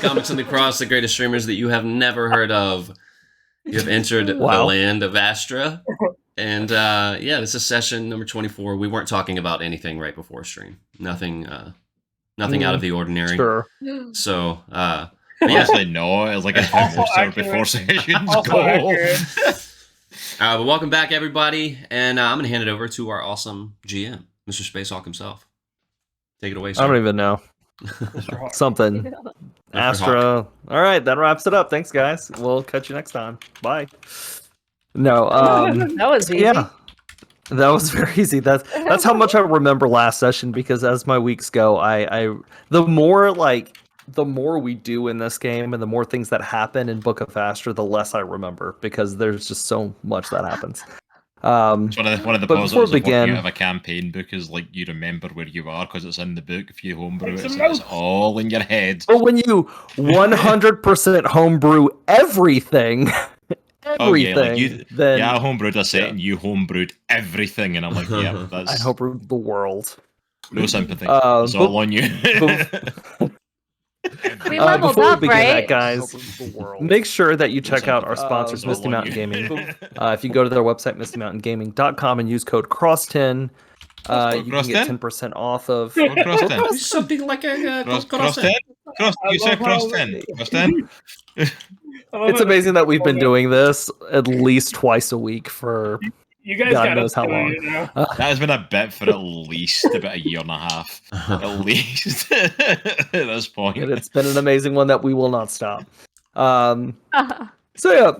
coming across the greatest streamers that you have never heard of. You have entered the land of Astra. And this is session number 24. We weren't talking about anything right before stream. Nothing out of the ordinary. Sure. So, honestly, no. It was like a time before sessions go. But welcome back, everybody. And I'm going to hand it over to our awesome GM, Mr. Spacehawk himself. Take it away, sir. I don't even know. Something. Astra. All right, that wraps it up. Thanks, guys. We'll catch you next time. Bye. No, that was easy. Yeah, that was very easy. That's how much I remember last session, because as my weeks go, the more we do in this game and the more things that happen in Book of Astra, the less I remember, because there's just so much that happens. One of the positives of working out of a campaign book is like you remember where you are because it's in the book. If you homebrew it, it's all in your head. But when you 100% homebrew everything, then I homebrewed a set and you homebrewed everything, and I'm like, yeah, that's. I homebrewed the world. No sympathy. It's all on you. We leveled up, right? Guys, make sure that you check out our sponsors, Misty Mountain Gaming. If you go to their website, mistymountaingaming.com, and use code CROSS10, you can get 10% off of... Something like a CROSS10? You said CROSS10. CROSS10? It's amazing that we've been doing this at least twice a week for... You guys God knows how long. That has been a bit for at least about a year and a half. At least at this point. And it's been an amazing one that we will not stop. So yeah,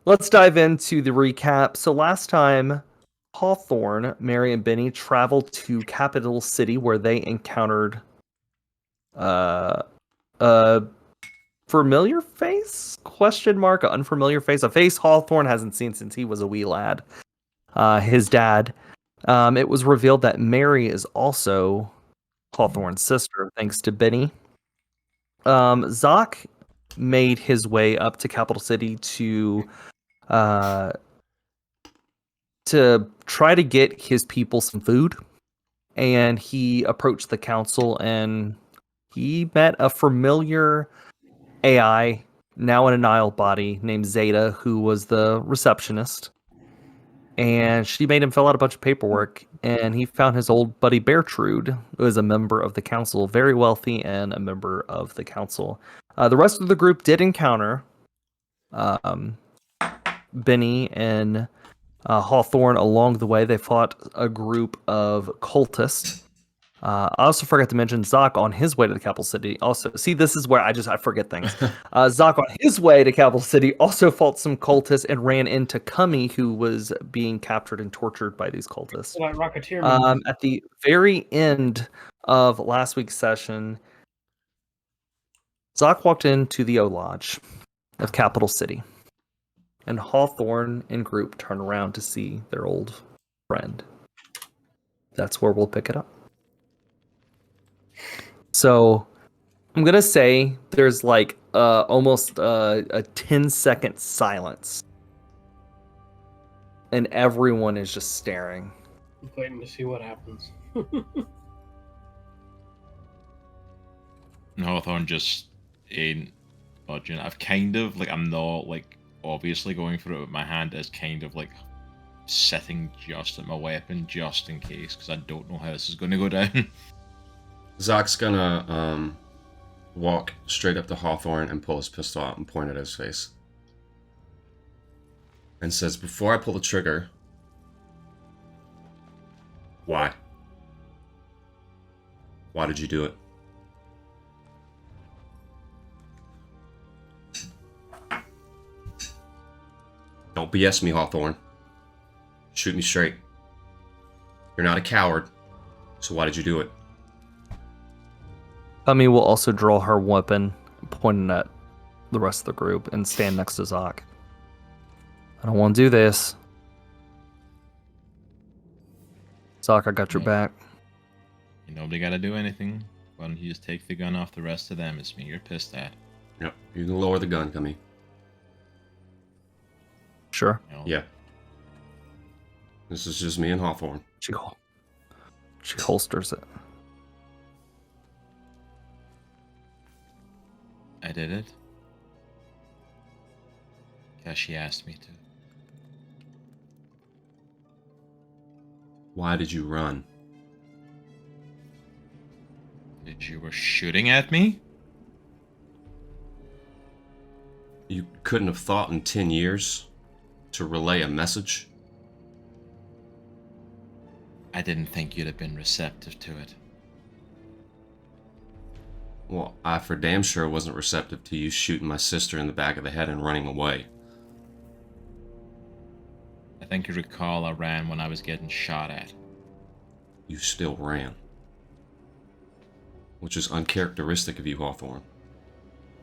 let's dive into the recap. So last time, Hawthorne, Mary, and Binnie traveled to Capital City, where they encountered a familiar face? Question mark? An unfamiliar face? A face Hawthorne hasn't seen since he was a wee lad. His dad. It was revealed that Mary is also Hawthorne's sister, thanks to Binnie. Zok made his way up to Capital City to try to get his people some food, and he approached the council, and he met a familiar AI, now in a Nile body, named Zeta, who was the receptionist. And she made him fill out a bunch of paperwork, and he found his old buddy Beartrude, who is a member of the council, very wealthy and a member of the council. The rest of the group did encounter Binnie and Hawthorne along the way. They fought a group of cultists. I also forgot to mention Zok on his way to the capital city. Also, see, this is where I forget things. Zok on his way to capital city also fought some cultists and ran into Cummy, who was being captured and tortured by these cultists. Like Rocketeer. At the very end of last week's session, Zok walked into the O Lodge of capital city, and Hawthorne and group turned around to see their old friend. That's where we'll pick it up. So I'm going to say there's like almost a 10-second silence. And everyone is just staring. I'm waiting to see what happens. Hawthorne just ain't budging. I've kind of, like, I'm not, like, obviously going for it with my hand is kind of, like, sitting just at my weapon just in case, because I don't know how this is going to go down. Zok's gonna walk straight up to Hawthorne and pull his pistol out and point at his face. And says, before I pull the trigger, why? Why did you do it? Don't BS me, Hawthorne. Shoot me straight. You're not a coward, so why did you do it? Cummy will also draw her weapon, pointing at the rest of the group, and stand next to Zok. I don't want to do this. Zok, I got your back. Nobody got to do anything. Why don't you just take the gun off the rest of them? It's me you're pissed at. Yep, you can lower the gun, Cummy. Sure. Yeah. This is just me and Hawthorne. She holsters it. I did it. Because she asked me to. Why did you run? Because you were shooting at me? You couldn't have thought in 10 years to relay a message? I didn't think you'd have been receptive to it. Well, I for damn sure wasn't receptive to you shooting my sister in the back of the head and running away. I think you recall I ran when I was getting shot at. You still ran. Which is uncharacteristic of you, Hawthorne.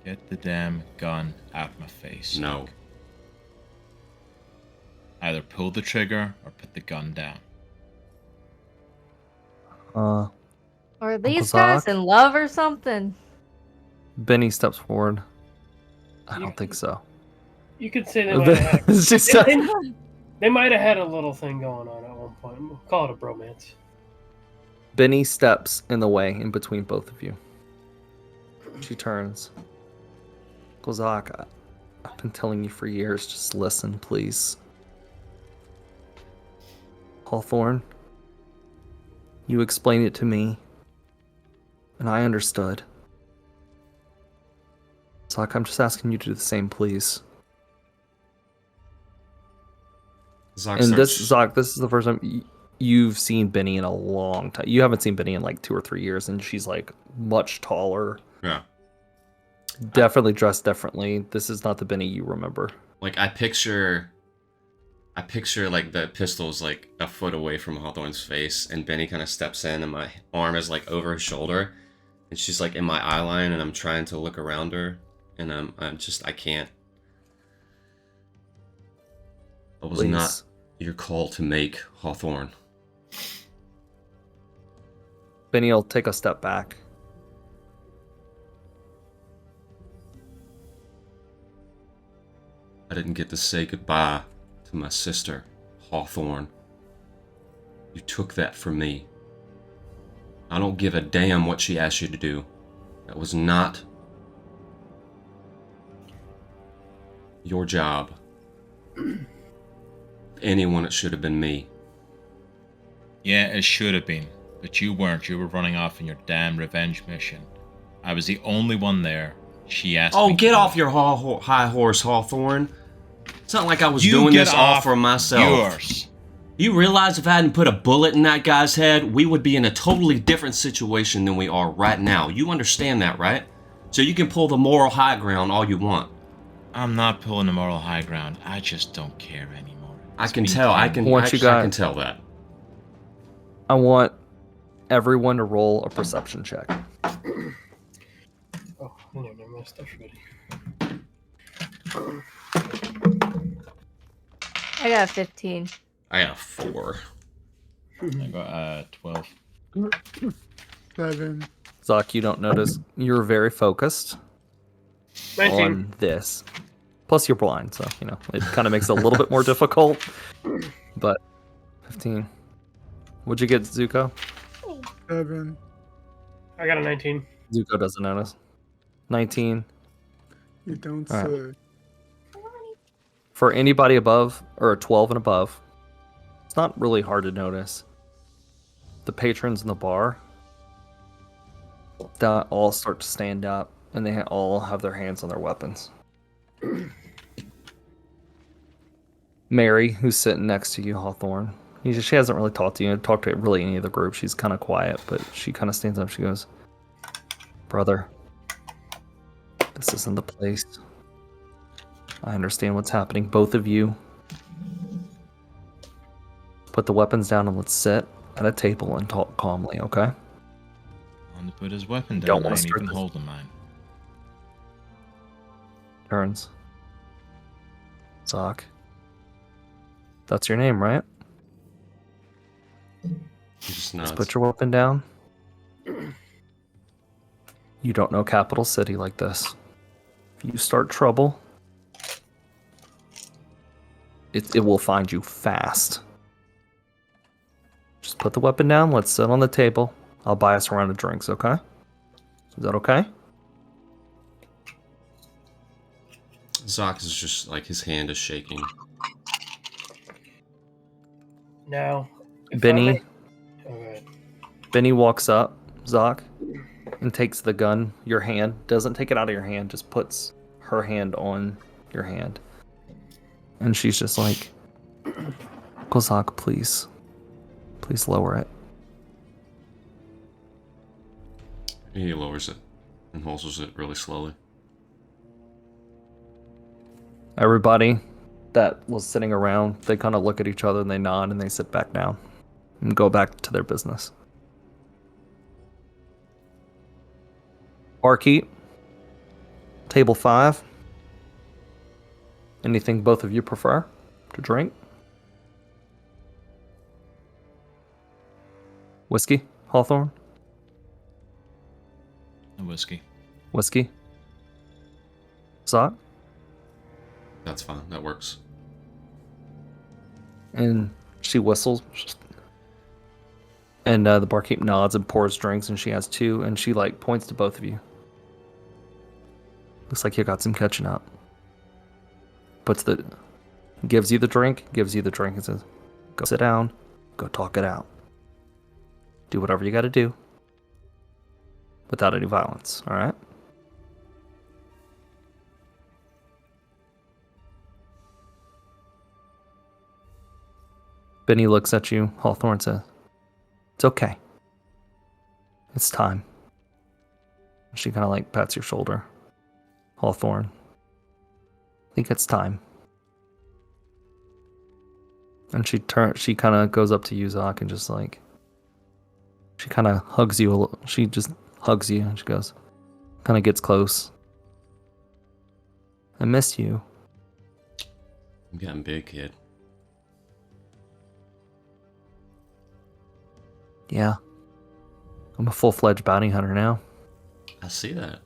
Get the damn gun out of my face. No. Either pull the trigger or put the gun down. Or are these Uncle guys Zok? in love or something? Benny steps forward. I don't think so. You could say they might have It's just they might have had a little thing going on at one point. We'll call it a bromance. Benny steps in the way in between both of you. She turns. Uncle Zok, I've been telling you for years, just listen, please. Hawthorne, you explained it to me, and I understood. Zok, I'm just asking you to do the same, please. Zok And starts- Zok, this is the first time you've seen Binnie in a long time. You haven't seen Binnie in like 2 or 3 years, and she's like much taller. Yeah. Definitely dressed differently. This is not the Binnie you remember. Like, I picture like the pistol's like a foot away from Hawthorne's face, and Binnie kind of steps in, and my arm is like over her shoulder, and she's like in my eye line, and I'm trying to look around her, and I can't. It was Please. not your call to make, Hawthorne. Binnie will take a step back. I didn't get to say goodbye to my sister, Hawthorne. You took that from me. I don't give a damn what she asked you to do. That was not your job. Anyone, it should have been me. Yeah, it should have been. But you weren't. You were running off in your damn revenge mission. I was the only one there. She asked me Oh, to get do off it. your high horse, Hawthorne. It's not like I was You doing get this all off for myself. yours. You realize if I hadn't put a bullet in that guy's head, we would be in a totally different situation than we are right now. You understand that, right? So you can pull the moral high ground all you want. I'm not pulling the moral high ground. I just don't care anymore. I It's can been tell. I time. can. Once Actually, you got- I can tell that. I want everyone to roll a perception check. Oh, I don't know, my stuff's ready. I got 15. I got a 4. I got 12. 7. Zok, you don't notice. You're very focused 19. on this. Plus, you're blind, so you know it kind of makes it a little bit more difficult. But 15. What'd you get, Zuko? 7. I got a 19. Zuko doesn't notice. 19. You don't All say. For anybody above or 12 and above, it's not really hard to notice. The patrons in the bar that all start to stand up, and they all have their hands on their weapons. Mary, who's sitting next to you, Hawthorne, she hasn't really talked to you, talked to really any of the group. She's kind of quiet, but she kind of stands up. She goes, "Brother, this isn't the place. I understand what's happening. Both of you, put the weapons down and let's sit at a table and talk calmly, okay?" On to put his weapon down. Don't I wanna ain't start even this. holding mine. Turns. Zok. That's your name, right? He just Just nods. put your weapon down. You don't know Capital City like this. If you start trouble, it will find you fast. Just put the weapon down. Let's sit on the table. I'll buy us a round of drinks, okay? Is that okay? Zok is just like his hand is shaking. Now, if I Binnie. may- okay. Binnie walks up, Zok, and takes the gun. Your hand doesn't take it out of your hand, just puts her hand on your hand, and she's just like, "Uncle Zok, please lower it." He lowers it and holsters it really slowly. Everybody that was sitting around, they kind of look at each other and they nod and they sit back down and go back to their business. Barkeep, table 5. Anything both of you prefer to drink? Whiskey, Hawthorne? A whiskey. Whiskey? Zok? That's fine. That works. And she whistles. And the barkeep nods and pours drinks, and she has 2, and she like points to both of you. Looks like you got some catching up. Gives you the drink, and says, "Go sit down, go talk it out. Do whatever you gotta do. Without any violence, alright?" Binnie looks at you. Hawthorne says, "It's okay. It's time." She kind of like pats your shoulder. Hawthorne, "I think it's time." And she kind of goes up to you, Zok, and just like, she kind of hugs you a little. She just hugs you, and she goes, kind of gets close. "I miss you." I'm getting big, kid. "Yeah. I'm a full-fledged bounty hunter now." I see that.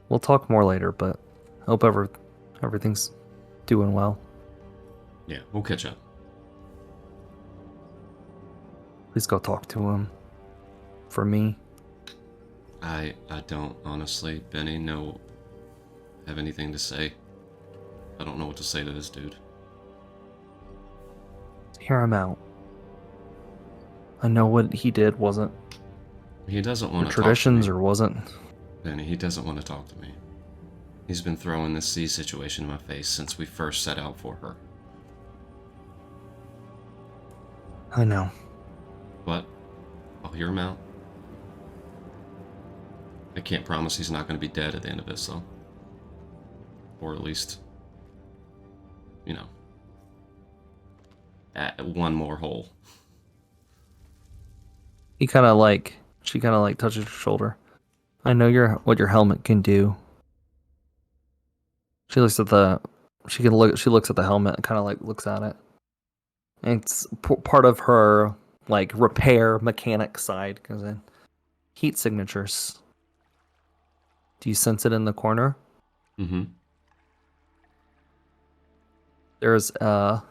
We'll talk more later, but I hope everything's doing well. Yeah, we'll catch up. Please go talk to him. For me. I don't honestly, Binnie, have anything to say. I don't know what to say to this dude. Hear him out. I know what he did wasn't He doesn't the want to talk to traditions me. or wasn't. Binnie, he doesn't want to talk to me. He's been throwing this sea situation in my face since we first set out for her. I know. But I'll hear him out. I can't promise he's not going to be dead at the end of this, though. Or at least, at one more hole. She kind of like touches her shoulder. "I know what your helmet can do." She looks at the helmet and kind of like looks at it. And it's part of her like repair mechanic side goes in. "Heat signatures. Do you sense it in the corner?" Mm-hmm. There's a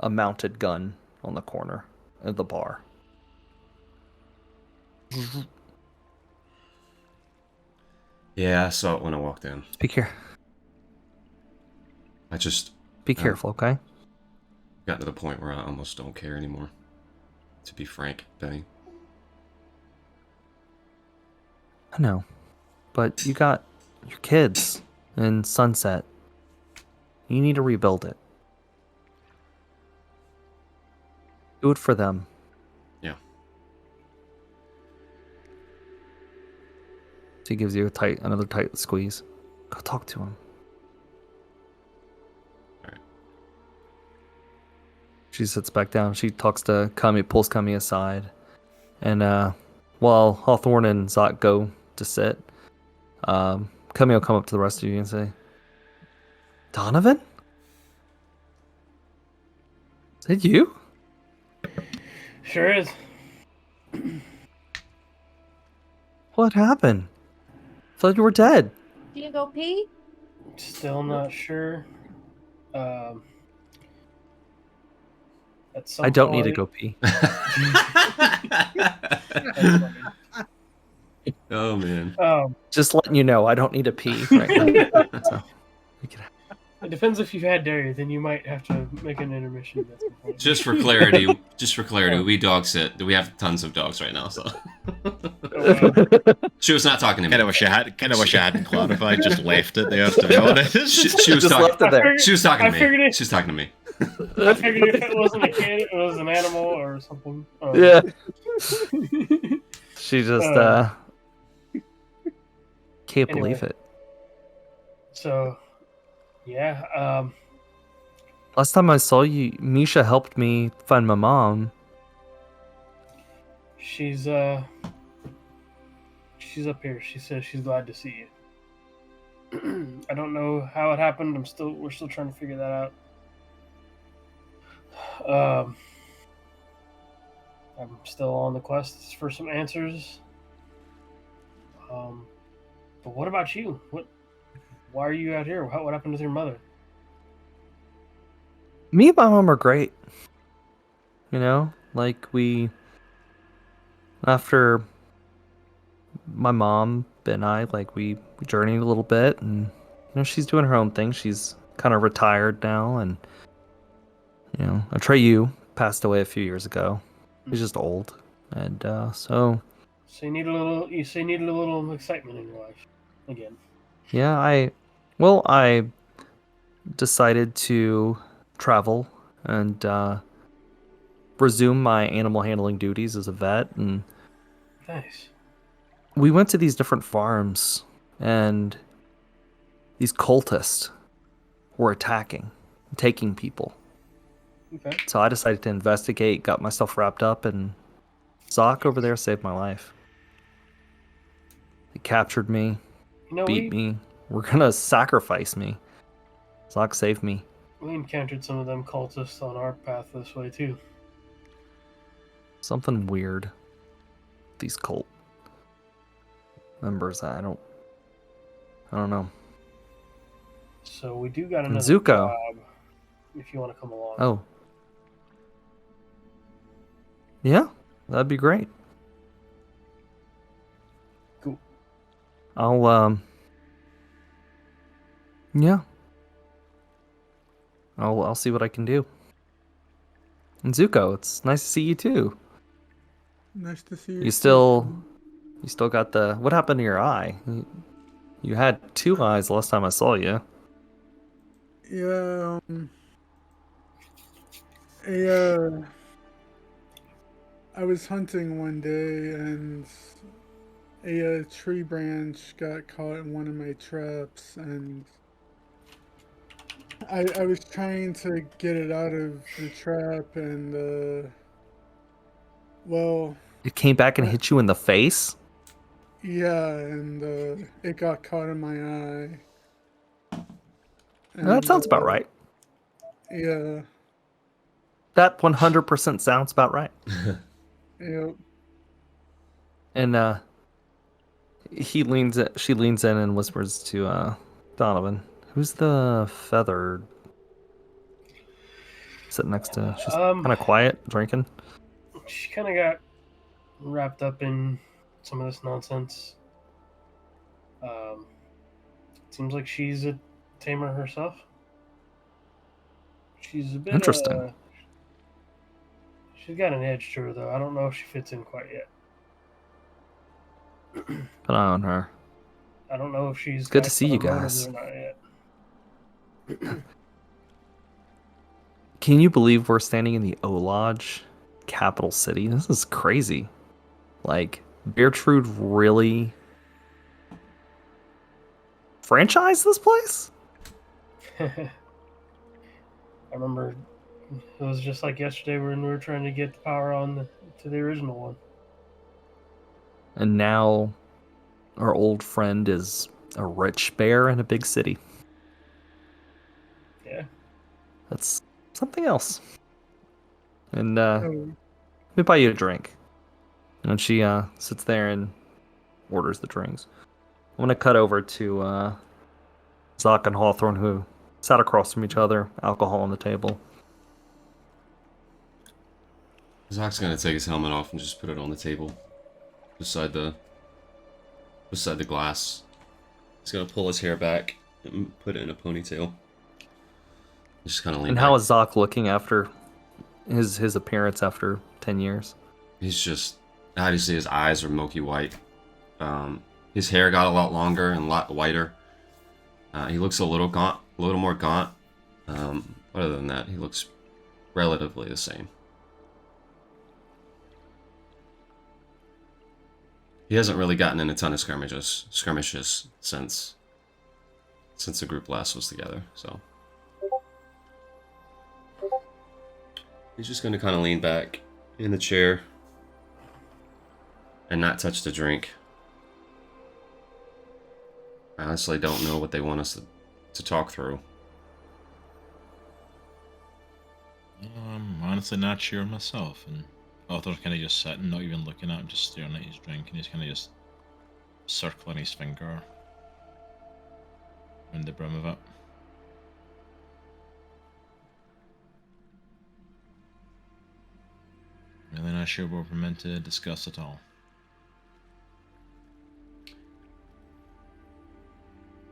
mounted gun on the corner of the bar. Yeah, I saw it when I walked in. Be careful. I just Be careful, okay? got to the point where I almost don't care anymore. To be frank, Binnie. I know. But you got your kids and Sunset. You need to rebuild it. Do it for them. Yeah. She gives you another tight squeeze. Go talk to him. All right. She sits back down. She talks to Kami, pulls Kami aside. And while Hawthorne and Zok go to sit, Kami will come up to the rest of you and say, "Donavan? Is it you?" Sure is. "What happened? Thought you were dead." Do you go pee? Still not sure. At some I don't need to point- go pee. That's funny. Oh man. Just letting you know, I don't need a pee right now. So, we can It depends if you've had dairy, then you might have to make an intermission at some point. Just for clarity, we dog sit. We have tons of dogs right now, so. Oh, wow. She was not talking to me. Kind of wish I hadn't clarified. Just left it there. To be honest, She was just talking. left it there. She was talking I to figured me. it- She's talking to me. I figured if it wasn't a kid, it was an animal or something. Yeah. She just can't believe Anyway. it. So, yeah. Last time I saw you, Misha helped me find my mom. She's up here. She says she's glad to see you. I don't know how it happened. We're still trying to figure that out. I'm still on the quest for some answers. But what about you? Why are you out here? What happened with your mother? Me and my mom are great. You know, like after my mom and I, like we journeyed a little bit, and you know, she's doing her own thing. She's kind of retired now, and you know, Atreyu passed away a few years ago. He's just old, and so You need a little excitement in your life again. yeah, I decided to travel and resume my animal handling duties as a vet, and Nice. we went to these different farms, and these cultists were attacking, taking people. Okay. So I decided to investigate, got myself wrapped up, and Zok over there saved my life. He captured me, You know, beat me. We're gonna sacrifice me. Zok saved me. we encountered some of them cultists on our path this way too. Something weird. These cult members, I don't know. So we do got another Zuko. job if you want to come along. Oh. Yeah, that'd be great. Cool. Yeah. I'll see what I can do. And Zuko, it's nice to see you too. Nice to see you. You still got the, what happened to your eye? You had two eyes the last time I saw you. Yeah. I was hunting one day and a tree branch got caught in one of my traps, and I was trying to get it out of the trap, and well, It came back and hit you in the face? yeah, and it got caught in my eye. That sounds about And, right. Yeah. That 100% sounds about right. Yep. And she leans in and whispers to Donavan, "Who's the feathered?" Sitting next to, she's kind of quiet, drinking. She kind of got wrapped up in some of this nonsense. Seems like she's a tamer herself. She's a bit Interesting. She's got an edge to her, though. I don't know if she fits in quite yet. Put an eye on her. I don't know if she's. It's good to got see you other motives guys. or not yet. Can you believe we're standing in the O-Lodge, capital city? This is crazy. Like, Beartrude really franchised this place? I remember it was just like yesterday when we were trying to get the power on to the original one. And now our old friend is a rich bear in a big city. Yeah. That's something else. And let Oh, me buy you a drink. And she sits there and orders the drinks. I'm gonna cut over to Zok and Hawthorne, who sat across from each other, alcohol on the table. Zach's gonna take his helmet off and just put it on the table beside the beside the glass. He's gonna pull his hair back and put it in a ponytail. Just kind of lean And back. how is Zok looking after his appearance after 10 years? He's just, obviously his eyes are milky white. His hair got a lot longer and a lot whiter. He looks a little gaunt, a little more gaunt. Other than that, he looks relatively the same. He hasn't really gotten in a ton of skirmishes since the group last was together, so. He's just going to kind of lean back in the chair and not touch the drink. I honestly don't know what they want us to talk through. I'm honestly not sure myself. And Hawthorne's kind of just sitting, not even looking at him, just staring at his drink, and he's kind of just circling his finger around the brim of it. Really not sure what we're meant to discuss at all.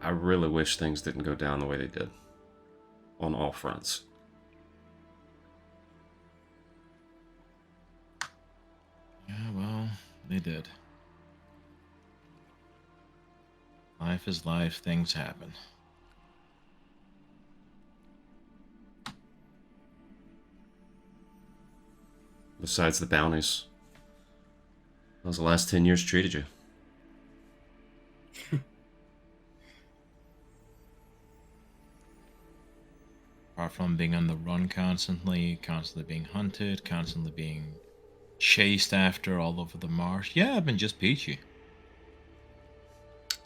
I really wish things didn't go down the way they did. On all fronts. Yeah, well, they did. Life is life, things happen. Besides the bounties. How's the last 10 years treated you? Apart from being on the run constantly being hunted, constantly being chased after all over the marsh. Yeah, I've been just peachy.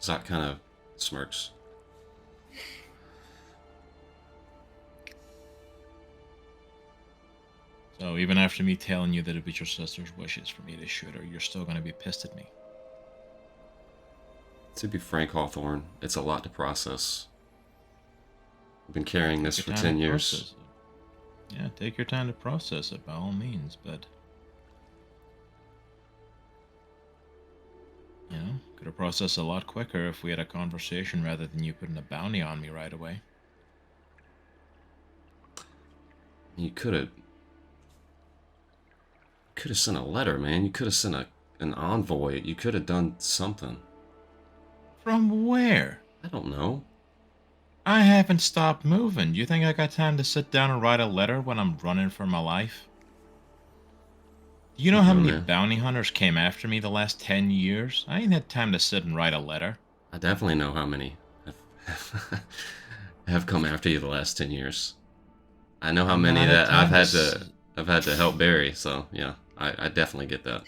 Zok kind of smirks. So even after me telling you that it was your sister's wishes for me to shoot her, you're still going to be pissed at me. To be frank, Hawthorne, it's a lot to process. I've been carrying this Take for your 10 time to years. process it. Yeah, take your time to process it by all means, but you know, could have processed a lot quicker if we had a conversation rather than you putting a bounty on me right away. You could have sent a letter, man. You could have sent an envoy. You could have done something. From where? I don't know. I haven't stopped moving. Do you think I got time to sit down and write a letter when I'm running for my life? Do you know how many bounty hunters came after me the last 10 years? I ain't had time to sit and write a letter. I definitely know how many have come after you the last 10 years. I know how many that I've had to help bury, so yeah, I definitely get that.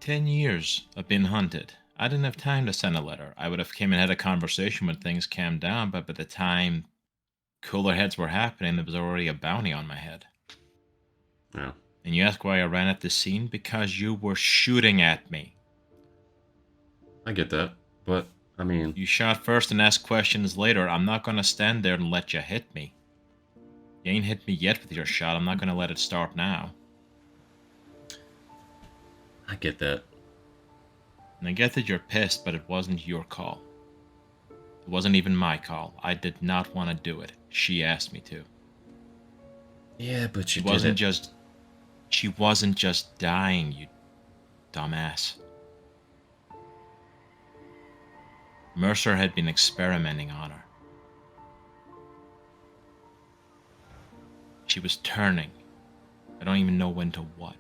10 years I've been hunted. I didn't have time to send a letter. I would have came and had a conversation when things calmed down, but by the time cooler heads were happening, there was already a bounty on my head. Yeah. And you ask why I ran at the scene? Because you were shooting at me. I get that, but I mean... You shot first and asked questions later. I'm not going to stand there and let you hit me. You ain't hit me yet with your shot. I'm not going to let it start now. I get that. And I get that you're pissed, but it wasn't your call. It wasn't even my call. I did not want to do it. She asked me to. Yeah, but She wasn't just dying, you dumbass. Mercer had been experimenting on her. She was turning. I don't even know when to what.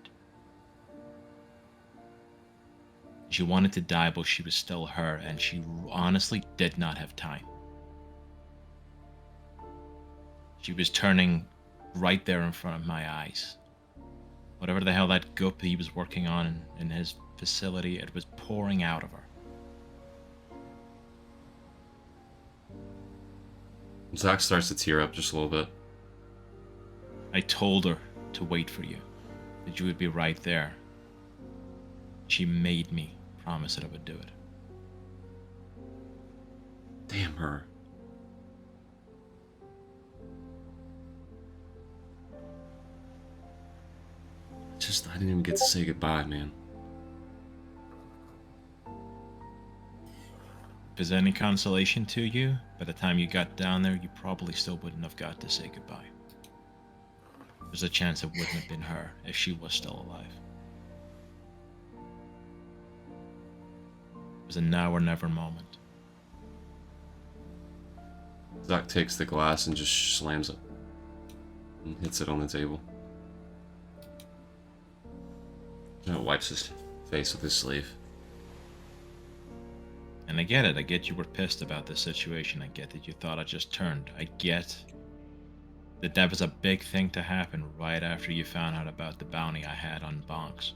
She wanted to die, but she was still her, and she honestly did not have time. She was turning right there in front of my eyes. Whatever the hell that goop he was working on in his facility, it was pouring out of her. Zok starts to tear up just a little bit. I told her to wait for you, that you would be right there. She made me promise that I would do it. Damn her. I didn't even get to say goodbye, man. there's any consolation to you, by the time you got down there, you probably still wouldn't have got to say goodbye. There's a chance it wouldn't have been her if she was still alive. It was a now or never moment. Zok takes the glass and just slams it and hits it on the table. And wipes his face with his sleeve. And I get it. I get you were pissed about this situation. I get that you thought I just turned. I get that was a big thing to happen right after you found out about the bounty I had on Bonks.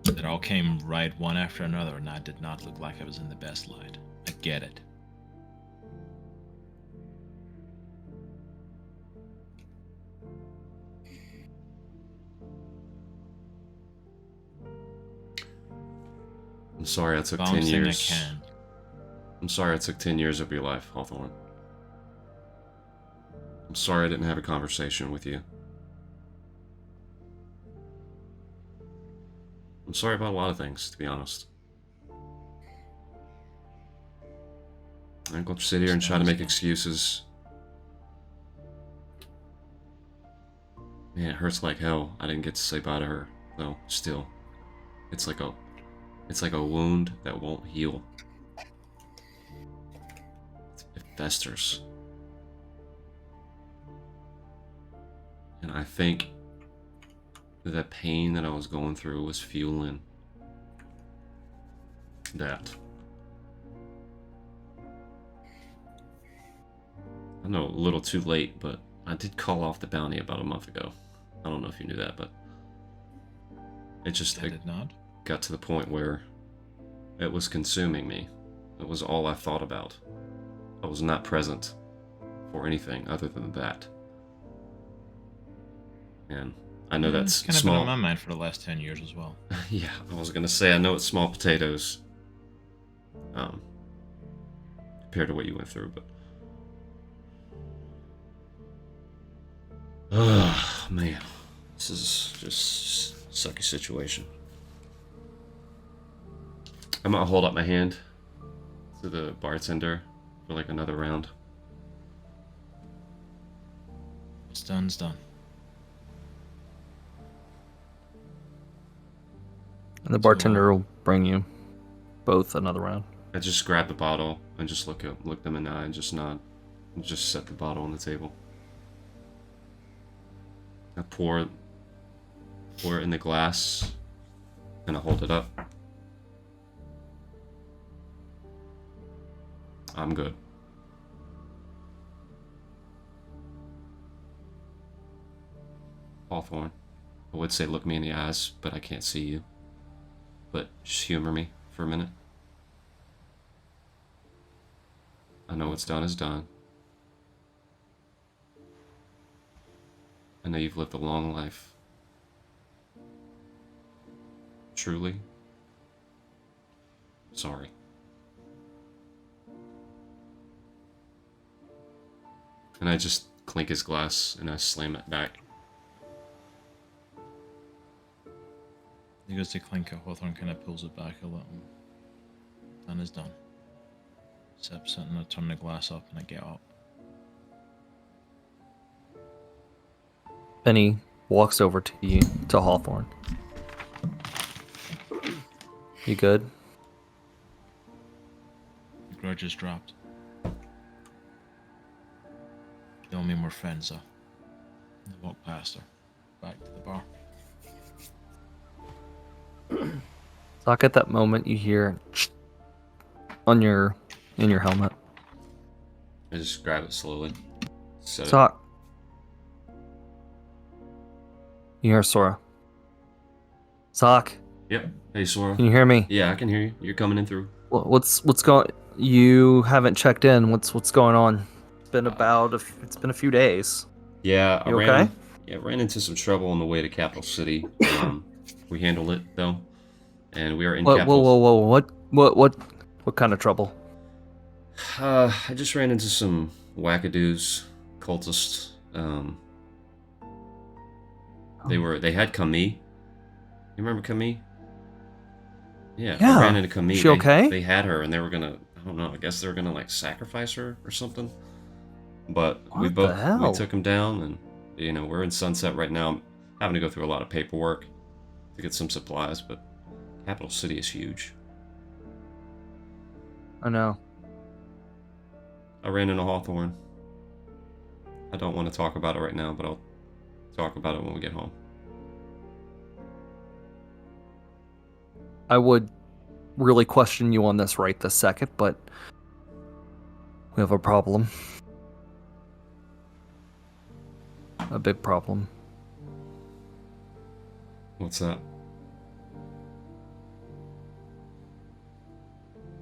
It all came right one after another, and I did not look like I was in the best light. I get it. I'm sorry I took 10 years. I'm sorry I took 10 years of your life, Hawthorne. I'm sorry I didn't have a conversation with you. I'm sorry about a lot of things, to be honest. I'm going to sit here and try to make excuses. Man, it hurts like hell. I didn't get to say bye to her, though. Still, it's like a wound that won't heal. It festers. And I think the pain that I was going through was fueling that. I know a little too late, but I did call off the bounty about a month ago. I don't know if you knew that, but it just got to the point where it was consuming me. It was all I thought about. I was not present for anything other than that. And I know that's kind of small. been on my mind for the last 10 years as well. Yeah, I was gonna say, I know it's small potatoes compared to what you went through, but oh man, this is just a sucky situation. I'm gonna hold up my hand to the bartender for like another round. What's done's done. And the bartender will bring you both another round. I just grab the bottle and just look them in the eye and just nod. And just set the bottle on the table. I pour it in the glass and I hold it up. I'm good. Hawthorne, I would say look me in the eyes, but I can't see you. But just humor me for a minute. I know what's done is done. I know you've lived a long life. Truly sorry. And I just clink his glass and I slam it back. He goes to clink it, Hawthorne kind of pulls it back a little. Done is done. Sips it and I turn the glass up and I get up. Binnie walks over to you, to Hawthorne. You good? The grudge is dropped. Don't mean we're friends, though. I walk past her, back to the bar. Zok, at that moment you hear in your helmet. I just grab it slowly. Zok. You hear Sora. Zok. Yep. Hey, Sora. Can you hear me? Yeah, I can hear you. You're coming in through. What's going? You haven't checked in. What's going on? It's been it's been a few days. Yeah, you okay? I ran into some trouble on the way to Capital City. We handled it though, and we are in. Whoa! What kind of trouble? I just ran into some wackadoos, cultists. They had Camille. You remember Camille? Yeah, Yeah. I ran into Camille. She okay? They had her, and they were gonna. I don't know. I guess they were gonna like sacrifice her or something. But we took him down, and we're in Sunset right now. I'm having to go through a lot of paperwork to get some supplies, but Capital City is huge. I know. I ran into Hawthorne. I don't want to talk about it right now, but I'll talk about it when we get home. I would really question you on this right this second, but we have a problem. A big problem. What's that?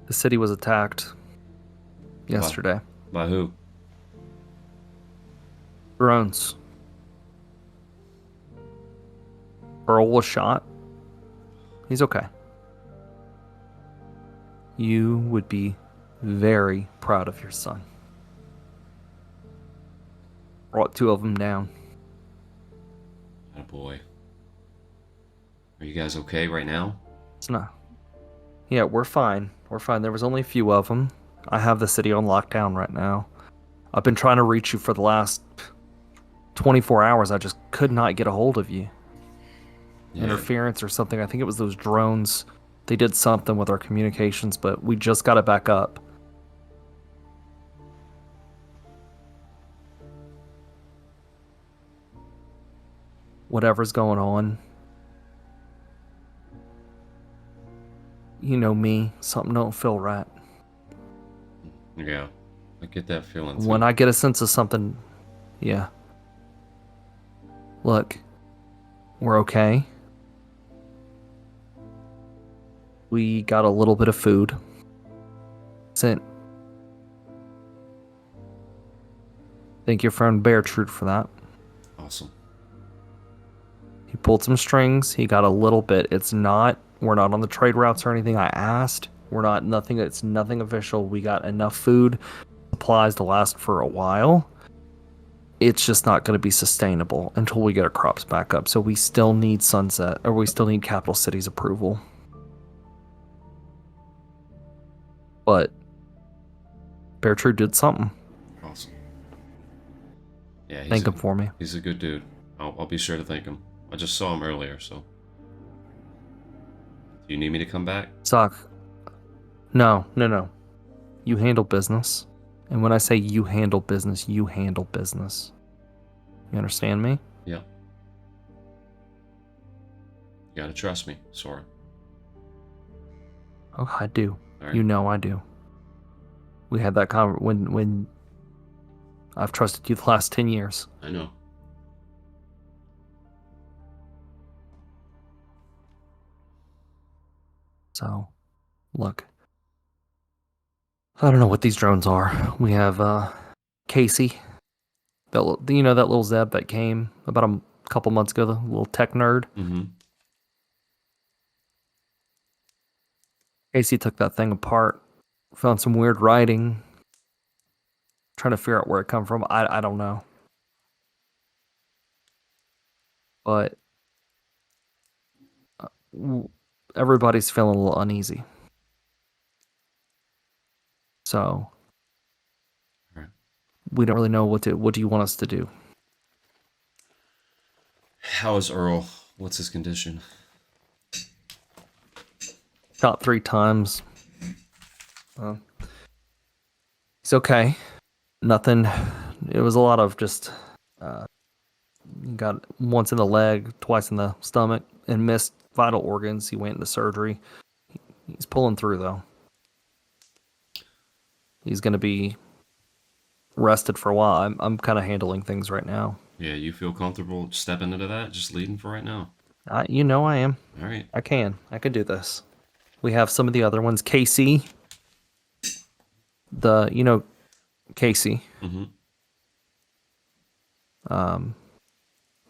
The city was attacked yesterday. By who? Drones. Earl was shot. He's okay. You would be very proud of your son. Brought 2 of them down. Oh boy. Are you guys okay right now? It's not. Yeah, we're fine. We're fine. There was only a few of them. I have the city on lockdown right now. I've been trying to reach you for the last 24 hours. I just could not get a hold of you. Yeah. Interference or something. I think it was those drones. They did something with our communications, but we just got it back up. Whatever's going on. You know me, something don't feel right. Yeah, I get that feeling too. When I get a sense of something, yeah. Look, we're okay. We got a little bit of food. Sent. Thank your friend Beartrude for that. Awesome. He pulled some strings. He got a little bit. We're not on the trade routes or anything. I asked. It's nothing official. We got enough food, supplies to last for a while. It's just not going to be sustainable until we get our crops back up. So we still need we still need Capital City's approval. But Beartrude did something. Awesome. Yeah, Thank him for me. He's a good dude. I'll be sure to thank him. I just saw him earlier, so. Do you need me to come back? Zok. No. You handle business. And when I say you handle business, you handle business. You understand me? Yeah. You gotta trust me, Sora. Oh, I do. Right. You know I do. We had that when I've trusted you the last 10 years. I know. So, look. I don't know what these drones are. We have Casey. That little Zeb that came about a couple months ago, the little tech nerd. Mm-hmm. Casey took that thing apart, found some weird writing, trying to figure out where it come from. I don't know. But everybody's feeling a little uneasy. So we don't really know what do you want us to do? How is Earl? What's his condition? Shot 3 times. He's okay. Nothing. It was a lot of just got once in the leg, twice in the stomach, and missed vital organs. He went into surgery. He's pulling through though. He's gonna be rested for a while. I'm kind of handling things right now. Yeah, you feel comfortable stepping into that, just leading for right now? I am. All right. I can do this. We have some of the other ones. Casey. Casey. Mm-hmm.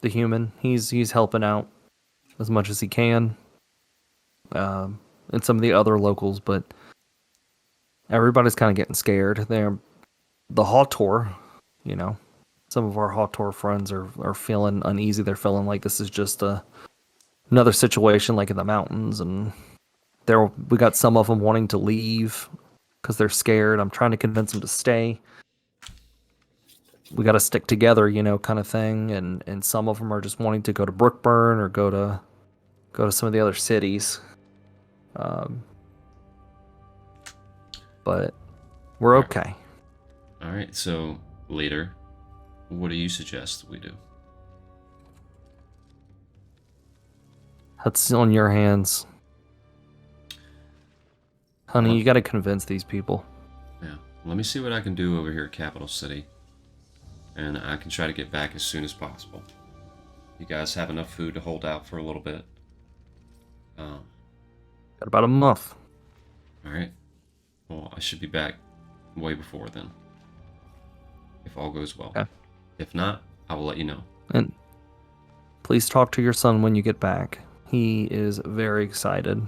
The human. He's helping out as much as he can. And some of the other locals, but everybody's kind of getting scared. The Hawtor, some of our Hawtor friends are feeling uneasy. They're feeling like this is just another situation like in the mountains, and We got some of them wanting to leave because they're scared. I'm trying to convince them to stay. We got to stick together, kind of thing. And some of them are just wanting to go to Brookburn or go to some of the other cities. But we're okay. All right. So, leader, what do you suggest we do? That's on your hands. Honey, Well, you got to convince these people. Yeah. Let me see what I can do over here at Capital City. And I can try to get back as soon as possible. You guys have enough food to hold out for a little bit? Got about a month. Alright. Well, I should be back way before then. If all goes well. Okay. If not, I will let you know. And please talk to your son when you get back. He is very excited.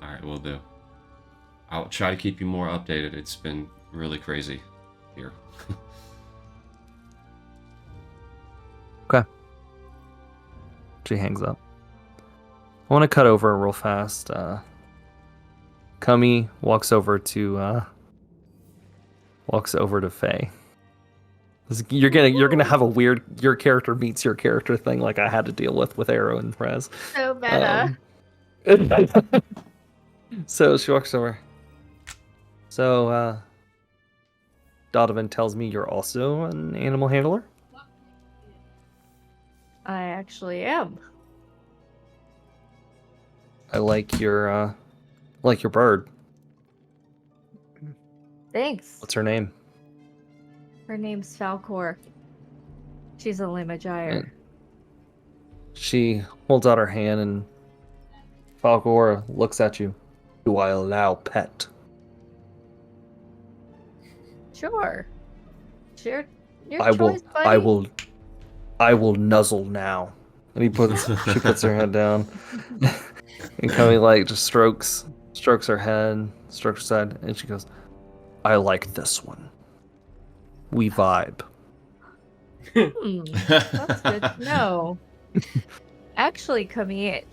Alright, will do. I'll try to keep you more updated. It's been really crazy here. Okay. She hangs up. I want to cut over real fast. Kumi walks over to Faye. You're gonna have a weird your character meets your character thing like I had to deal with Arrow and Prez. So meta. So she walks over. So Donavan tells me you're also an animal handler? I actually am. I like your bird. Thanks. What's her name? Her name's Falcor. She's a Limagire. She holds out her hand and Falcor looks at you. Do I allow pet? Sure. Your I choice, buddy. I will nuzzle now. And she puts her head down. And Kumi just strokes her head, strokes her side, and she goes, I like this one. We vibe. That's good to know. Actually, Kumi,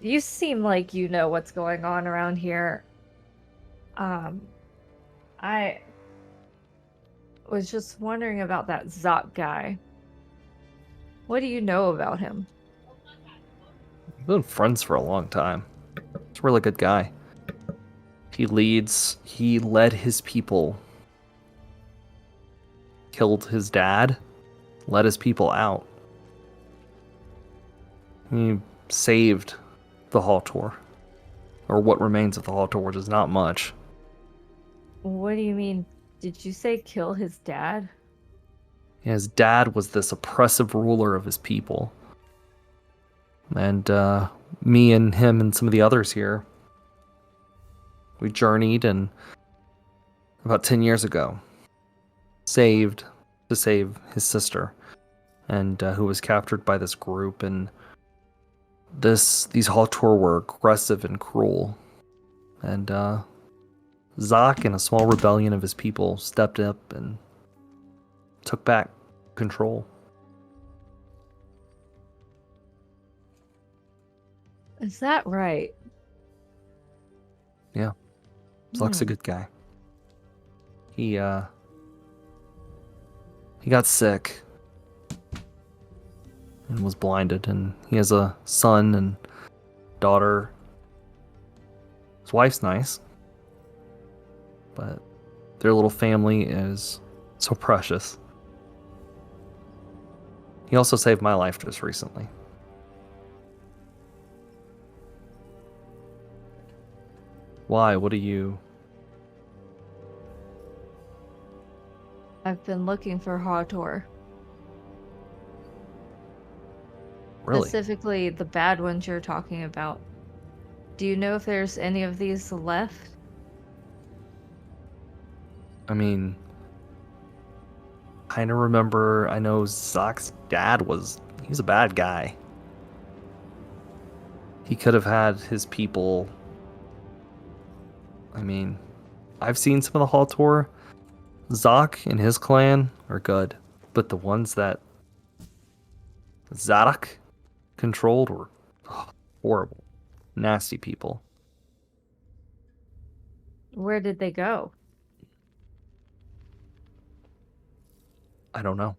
you seem like you know what's going on around here. I was just wondering about that Zok guy. What do you know about him? We've been friends for a long time. He's a really good guy. He led his people, killed his dad, led his people out. He saved the Hawtor, or what remains of the Hawtor, which is not much. What do you mean? Did you say kill his dad? His dad was this oppressive ruler of his people. And me and him and some of the others here, we journeyed, and about 10 years ago, to save his sister, and who was captured by this group. And these Hawtor were aggressive and cruel. And Zok and a small rebellion of his people stepped up and took back control. Is that right? Yeah. Zok's a good guy. He got sick and was blinded, and he has a son and daughter. His wife's nice, but their little family is so precious. He also saved my life just recently. Why? What do you... I've been looking for Hawtor. Really? Specifically, the bad ones you're talking about. Do you know if there's any of these left? I mean, kind of remember, I know Zok's dad he's a bad guy. He could have had his people... I mean, I've seen some of the Hawtor. Zok and his clan are good, but the ones that Zadok controlled were Horrible. Nasty people. Where did they go? I don't know.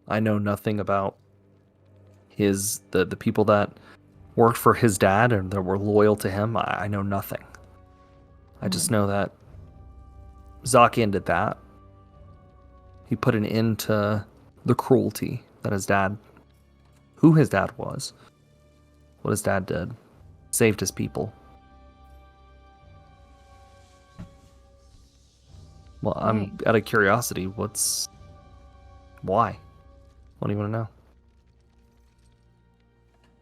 I know nothing about the people that worked for his dad and that were loyal to him. I know nothing. I just know that Zok ended that. He put an end to the cruelty that who his dad was, what his dad did, saved his people. Well, I'm out of curiosity. Why? What do you want to know?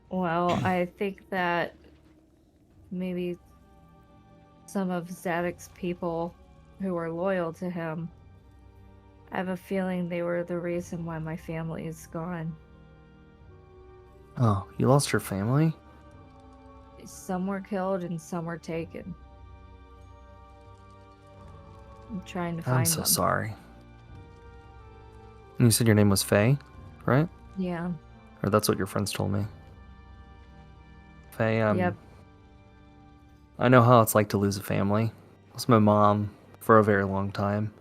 Well, I think that maybe some of Zadok's people who are loyal to him, I have a feeling they were the reason why my family is gone. Oh, you lost your family? Some were killed and some were taken. I'm trying to find them. I'm so sorry. And you said your name was Faye, right? Yeah. Or that's what your friends told me. Faye, Yep. I know how it's like to lose a family. I lost my mom for a very long time.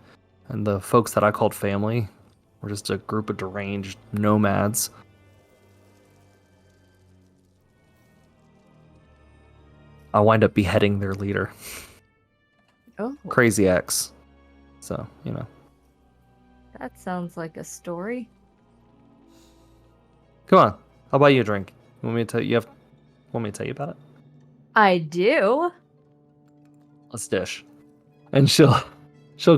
And the folks that I called family were just a group of deranged nomads. I wind up beheading their leader. Oh. Crazy X. So, you know. That sounds like a story. Come on. I'll buy you a drink. Want me to tell you about it? I do. Let's dish. And she'll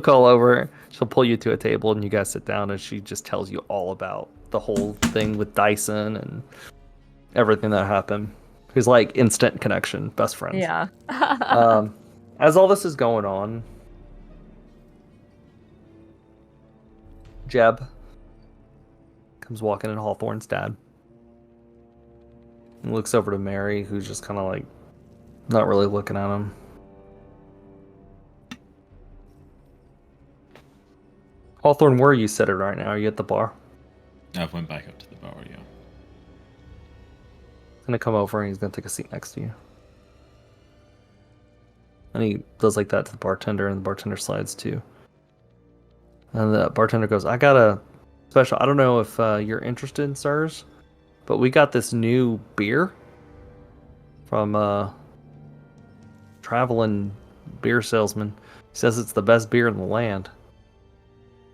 call over, she'll pull you to a table and you guys sit down and she just tells you all about the whole thing with Dyson and everything that happened. Who's like instant connection, best friends. Yeah. As all this is going on, Jeb comes walking in, Hawthorne's dad. And looks over to Mary, who's just kind of like not really looking at him. Hawthorne, where are you sitting right now? Are you at the bar? I've went back up to the bar, yeah. He's gonna come over and he's gonna take a seat next to you. And he does like that to the bartender, and the bartender slides too. And the bartender goes, I got a special. I don't know if you're interested, sirs, but we got this new beer from traveling beer salesman. He says it's the best beer in the land.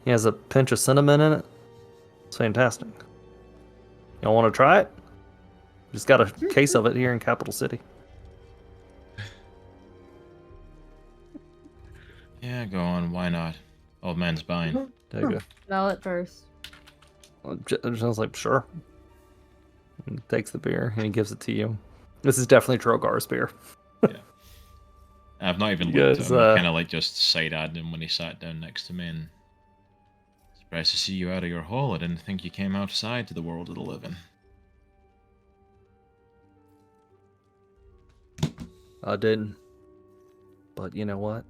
He has a pinch of cinnamon in it. It's fantastic. Y'all want to try it? Just got a case of it here in Capital City. Yeah, go on. Why not? Old man's buying. There you go. Smell it first. John's like, sure. And takes the beer and he gives it to you. This is definitely Trogar's beer. Yeah. I've not even looked at him. I kind of like just side-eyed him when he sat down next to me and surprised to see you out of your hole. I didn't think you came outside to the world of the living. I didn't. But you know what?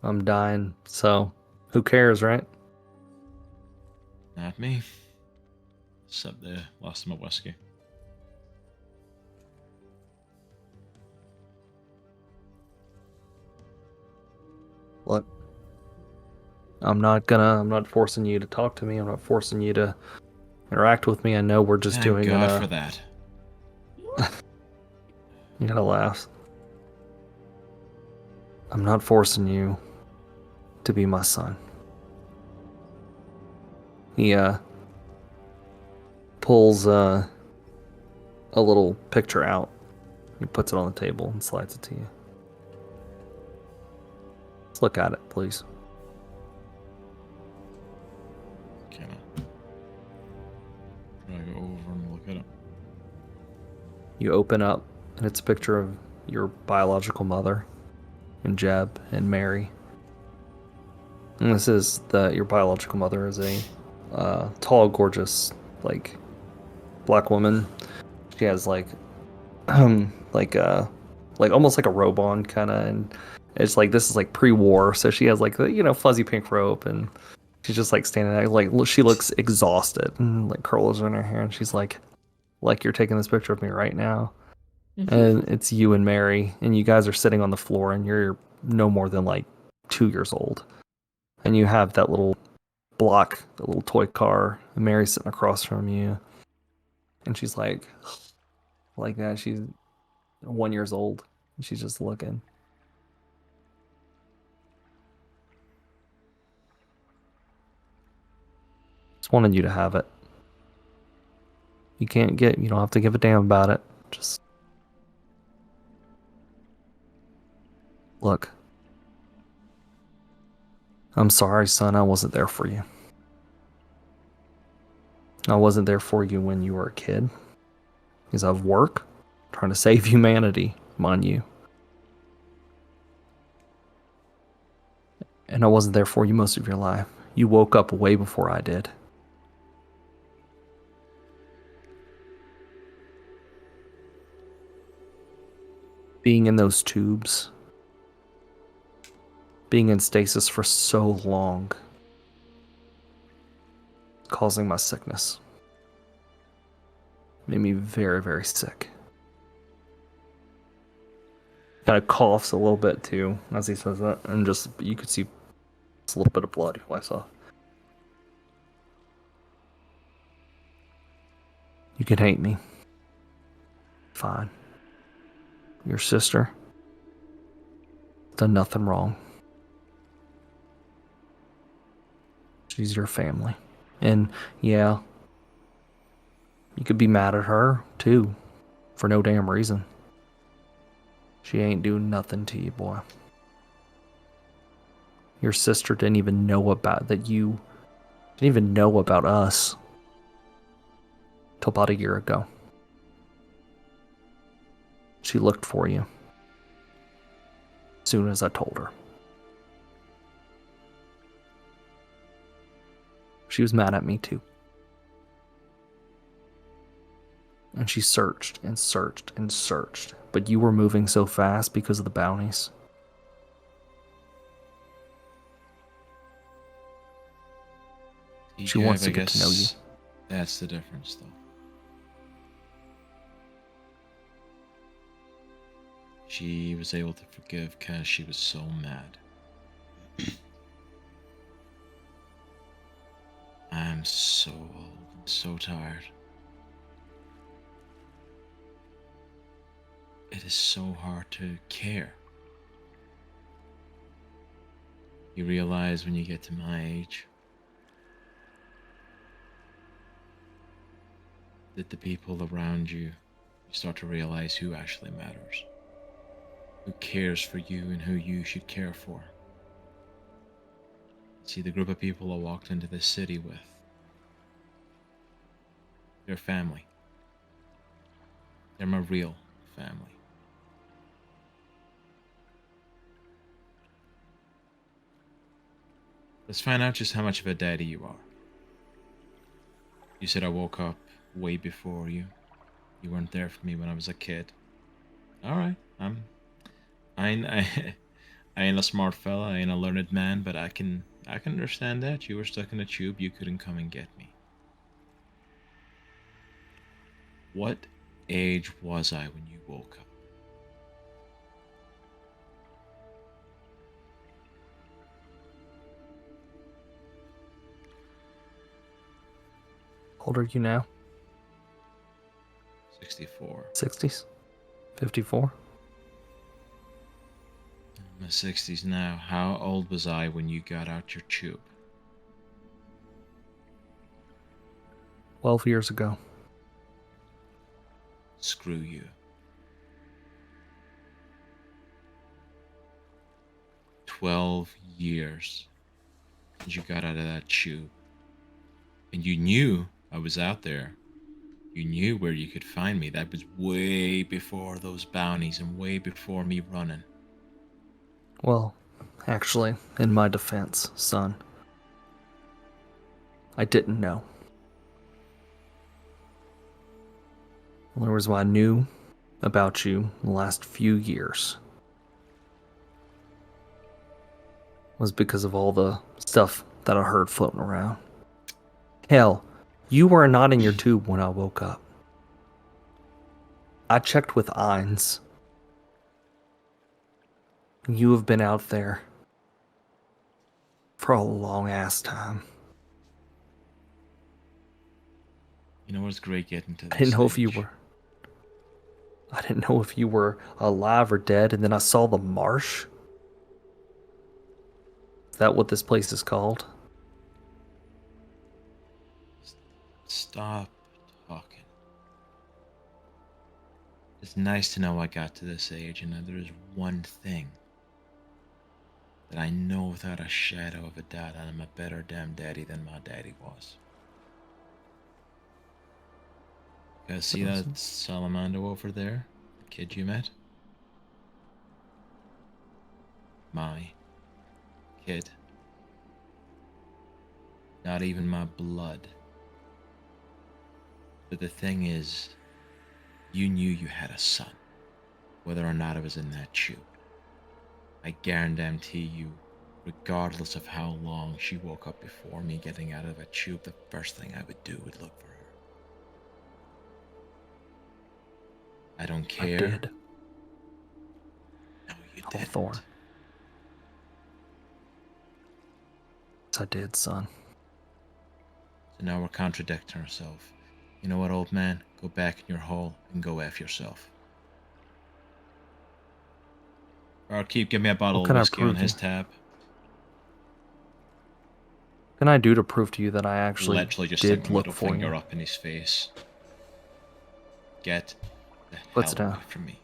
I'm dying, so who cares, right? Not me. Except the last of my whiskey. Look, I'm not forcing you to talk to me. I'm not forcing you to interact with me. I know we're just Thank doing God for that. You gotta laugh. I'm not forcing you to be my son. He pulls a little picture out. He puts it on the table and slides it to you. Let's look at it, please. Can I go over and look at it? You open up, and it's a picture of your biological mother, and Jeb, and Mary. And this is your biological mother is a tall, gorgeous, like, black woman. She has like almost like a robe on, kind of, and it's like this is like pre-war, so she has like the fuzzy pink robe, and she's just like standing there, like she looks exhausted, and like curls in her hair, and she's like, like you're taking this picture of me right now. Mhm. And it's you and Mary, and you guys are sitting on the floor, and you're no more than like 2 years old. And you have that little block, the little toy car, and Mary's sitting across from you. And she's like that. She's 1 year old. And she's just looking. Just wanted you to have it. You don't have to give a damn about it. Just look. I'm sorry, son, I wasn't there for you. I wasn't there for you when you were a kid. Because I have work, trying to save humanity, mind you. And I wasn't there for you most of your life. You woke up way before I did. Being in those tubes, being in stasis for so long, causing my sickness. Made me very, very sick. Kind of coughs a little bit too as he says that, and just you could see a little bit of blood I saw. You can hate me. Fine. Your sister done nothing wrong. She's your family. And yeah, you could be mad at her too, for no damn reason. She ain't doing nothing to you, boy. Your sister didn't even know about that you didn't even know about us till about a year ago. She looked for you as soon as I told her. She was mad at me too. And she searched and searched and searched, but you were moving so fast because of the bounties. She wants to get to know you. That's the difference, though. She was able to forgive because she was so mad. I'm so old and so tired. It is so hard to care. You realize when you get to my age that the people around you, you start to realize who actually matters. Who cares for you and who you should care for. See, the group of people I walked into this city with, they're family. They're my real family. Let's find out just how much of a daddy you are. You said I woke up way before you. You weren't there for me when I was a kid. Alright, I ain't a smart fella, I ain't a learned man, but I can understand that. You were stuck in a tube, you couldn't come and get me. What age was I when you woke up? How old are you now? 64. 60s? 54? I'm in my 60s now. How old was I when you got out your tube? 12 years ago. Screw you. "12 years since you got out of that tube. And you knew I was out there. You knew where you could find me. That was way before those bounties and way before me running. Well, actually, in my defense, son, I didn't know. The only reason why I knew about you in the last few years was because of all the stuff that I heard floating around. Hell, you were not in your tube when I woke up. I checked with Eins. You have been out there for a long ass time. You know what's great getting to this I didn't know if you stage? were. I didn't know if you were alive or dead, and then I saw the Marsh. Is that what this place is called? Stop talking. It's nice to know I got to this age, and that there is one thing that I know without a shadow of a doubt, and I'm a better damn daddy than my daddy was. You guys see that Salamando over there? The kid you met? My kid. Not even my blood. But the thing is, you knew you had a son, whether or not it was in that tube. I guarantee you, regardless of how long she woke up before me getting out of a tube, the first thing I would do would look for her. I don't care. I did. No, you didn't. Hawthorne. Yes, I did, son. So now we're contradicting ourselves. You know what, old man? Go back in your hole and go F yourself. Or give me a bottle of can I whiskey on prove his you? tab. What can I do to prove to you that I actually Literally just stick did my look middle for finger you? up in his face. Get the What's hell that? away from me.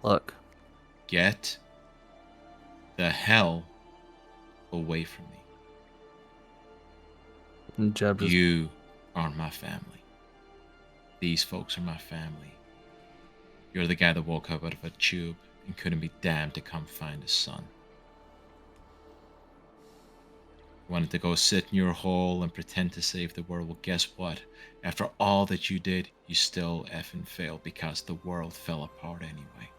Look, Get the hell away from me. and Jeb just You are my family. These folks are my family. You're the guy that woke up out of a tube and couldn't be damned to come find his son. Wanted to go sit in your hole and pretend to save the world. Well, guess what? After all that you did, you still effing failed because the world fell apart anyway.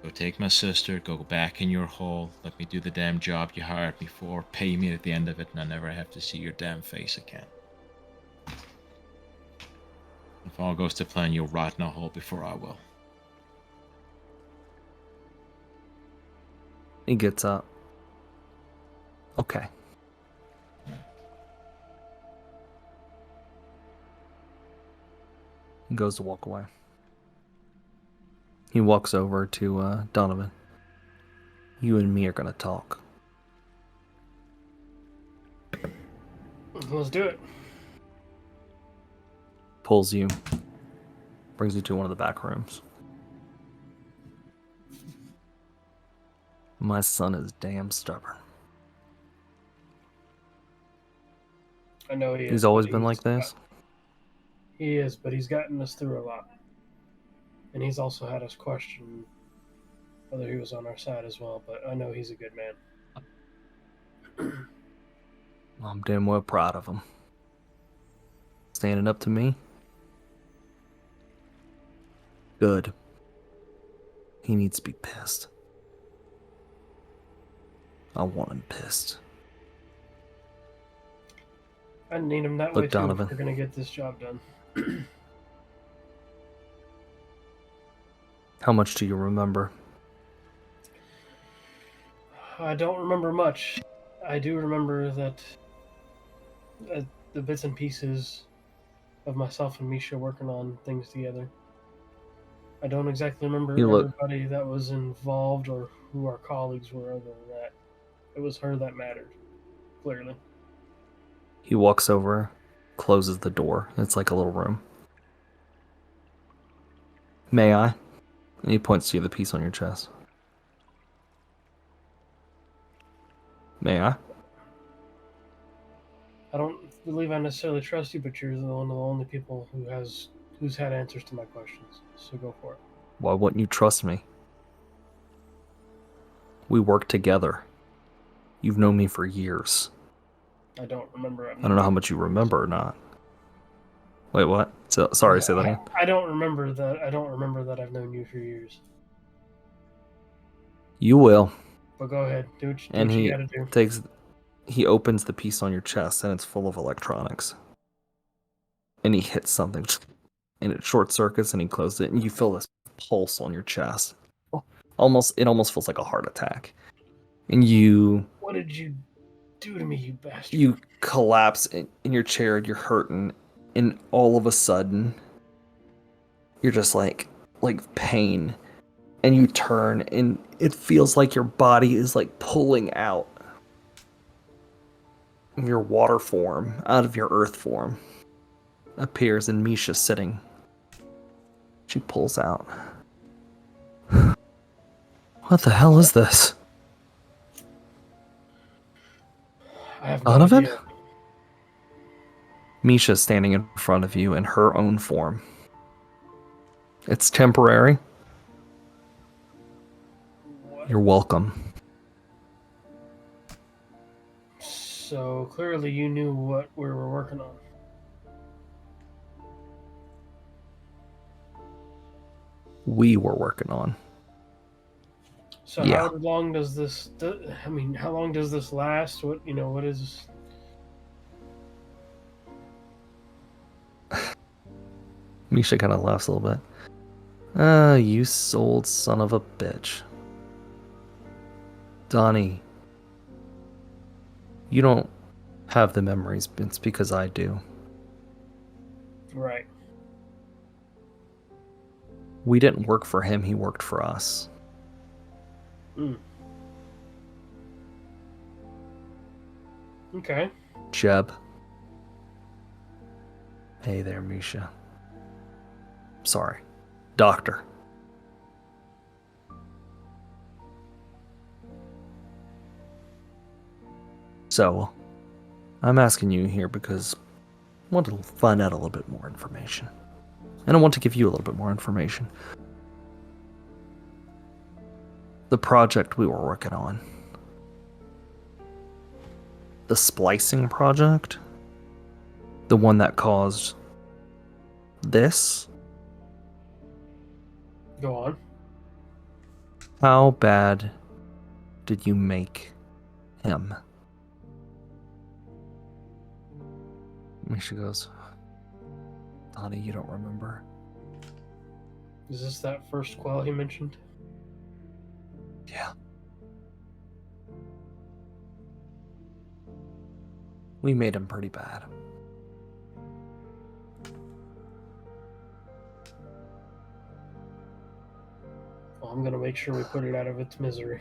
Go take my sister, go back in your hole, let me do the damn job you hired me for, pay me at the end of it, and I never have to see your damn face again. If all goes to plan, you'll rot in a hole before I will. he gets up. Okay. He goes to walk away. He walks over to Donavan. You and me are gonna talk. Let's do it. Pulls you, brings you to one of the back rooms. My son is damn stubborn. I know he is. He's always but been like this. He is, but he's gotten us through a lot. And he's also had us question whether he was on our side as well, but I know he's a good man. I'm damn well proud of him. Standing up to me. Good. He needs to be pissed. I want him pissed. I need him that Look, way too Donovan. if we're going to get this job done. How much do you remember? I don't remember much. I do remember that the bits and pieces of myself and Misha working on things together. I don't exactly remember everybody that was involved or who our colleagues were other than that. It was her that mattered, clearly. He walks over, closes the door. It's like a little room. May I? And he points to you the piece on your chest. May I? I don't believe I necessarily trust you, but you're one of the only people who's had answers to my questions. So go for it. Why wouldn't you trust me? We work together. You've known me for years. I don't remember. I don't know how much you remember or not. Wait, what? Sorry, say that again. I don't remember that. I don't remember that I've known you for years. You will. But go ahead. Do what And you he gotta do. he opens the piece on your chest and it's full of electronics. And he hits something and it short circuits and he closes it and you feel this pulse on your chest. It almost feels like a heart attack. And you... What did you do to me, you bastard? You collapse in your chair and you're hurting, and all of a sudden you're just like pain, and you turn and it feels like your body is like pulling out of your water form, out of your earth form. Appears and Misha sitting. She pulls out. What the hell is this? I have no Donavan? idea. Misha's standing in front of you in her own form. It's temporary. You're welcome. So clearly you knew what we were working on. We were working on. So Yeah. how long does this? How long does this last? What is? Misha kind of laughs a little bit. You old son of a bitch. Donnie, you don't have the memories. It's because I do. Right. We didn't work for him, he worked for us. Okay. Jeb. Hey there, Misha. Sorry. Doctor. So, I'm asking you here because I want to find out a little bit more information. And I want to give you a little bit more information. The project we were working on. The splicing project. The one that caused this. Go on. How bad did you make him? Misha goes, Donnie, you don't remember? Is this that first Quell he mentioned? Yeah. We made him pretty bad. Well, I'm gonna make sure we put it out of its misery.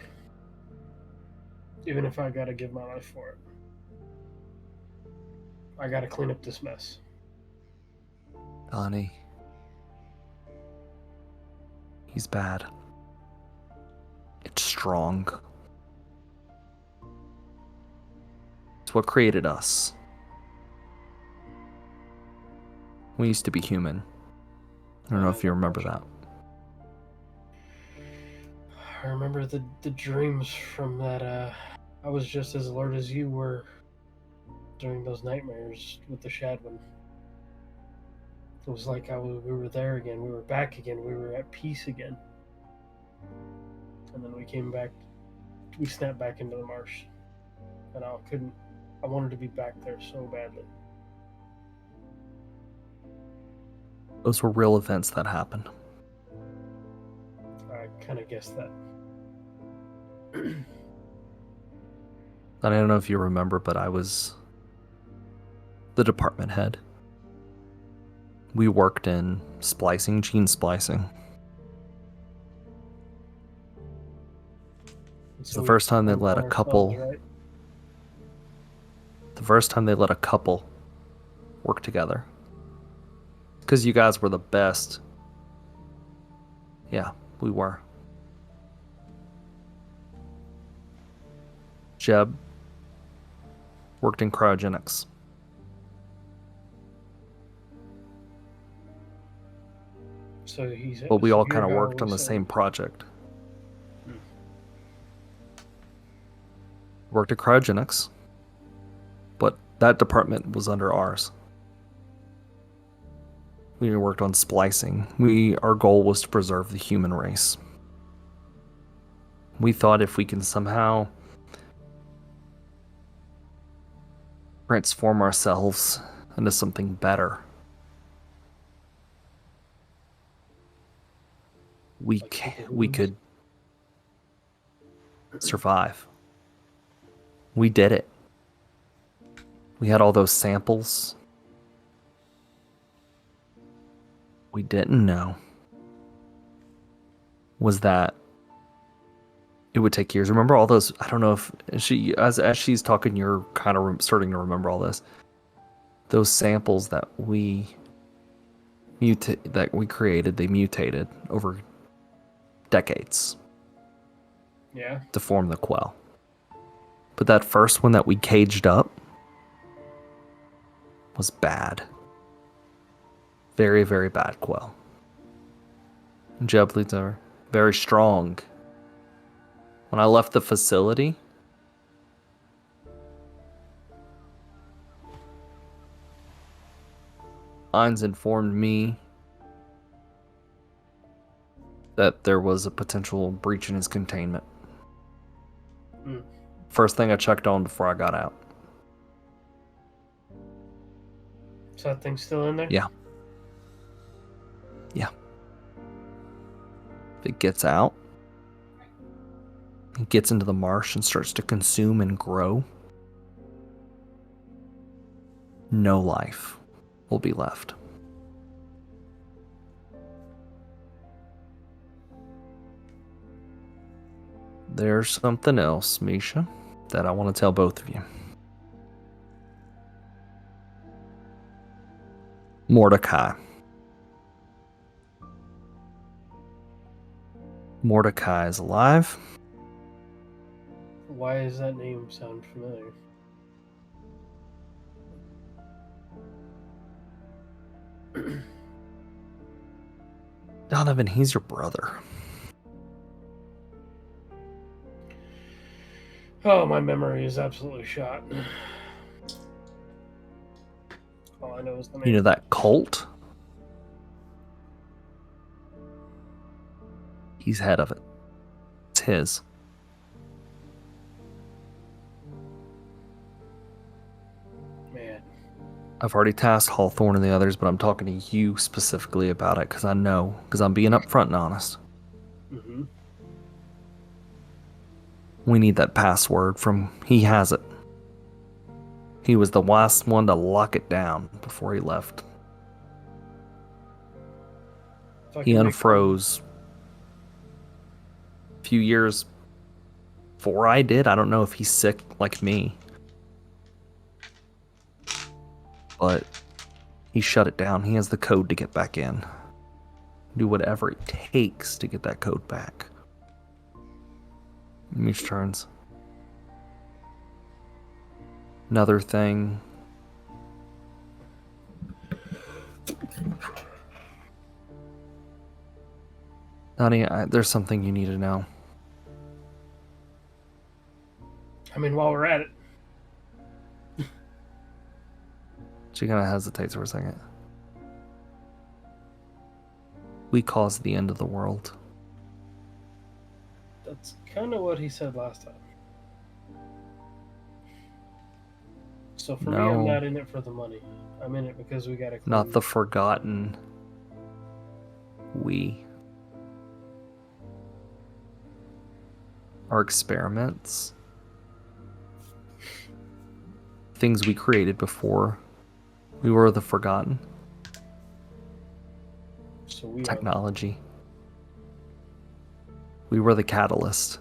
Even if I gotta give my life for it. I gotta clean up this mess. Donnie. He's bad. It's strong. It's what created us. We used to be human. I don't know if you remember that. I remember the dreams from that. I was just as alert as you were during those nightmares with the Shadwin. It was like we were there again. We were back again. We were at peace again. And then we came back. We snapped back into the marsh. And I wanted to be back there so badly. Those were real events that happened. I kind of guessed that. And I don't know if you remember, but I was the department head. We worked in splicing, gene splicing. It's the first time they let a couple... Right? The first time they let a couple work together. Because you guys were the best. Yeah, we were. Jeb worked in cryogenics. So he's. But we all kind of worked on the same project. Worked at cryogenics, but that department was under ours. We worked on splicing. Our goal was to preserve the human race. We thought if we can somehow transform ourselves into something better, we could survive. We did it. We had all those samples. We didn't know was that it would take years. Remember all those? I don't know if she, as she's talking, you're kind of starting to remember all this. Those samples that we created, they mutated over decades. Yeah. To form the Quell. But that first one that we caged up was bad. Very, very bad Quell. Jeb leads over. Very strong. When I left the facility, Ainz informed me that there was a potential breach in his containment. First thing I checked on before I got out. So that thing's still in there? Yeah. Yeah. If it gets out, it gets into the marsh and starts to consume and grow, no life will be left. There's something else, Misha, that I want to tell both of you. Mordecai. Mordecai is alive. Why does that name sound familiar? Donavan, he's your brother. Oh, my memory is absolutely shot. All I know is the name. You know that cult? He's head of it. It's his. Man. I've already tasked Hawthorne and the others, but I'm talking to you specifically about it because I know, because I'm being upfront and honest. Mm-hmm. We need that password from... He has it. He was the last one to lock it down before he left. He unfroze a few years before I did. I don't know if he's sick like me. But he shut it down. He has the code to get back in. Do whatever it takes to get that code back. Mish turns. Another thing. Honey, there's something you need to know. I mean, while we're at it. She kind of hesitates for a second. We caused the end of the world. That's kind of what he said last time. So for me, I'm not in it for the money. I'm in it because we gotta clean. Not the forgotten we. Our experiments. Things we created before we were the forgotten. So we technology. We were the catalyst.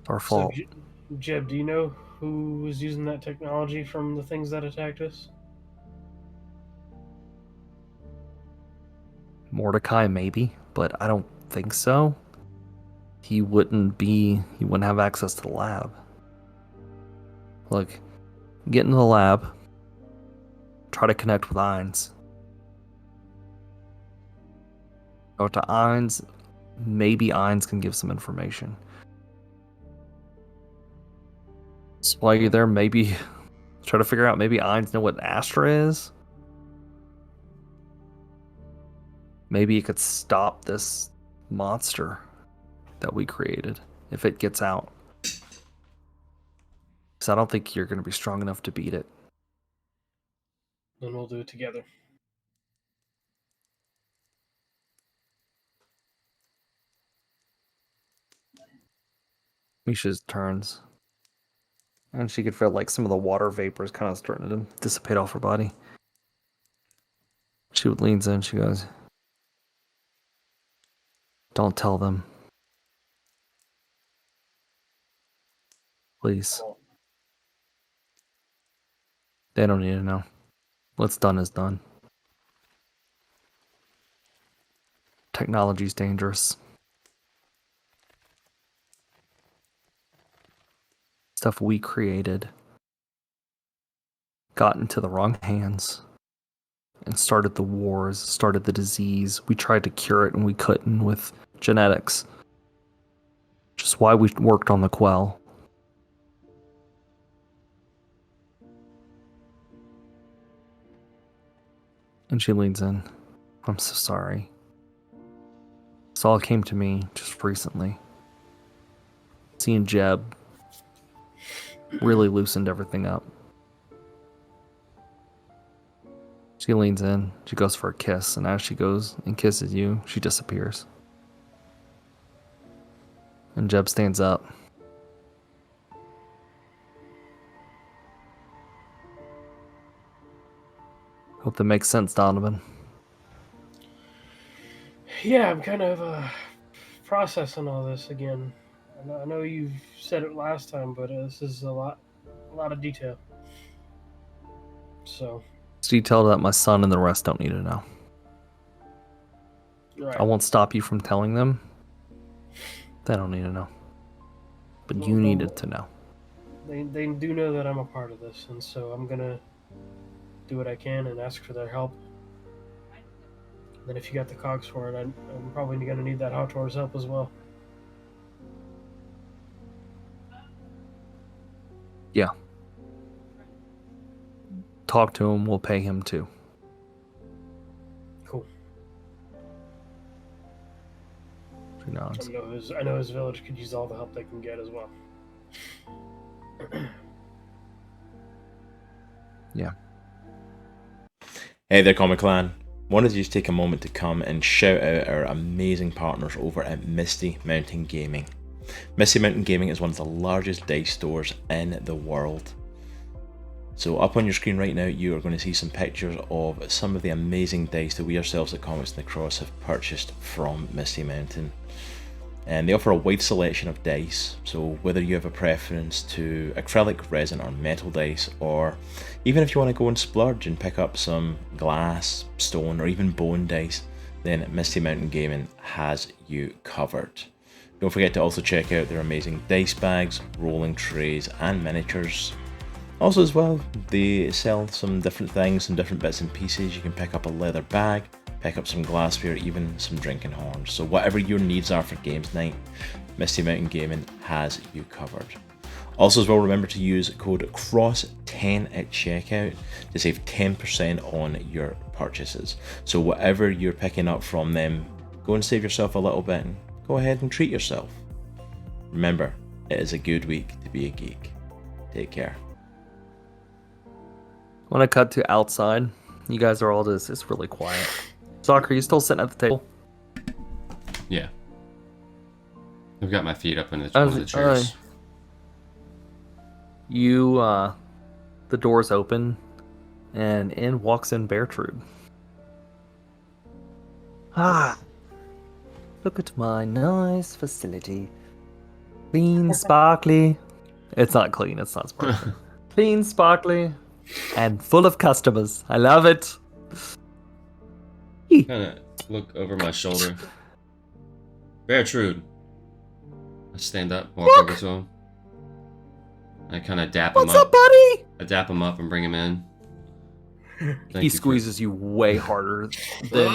Our fault. So, Jeb, do you know who was using that technology from the things that attacked us? Mordecai, maybe, but I don't think so. He wouldn't have access to the lab. Look, get into the lab. Try to connect with Ainz. Go to Ainz. Maybe Ainz can give some information. So while you're there, maybe try to figure out, maybe Ainz know what Astra is. Maybe you could stop this monster that we created. if it gets out. Because I don't think you're going to be strong enough to beat it. Then we'll do it together. Misha turns. And she could feel like some of the water vapors kind of starting to dissipate off her body. She leans in, she goes, "Don't tell them. Please. They don't need to know. What's done is done. Technology's dangerous. Stuff we created got into the wrong hands and started the wars, started the disease. We tried to cure it and we couldn't with genetics. Which is why we worked on the Quell. And she leans in. I'm so sorry. This all came to me just recently. Seeing Jeb really loosened everything up. She leans in, she goes for a kiss, and as she goes and kisses you, she disappears. And Jeb stands up. Hope that makes sense, Donavan. Yeah, I'm kind of processing all this again. I know you've said it last time, but this is a lot of detail. So. It's detail that my son and the rest don't need to know. Right. I won't stop you from telling them. They don't need to know. But you needed to know. They do know that I'm a part of this, and so I'm gonna do what I can and ask for their help. Then if you got the cogs for it, I'm probably gonna need that Hawtor's help as well. Yeah. Talk to him, we'll pay him too. Cool. She nods. I know his village could use all the help they can get as well. Yeah. Hey there, Comic Clan. Wanted to just take a moment to come and shout out our amazing partners over at Misty Mountain Gaming. Misty Mountain Gaming is one of the largest dice stores in the world. So up on your screen right now, you are going to see some pictures of some of the amazing dice that we ourselves at Comics in the Cross have purchased from Misty Mountain. And they offer a wide selection of dice, so whether you have a preference to acrylic, resin or metal dice, or even if you want to go and splurge and pick up some glass, stone or even bone dice, then Misty Mountain Gaming has you covered. Don't forget to also check out their amazing dice bags, rolling trays and miniatures. Also as well, they sell some different things, some different bits and pieces. You can pick up a leather bag, pick up some glassware, even some drinking horns. So whatever your needs are for games night, Misty Mountain Gaming has you covered. Also as well, remember to use code CROSS10 at checkout to save 10% on your purchases. So whatever you're picking up from them, go and save yourself a little bit and go ahead and treat yourself. Remember, it is a good week to be a geek. Take care. When I cut to outside, you guys are all just, it's really quiet. Zok, are you still sitting at the table? Yeah. I've got my feet up in one of the chairs. The doors open, and in walks in Bertrude. Ah, look at my nice facility. Clean, sparkly. It's not clean, it's not sparkly. Clean, sparkly, and full of customers. I love it. Kind of look over my shoulder. Bertrude. I stand up, walk over to him. I kind of dap him up. What's up, buddy? I dap him up and bring him in. He squeezes you way harder than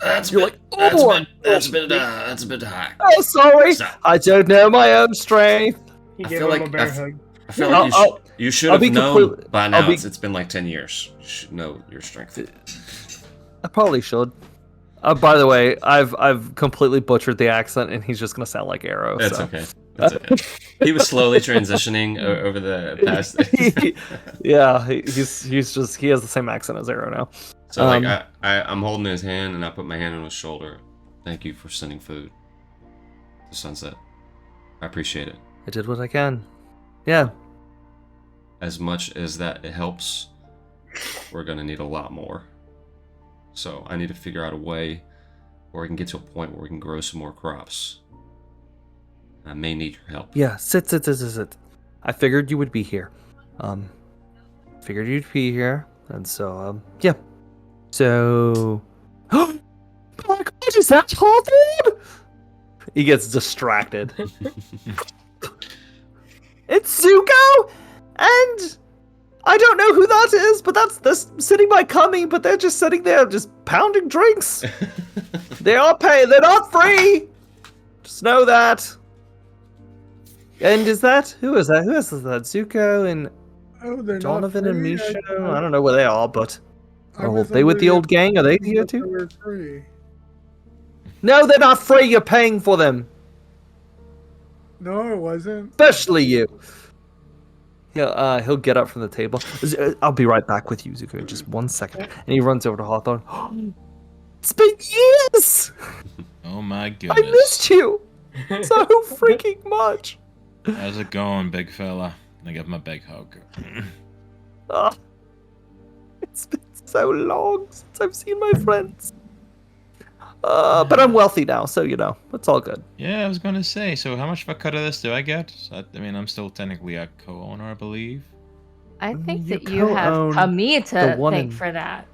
that's you're like, oh, that's a bit high. Oh, sorry. Stop. I don't know my own strength. He I gave feel him like a bear hug. I feel like you should I'll have be known completely- by now. I'll be- It's been like 10 years. You should know your strength. I probably should. By the way, I've completely butchered the accent, and he's just gonna sound like Arrow. That's so. okay. That's okay. He was slowly transitioning over the past. Yeah, he has the same accent as Arrow now. So like I'm holding his hand and I put my hand on his shoulder. Thank you for sending food to Sunset. I appreciate it. I did what I can. Yeah. As much as that it helps, we're gonna need a lot more. So I need to figure out a way where we can get to a point where we can grow some more crops. I may need your help. Yeah, sit. I figured you would be here. And so, yeah. So... Oh my god, is that Hawthorne? He gets distracted. It's Zuko! And... I don't know who that is, but they're sitting by coming, but they're just sitting there just pounding drinks. They are paying, they're not free! Just know that. And who is that? Who is that? Zuko and Donavan and Misha? I don't know where they are, but... Oh, they with the old gang? Are they here too? Free. No, they're not free. You're paying for them. No, it wasn't. Especially you. He'll get up from the table. I'll be right back with you, Zuko, in just 1 second. And he runs over to Hawthorne. It's been years! Oh my goodness. I missed you so freaking much. How's it going, big fella? I give him a big hug. It's been so long since I've seen my friends. But I'm wealthy now, so it's all good. Yeah, I was gonna say. So, how much of a cut of this do I get? I mean, I'm still technically a co-owner, I believe. I think You that you have co-own Kami the to one thank in- for that.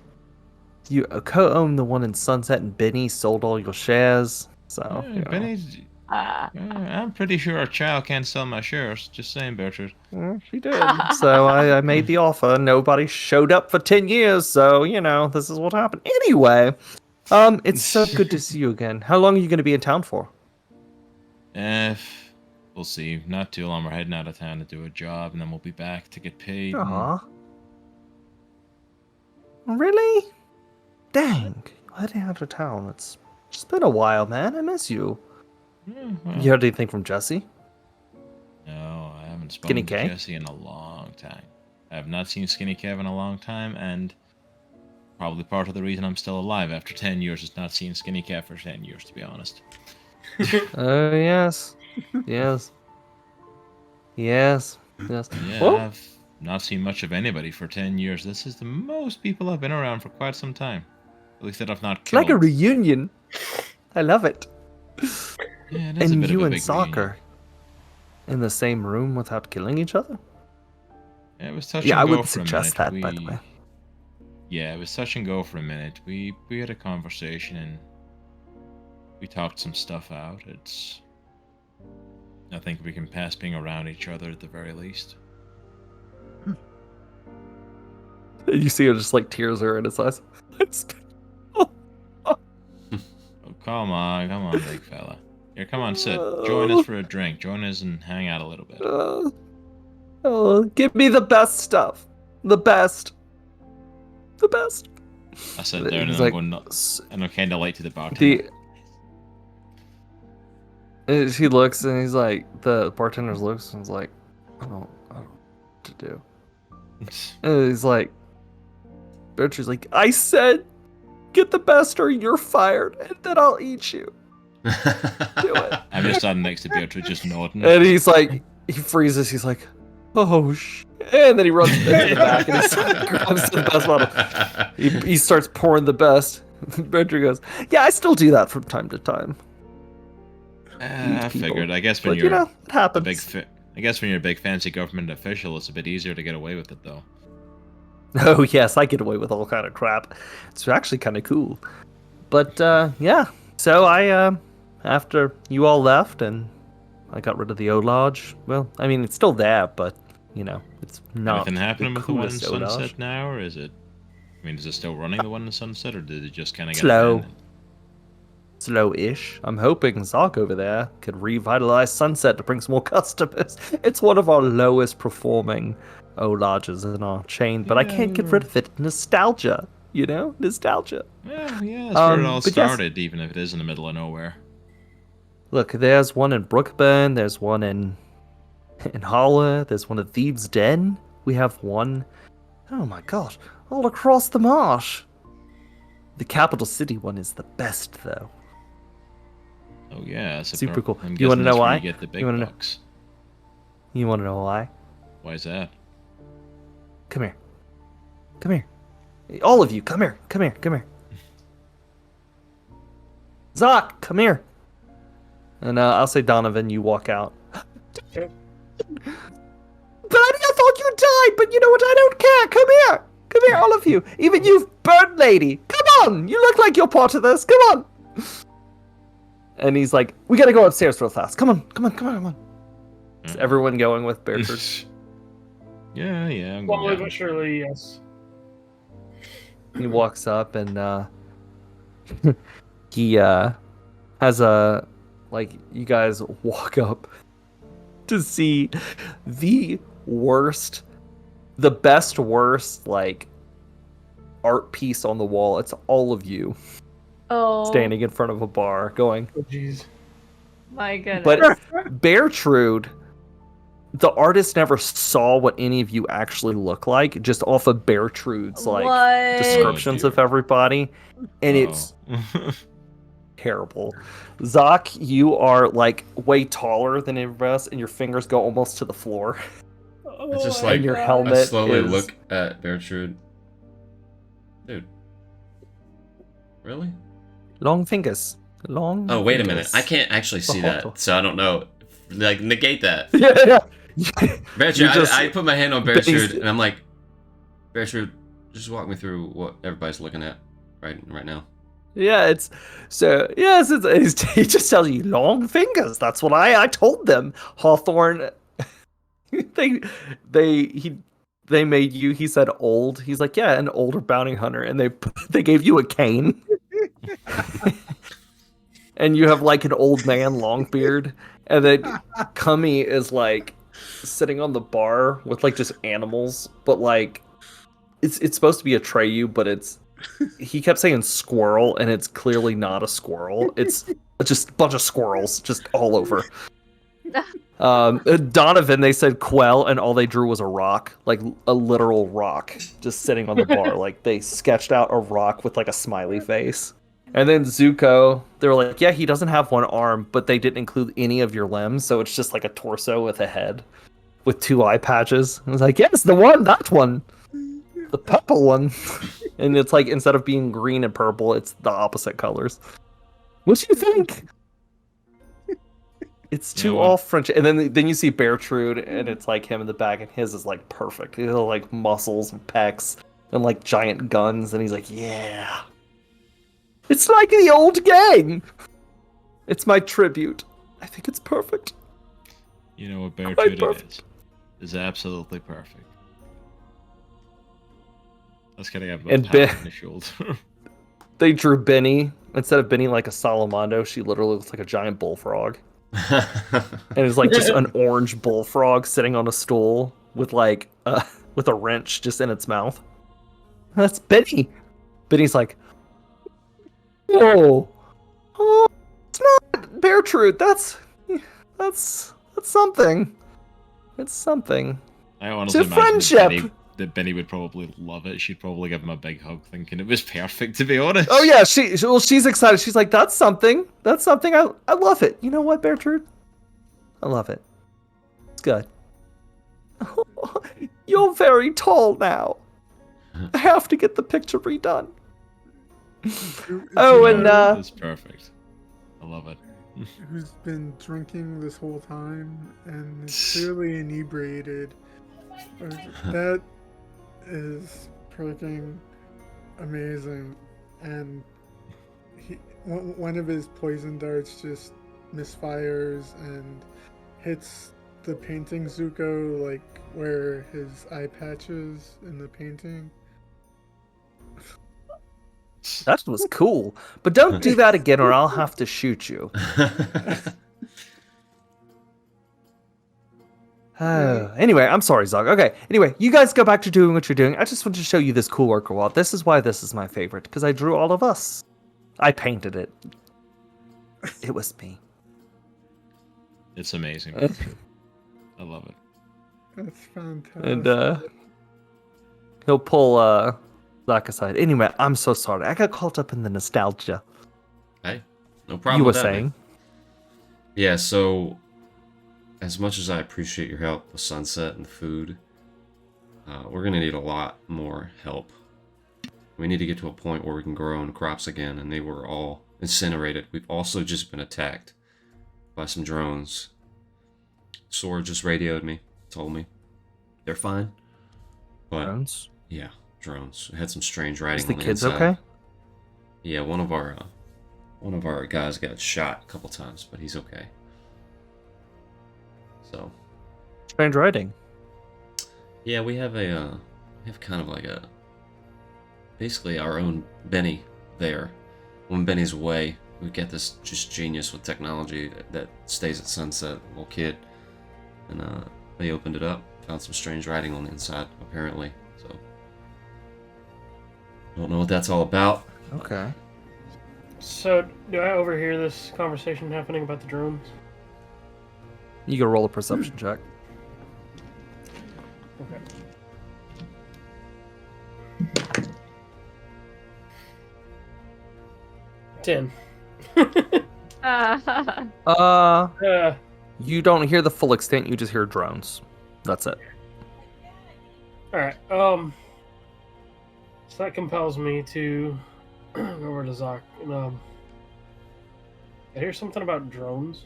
You co-own the one in Sunset, and Binnie sold all your shares. So, Yeah, Binnie's. I'm pretty sure our child can't sell my shares. Just saying, Bertrand. She did. So I made the offer. Nobody showed up for 10 years, so, this is what happened. Anyway, it's so good to see you again. How long are you going to be in town for? We'll see. Not too long. We're heading out of town to do a job, and then we'll be back to get paid. Really? Dang. Heading out of town. It's been a while, man. I miss you. You heard anything from Jesse? No, I haven't spoken Skinny to K? Jesse in a long time. I have not seen Skinny Kev in a long time, and probably part of the reason I'm still alive after 10 years is not seeing Skinny Kev for 10 years, to be honest. Oh, yes. Yes. Yes. Yes. Yeah, Well, I've not seen much of anybody for 10 years. This is the most people I've been around for quite some time. At least that I've not it's killed. like a reunion. I love it. Yeah, it is a And bit you of a and big Soccer reunion. in the same room without killing each other? Yeah, it was touch Yeah, and I go wouldn't for a suggest minute. that, by the way. Yeah, it was touch and go for a minute. We had a conversation and we talked some stuff out. I think we can pass being around each other at the very least. You see her just like tears are in his eyes. Oh, come on, big fella. Here, come on, sit. Join us for a drink. Join us and hang out a little bit. Give me the best stuff. The best. I sat there and He's I'm like, going nuts. And I'm kind of late to the bartender. He looks and he's like, the bartender looks and he's like, I don't know what to do. And he's like, Bertrude's like, I said, get the best or you're fired, and then I'll eat you. Do it. I'm just standing next to Beatrice, just nodding. And he's like, he freezes. He's like, oh shit. And then he runs to the back and he grabs the best bottle. He starts pouring the best. Bertrude goes, yeah, I still do that from time to time. I people. figured. I guess when But, you're it happens. I guess when you're a big fancy government official, it's a bit easier to get away with it, though. Oh yes, I get away with all kind of crap. It's actually kind of cool. But yeah, so I after you all left and I got rid of the O Lodge. Well, I mean it's still there, but it's not. Anything happening the with the one in coolest O-Lodge. Sunset now, or is it? I mean, is it still running the one in Sunset, or did it just kind of get Slow. abandoned? Slow-ish. I'm hoping Zok over there could revitalize Sunset to bring some more customers. It's one of our lowest performing O Lodges in our chain, but I can't get rid of it. Nostalgia. You know, nostalgia. Yeah, yeah, that's where it all but yes. started, even if it is in the middle of nowhere. Look, there's one in Brookburn, there's one in Holla, there's one at Thieves' Den. We have one, oh my gosh, all across the marsh. The capital city one is the best, though. Oh yeah, Super cool. I'm You wanna guessing know that's where why? you get the big You wanna know- bucks. You want to know why? Why is that? Come here. Come here. All of you, come here. Come here. Come here. Zok, come here. And I'll say Donavan, you walk out. Okay. Buddy, I thought you died, but you know what? I don't care. Come here. Come here, all of you. Even you, bird lady. Come on. You look like you're part of this. Come on. And he's like, we gotta go upstairs real fast. Come on. Come on. Come on. Come on. Is everyone going with Bearford? Yeah, I'm Slowly going. but surely, yes. He walks up and he has a, like, you guys walk up to see the best worst, like, art piece on the wall. It's all of you standing in front of a bar going, Oh, jeez. My goodness. but Beartrude, the artist never saw what any of you actually look like, just off of Beartrude's, like, What? descriptions Oh, of everybody. And it's terrible. Zok, you are like way taller than everybody else, and your fingers go almost to the floor. Oh, It's just my like- And your God. helmet I slowly is... look at Beartrude. Dude. Really? Long fingers. Long Oh, wait a fingers. minute. I can't actually see Hawtor. that, so I don't know. Like, negate that. Yeah. Beartrude, You just- I put my hand on But he's- Beartrude, and I'm like, Beartrude, just walk me through what everybody's looking at right now. Yeah, it's so yes, he just tells you long fingers. That's what I told them. Hawthorne, they made you. He said old. He's like, yeah, an older bounty hunter, and they gave you a cane, and you have like an old man long beard, and then Cummy is like sitting on the bar with like just animals, but like it's supposed to be a Treyu, but it's. He kept saying squirrel, and it's clearly not a squirrel. It's just a bunch of squirrels just all over. Donavan, they said Quell, and all they drew was a rock, like a literal rock, just sitting on the bar. Like they sketched out a rock with like a smiley face. And then Zuko, they were like, yeah, he doesn't have one arm, but they didn't include any of your limbs, so it's just like a torso with a head with 2 eye patches. I was like, yes, that one. The purple one. And it's like, instead of being green and purple, it's the opposite colors. What do you think? It's too off French. And then you see Beartrude, and it's like him in the back, and his is like perfect. He's like muscles and pecs and like giant guns, and he's like, yeah. It's like the old gang. It's my tribute. I think it's perfect. You know what Quite Beartrude it perfect. is absolutely perfect. That's gonna have a And pat on the shoulder. They drew Binnie. Instead of Binnie like a Salamando, she literally looks like a giant bullfrog. And it's like just an orange bullfrog sitting on a stool with like with a wrench just in its mouth. That's Binnie. Binnie's like, oh, it's not Beartrude. That's something. It's something. I honestly It's a imagine friendship. that Binnie would probably love it. She'd probably give him a big hug, thinking it was perfect. To be honest. Oh yeah, she's excited. She's like, that's something. That's something. I love it. You know what, Beartrude? I love it. It's good. You're very tall now. I have to get the picture redone. Oh, and That's perfect. I love it. Who's been drinking this whole time and is clearly inebriated. That is freaking amazing. And one of his poison darts just misfires and hits the painting Zuko, like where his eye patch is in the painting. that was cool. But don't do that again, or I'll have to shoot you. Anyway, I'm sorry, Zog. Okay, anyway, you guys go back to doing what you're doing. I just wanted to show you this cool orca wall. This is why this is my favorite, because I drew all of us. I painted it. It was me. It's amazing. I love it. That's fantastic. And he'll pull Zach aside. Anyway, I'm so sorry. I got caught up in the nostalgia. Hey, no problem. You were with that, saying? man. Yeah, so as much as I appreciate your help with Sunset and the food, we're going to need a lot more help. We need to get to a point where we can grow own crops again, and they were all incinerated. We've also just been attacked by some drones. Sword just radioed me, told me they're fine. But Drones? yeah, drones. It had some strange writing Is the on the kids inside. okay? Yeah, one of our guys got shot a couple times, but he's okay. So Strange writing. yeah, we have kind of like basically our own Binnie there. When Binnie's away, we get this just genius with technology that stays at Sunset, little kid, and they opened it up, found some strange writing on the inside, apparently. So don't know what that's all about. Okay. So, do I overhear this conversation happening about the drones? You can roll a perception check. Okay. Ten. You don't hear the full extent, you just hear drones. That's it. Alright, so that compels me to go over to Zok and I hear something about drones.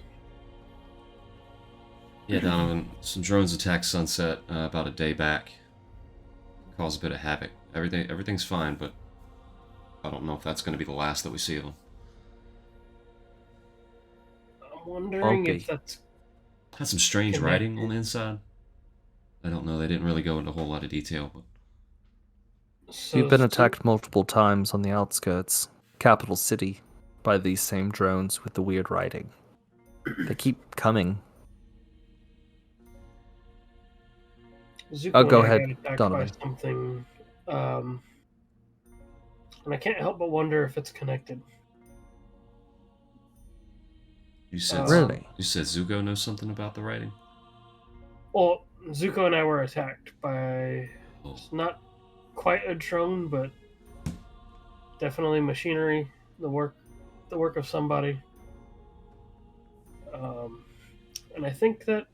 Yeah, Donavan, some drones attacked Sunset about a day back. Caused a bit of havoc. Everything's fine, but I don't know if that's going to be the last that we see of them. I'm wondering Okay. if that's Had some strange Connected. writing on the inside. I don't know. They didn't really go into a whole lot of detail, but so You've been attacked multiple times on the outskirts, capital city, by these same drones with the weird writing. They keep coming. Zuko Oh, go and I ahead, got attacked Donovan. by something, and I can't help but wonder if it's connected. you said Really? you said Zuko knows something about the writing. Well, Zuko and I were attacked by Oh, it's not quite a drone, but definitely machinery. The work of somebody. And I think that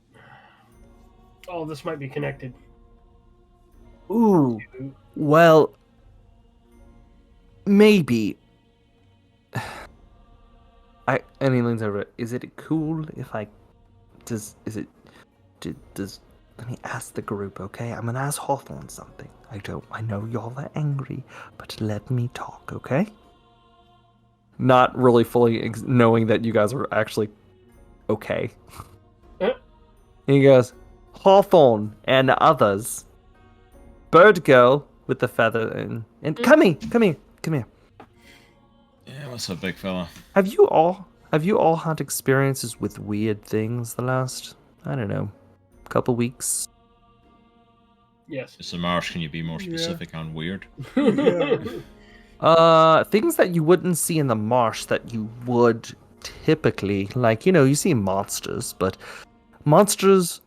all this might be connected. Ooh. Well, maybe. And he leans over. Is it cool if I? Does let me ask the group, okay? I'm gonna ask Hawthorne something. I know y'all are angry, but let me talk, okay? Not really fully knowing that you guys are actually okay. Eh? He goes, Hawthorne and others. Bird girl with the feather and come here. Yeah, what's up, big fella? Have you all had experiences with weird things the last, I don't know, couple weeks? Yes. Mr. Marsh, can you be more Yeah. specific on weird? Yeah. Things that you wouldn't see in the marsh that you would typically, like, you see monsters, but monsters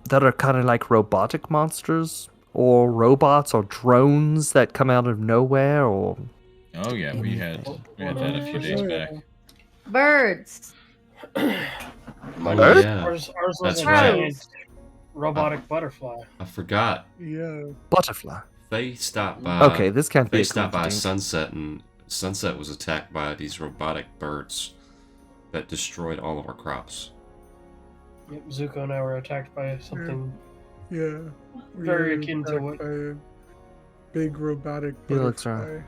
that are kind of like robotic monsters, or robots or drones that come out of nowhere, or Oh yeah, we had that a few days back. Birds. Oh, Bird? yeah. Ours was That's a right. giant robotic butterfly. I forgot. Yeah. butterfly. They stopped by. Okay, this can't be They a stopped by coincidence. Sunset, and Sunset was attacked by these robotic birds that destroyed all of our crops. Yep, Zuko and I were attacked by something. Yeah. We Very were akin to attacked what- by a big robotic Felix, butterfly.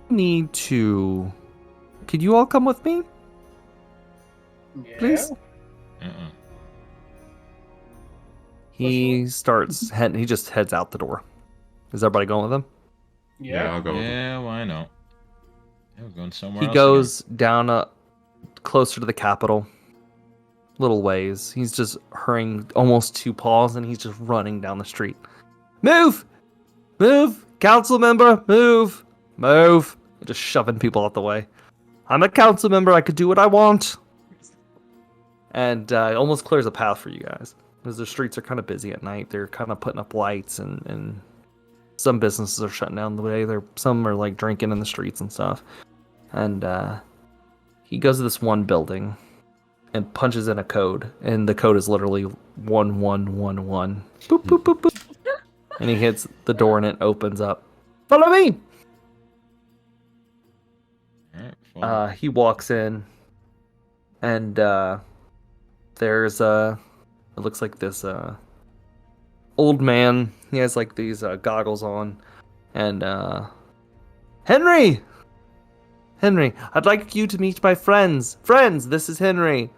Need to. Could you all come with me, Yeah. please? Uh-uh. He starts head. He just heads out the door. Is everybody going with him? Yeah. I'll go. With them. Yeah, why not? Yeah, we're going somewhere He else goes down closer to the capital, little ways. He's just hurrying almost 2 paws, and he's just running down the street. Move! Move! Council member, move! Move! Just shoving people out the way. I'm a council member, I could do what I want. And it almost clears a path for you guys. Because the streets are kind of busy at night. They're kind of putting up lights, and some businesses are shutting down the way. Some are like drinking in the streets and stuff. And he goes to this one building and punches in a code. And the code is literally 1111. Boop, boop, boop, boop. And he hits the door and it opens up. Follow me! Alright, He walks in, and there's it looks like this old man. He has like these goggles on, and Henry, I'd like you to meet my friends. Friends, this is Henry.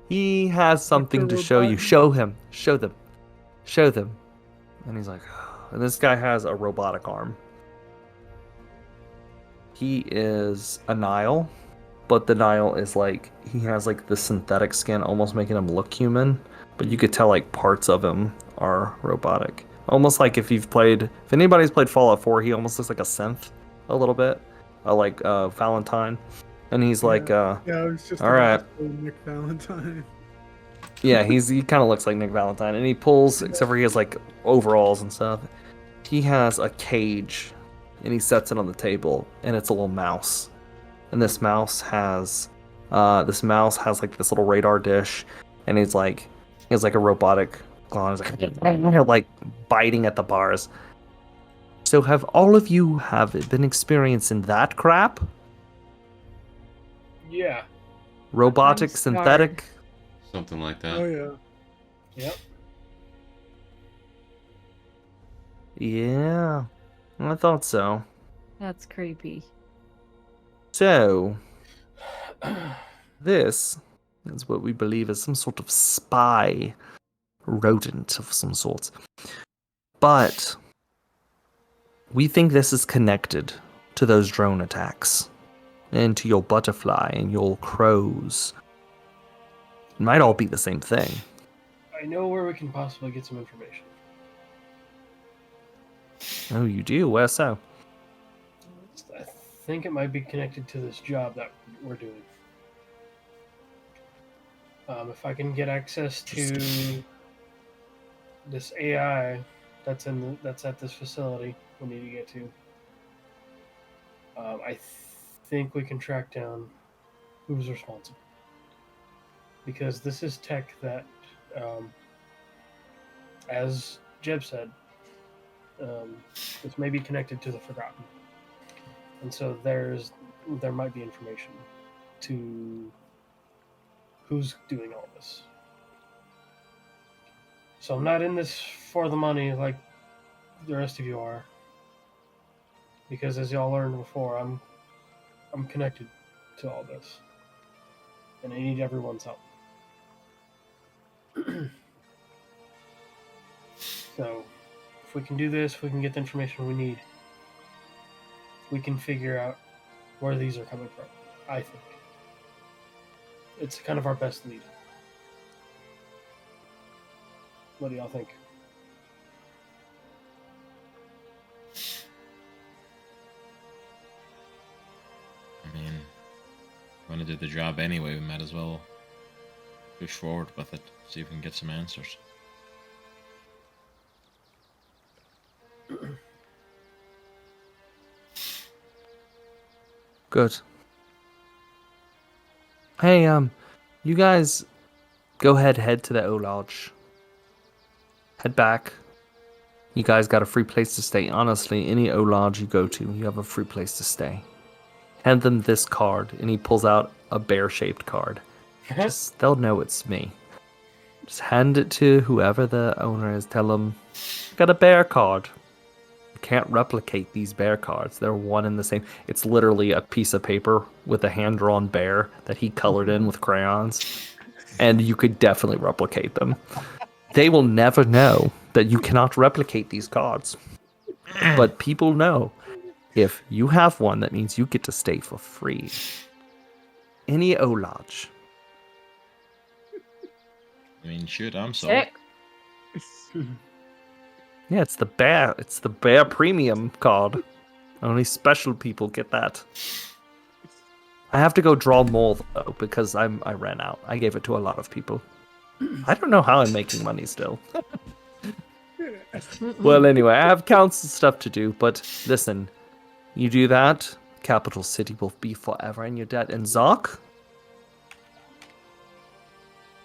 He has something to show you. Show him. Show them. Show them. And he's like, and this guy has a robotic arm. He is a Nile, but the Nile is like, he has like the synthetic skin, almost making him look human, but you could tell like parts of him are robotic. Almost like if anybody's played Fallout 4, he almost looks like a synth a little bit, like Valentine. And he's like, Yeah, I was just all right. about to say Nick Valentine. Yeah, he kind of looks like Nick Valentine, and he pulls, except for he has like overalls and stuff. He has a cage, and he sets it on the table, and it's a little mouse. And this mouse has like this little radar dish, and he has like a robotic claw. He's like biting at the bars. So have all of you been experiencing that crap? Yeah. Robotic, I'm sorry. synthetic. Something like that. Oh yeah. Yep. Yeah, I thought so. That's creepy. So, this is what we believe is some sort of spy rodent of some sort. But we think this is connected to those drone attacks and to your butterfly and your crows. It might all be the same thing. I know where we can possibly get some information. Oh, you do? Where so? I think it might be connected to this job that we're doing. If I can get access to this AI that's at this facility we need to get to, I think we can track down who's responsible. Because this is tech that, as Jeb said, this may be connected to the Forgotten. And so there might be information to who's doing all this. So I'm not in this for the money like the rest of you are. Because as y'all learned before, I'm connected to all this. And I need everyone's help. So, if we can do this, we can get the information we need. We can figure out where these are coming from, I think. It's kind of our best lead. What do y'all think? I mean, we're gonna do the job anyway, we might as well push forward with it, see if we can get some answers. Good. Hey, you guys go head to the O Lodge. Head back. You guys got a free place to stay. Honestly, any O Lodge you go to, you have a free place to stay. Hand them this card, and he pulls out a bear-shaped card. Just, they'll know it's me. Just hand it to whoever the owner is. Tell them, got a bear card. Can't replicate these bear cards. They're one and the same. It's literally a piece of paper with a hand-drawn bear that he colored in with crayons. And you could definitely replicate them. They will never know that you cannot replicate these cards. But people know. If you have one, that means you get to stay for free. Any O Lodge. I mean, shoot, I'm sorry. Sick. Yeah, it's the bear. It's the bear premium card. Only special people get that. I have to go draw more though because I ran out. I gave it to a lot of people. I don't know how I'm making money still. Well, anyway, I have council stuff to do, but listen, you do that, Capital City will be forever in your debt. And Zok,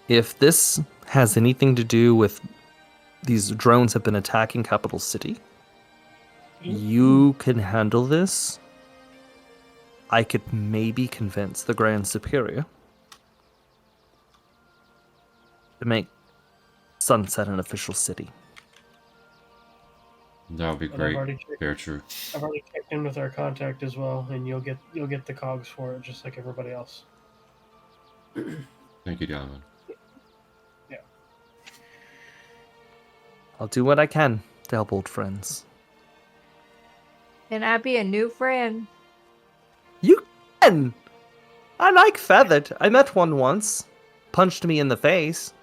if this has anything to do with these drones have been attacking Capital City, you can handle this. I could maybe convince the Grand Superior to make Sunset an official city. That would be And I've great. already Very true. I've already checked in with our contact as well, and you'll get the cogs for it just like everybody else. Thank you, Donovan. Yeah. I'll do what I can to help old friends. Can I be a new friend? You can! I like Feathered. I met one once. Punched me in the face.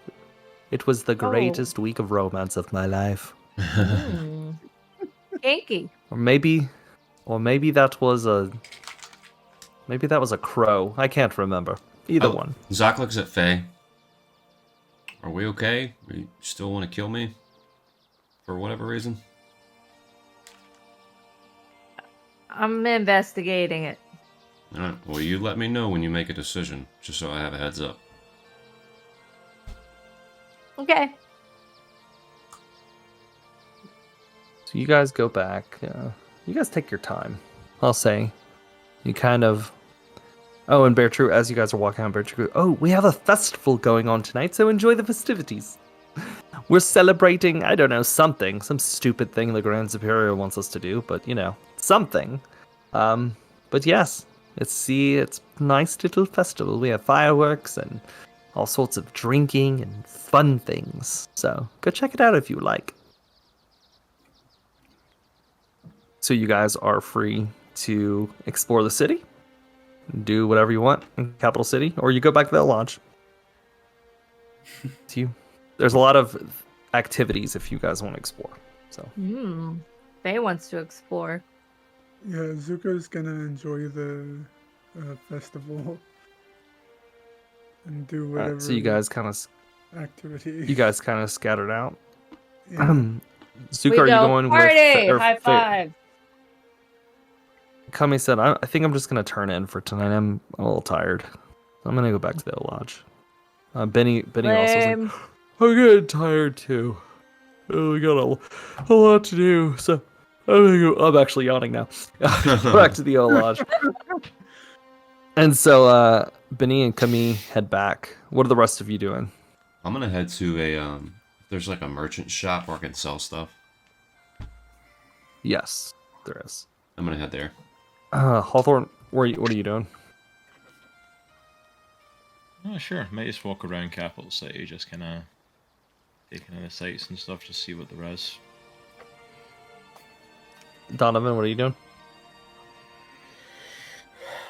It was the greatest week of romance of my life. Kinky. Or maybe that was a crow. I can't remember. Either one. Zok looks at Faye. Are we okay? You still want to kill me? For whatever reason? I'm investigating it. Alright, well you let me know when you make a decision, just so I have a heads up. Okay. So you guys go back. You guys take your time. I'll say. You kind of... Oh, and Bear True, as you guys are walking on Bear True, oh, we have a festival going on tonight, so enjoy the festivities. We're celebrating, I don't know, something. Some stupid thing the Grand Superior wants us to do, but, you know, something. But yes, it's a nice little festival. We have fireworks and all sorts of drinking and fun things. So go check it out if you like. So you guys are free to explore the city, do whatever you want in Capital City, or you go back to the lodge. It's you. There's a lot of activities if you guys want to explore. So. Faye wants to explore. Yeah, Zuko's gonna enjoy the festival and do whatever. So you guys kind of activity. You guys kind of scattered out. Yeah. Zuko, are you going party! with? High five! Kami said, I think I'm just gonna turn in for tonight. I'm a little tired. I'm gonna go back to the lodge. Binnie also was like, I'm getting tired too. Oh, we got a lot to do. So I'm actually yawning now. Back to the old lodge. And so Binnie and Kami head back. What are the rest of you doing? I'm gonna head to a there's like a merchant shop where I can sell stuff. Yes, there is. I'm gonna head there. Hawthorne, what are you doing? Oh, sure. Might just walk around Capital City, just kind of taking in the sights and stuff, just see what there is. Donovan, what are you doing?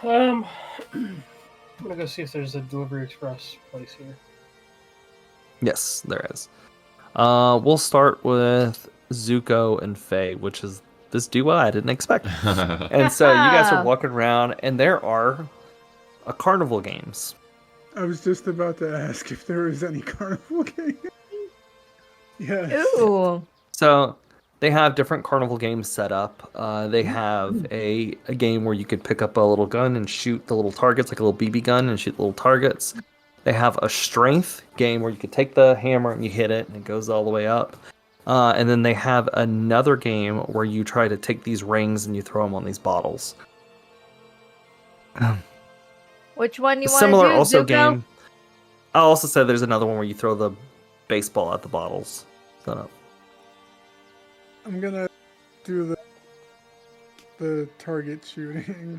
I'm gonna go see if there's a Delivery Express place here. Yes, there is. We'll start with Zuko and Faye, which is this duo I didn't expect. And so you guys are walking around, and there are carnival games. I was just about to ask if there was any carnival game. Yes. Ooh. So they have different carnival games set up. They have a game where you could pick up a little gun and shoot the little targets, like a little BB gun, and shoot the little targets. They have a strength game where you could take the hammer and you hit it, and it goes all the way up. And then they have another game where you try to take these rings and you throw them on these bottles. Which one you want to do, Similar also Zuko? game. I'll also say there's another one where you throw the baseball at the bottles. So I'm gonna do the target shooting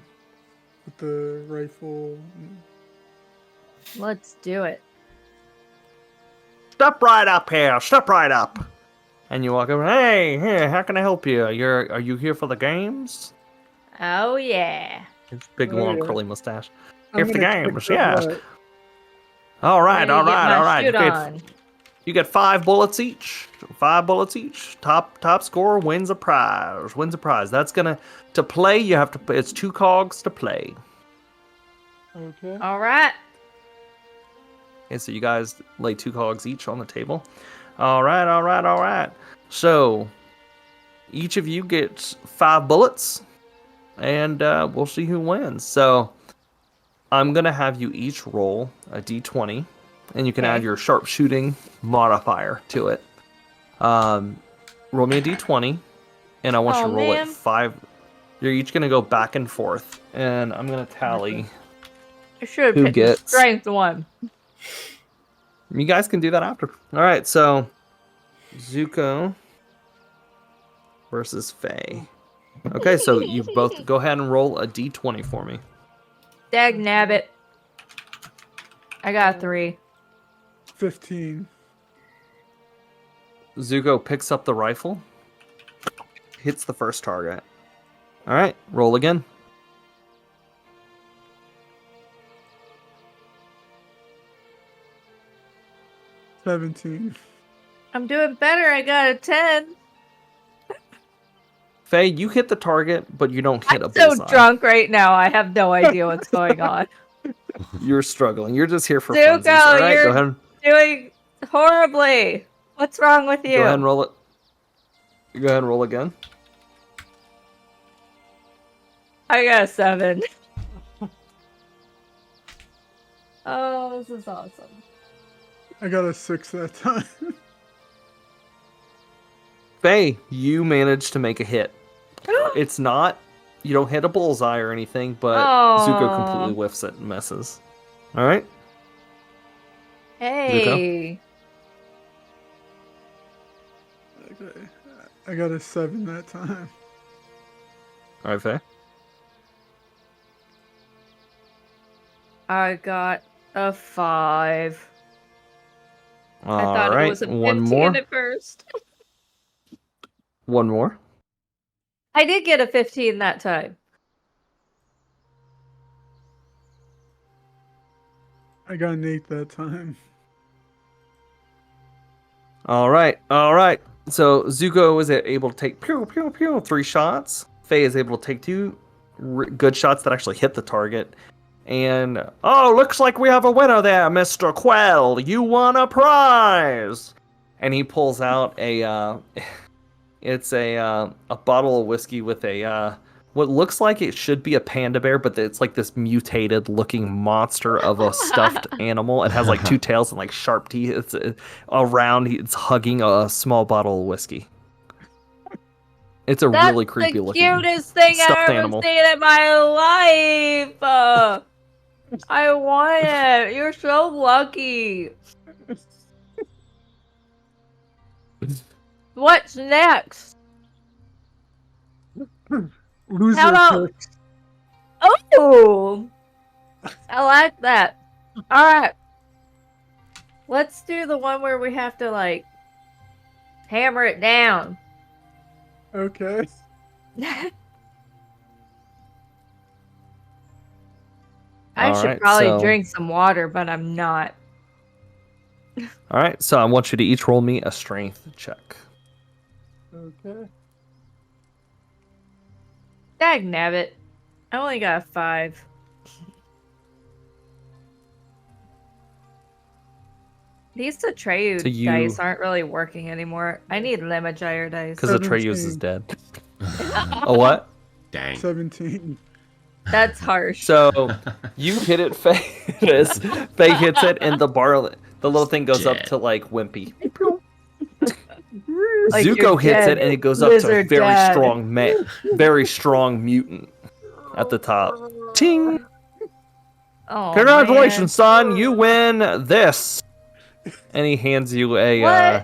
with the rifle. Let's do it. step right up here. Step right up. And you walk over. Hey, here. How can I help you? Are you here for the games? Oh yeah. His big Oh, long yeah. curly mustache. I'm Here for the gonna kick games, the yes. butt. All right, Ready to all get right, my all right. shoot Great. on. You get 5 bullets each. 5 bullets each. Top scorer wins a prize. That's gonna to play. You have to. It's 2 cogs to play. Okay. All right. Okay, so you guys lay 2 cogs each on the table. All right. So each of you gets 5 bullets, and we'll see who wins. So I'm gonna have you each roll a d20, and you can add your sharpshooting modifier to it. Roll me a d20, and I want you to roll it 5. You're each gonna go back and forth, and I'm gonna tally. I should have picked the strength one. You guys can do that after. All right, so Zuko versus Faye. Okay, so you both go ahead and roll a d20 for me. Dag nabbit. I got 3. 15. Zuko picks up the rifle, hits the first target. All right, roll again. $17. I'm doing better. I got a 10. Faye, you hit the target, but you don't hit a I'm so bullseye. drunk right now. I have no idea what's going on. You're struggling. You're just here for Zuko, funsies. All right, you're go ahead. doing horribly. What's wrong with you? Go ahead and roll it. Go ahead and roll again. I got a 7. Oh, this is awesome. I got a 6 that time. Faye, you managed to make a hit. It's not, you don't hit a bullseye or anything, but Zuko completely whiffs it and misses. All right. Hey. Zuko? Okay. I got a 7 that time. All right, Faye. I got a 5. All I thought right, it was a 15 one more. at first. One more. I did get a 15 that time. I got an 8 that time. All right. So Zuko is able to take 3 shots. Faye is able to take 2 good shots that actually hit the target. And looks like we have a winner there, Mr. Quell. You won a prize. And he pulls out a it's a bottle of whiskey with a what looks like it should be a panda bear, but it's like this mutated looking monster of a stuffed animal. It has like 2 tails and like sharp teeth. It's it's hugging a small bottle of whiskey. It's a really creepy looking cutest thing I've ever seen in my life. I want it. You're so lucky. What's next? Loser How about... picks. Oh! I like that. Alright. Let's do the one where we have to, like, hammer it down. Okay. I should Alright, probably drink some water, but I'm not. All right, so I want you to each roll me a strength check. Okay. Dagnabbit. I only got a 5. These Atreyu dice aren't really working anymore. I need Limagire dice. Because Atreus is dead. A what? Dang. 17. That's harsh. So you hit it, Faye. Faye hits it, and the little thing goes up to like Wimpy. Like Zuko hits it, and it goes up to a very strong mutant at the top. Ting! Oh, Congratulations, son! You win this. And he hands you a.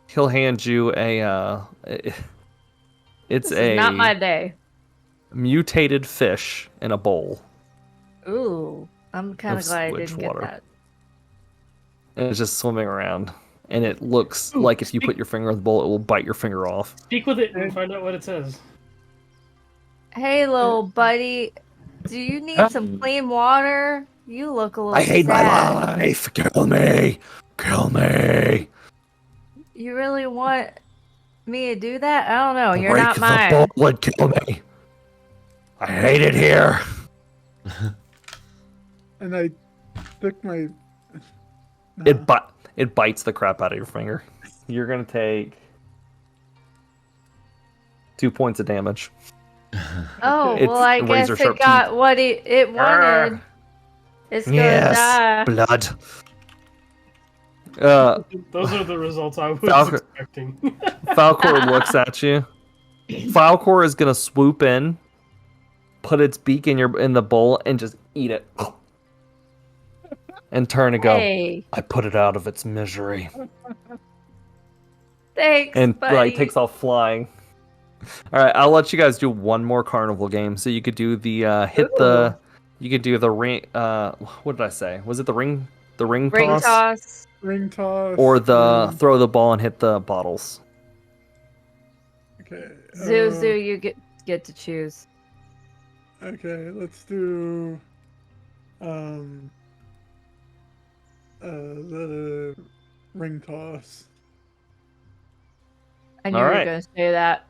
He'll hand you a. It's this is not my day. Mutated fish in a bowl. Ooh, I'm kind of glad I didn't get that. And it's just swimming around, and it looks like if you put your finger in the bowl, it will bite your finger off. Speak with it and find out what it says. Hey, little buddy, do you need some clean water? You look a little I hate my sad. life. Kill me. Kill me. You really want me to do that? I don't know. You're Break not the mine. bowl would kill me. I hate it here. And I stick my. It bites the crap out of your finger. You're gonna take 2 points of damage. Oh, It's well, I guess razor-sharp it got teeth. what it wanted. It's gonna die. Blood. Those are the results I was expecting. Falcor looks at you. Falcor is gonna swoop in, put its beak in the bowl, and just eat it. And turn and go. Hey, I put it out of its misery. thanks, And buddy. like takes off flying. All right, I'll let you guys do one more carnival game. So you could do the you could do the ring. What did I say? Was it the ring? The ring toss? Ring toss. Or the throw the ball and hit the bottles. Okay. Zuzu, you get to choose. Okay, let's do the ring toss. I knew All you were right. gonna say that.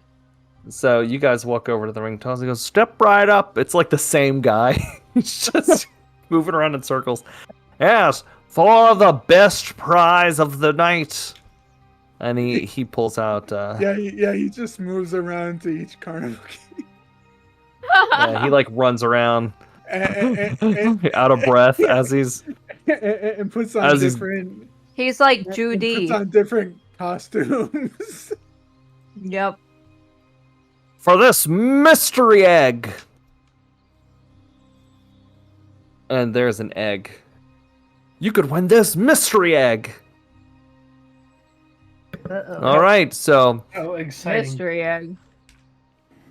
So you guys walk over to the ring toss and goes, step right up. It's like the same guy. He's just moving around in circles. Yes, for the best prize of the night. And he pulls out He just moves around to each carnival. he like runs around and, out of breath as he's and puts on As he's- different. He's like and Judy. puts on different costumes. Yep. for this mystery egg. And there's an egg. You could win this mystery egg. All right, so Oh, exciting. Mystery egg.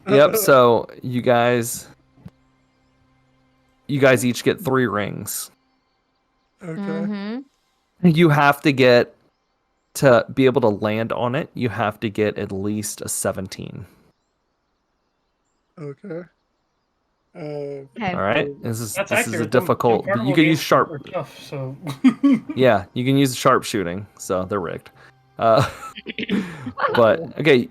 yep, so you guys each get 3 rings. Okay. Mm-hmm. You have to get to be able to land on it, you have to get at least a 17. Okay. Okay. All right. This is That's a accurate. difficult. Carnival You can use games sharp. are tough, so. Yeah, you can use sharpshooting, so they're rigged. But okay,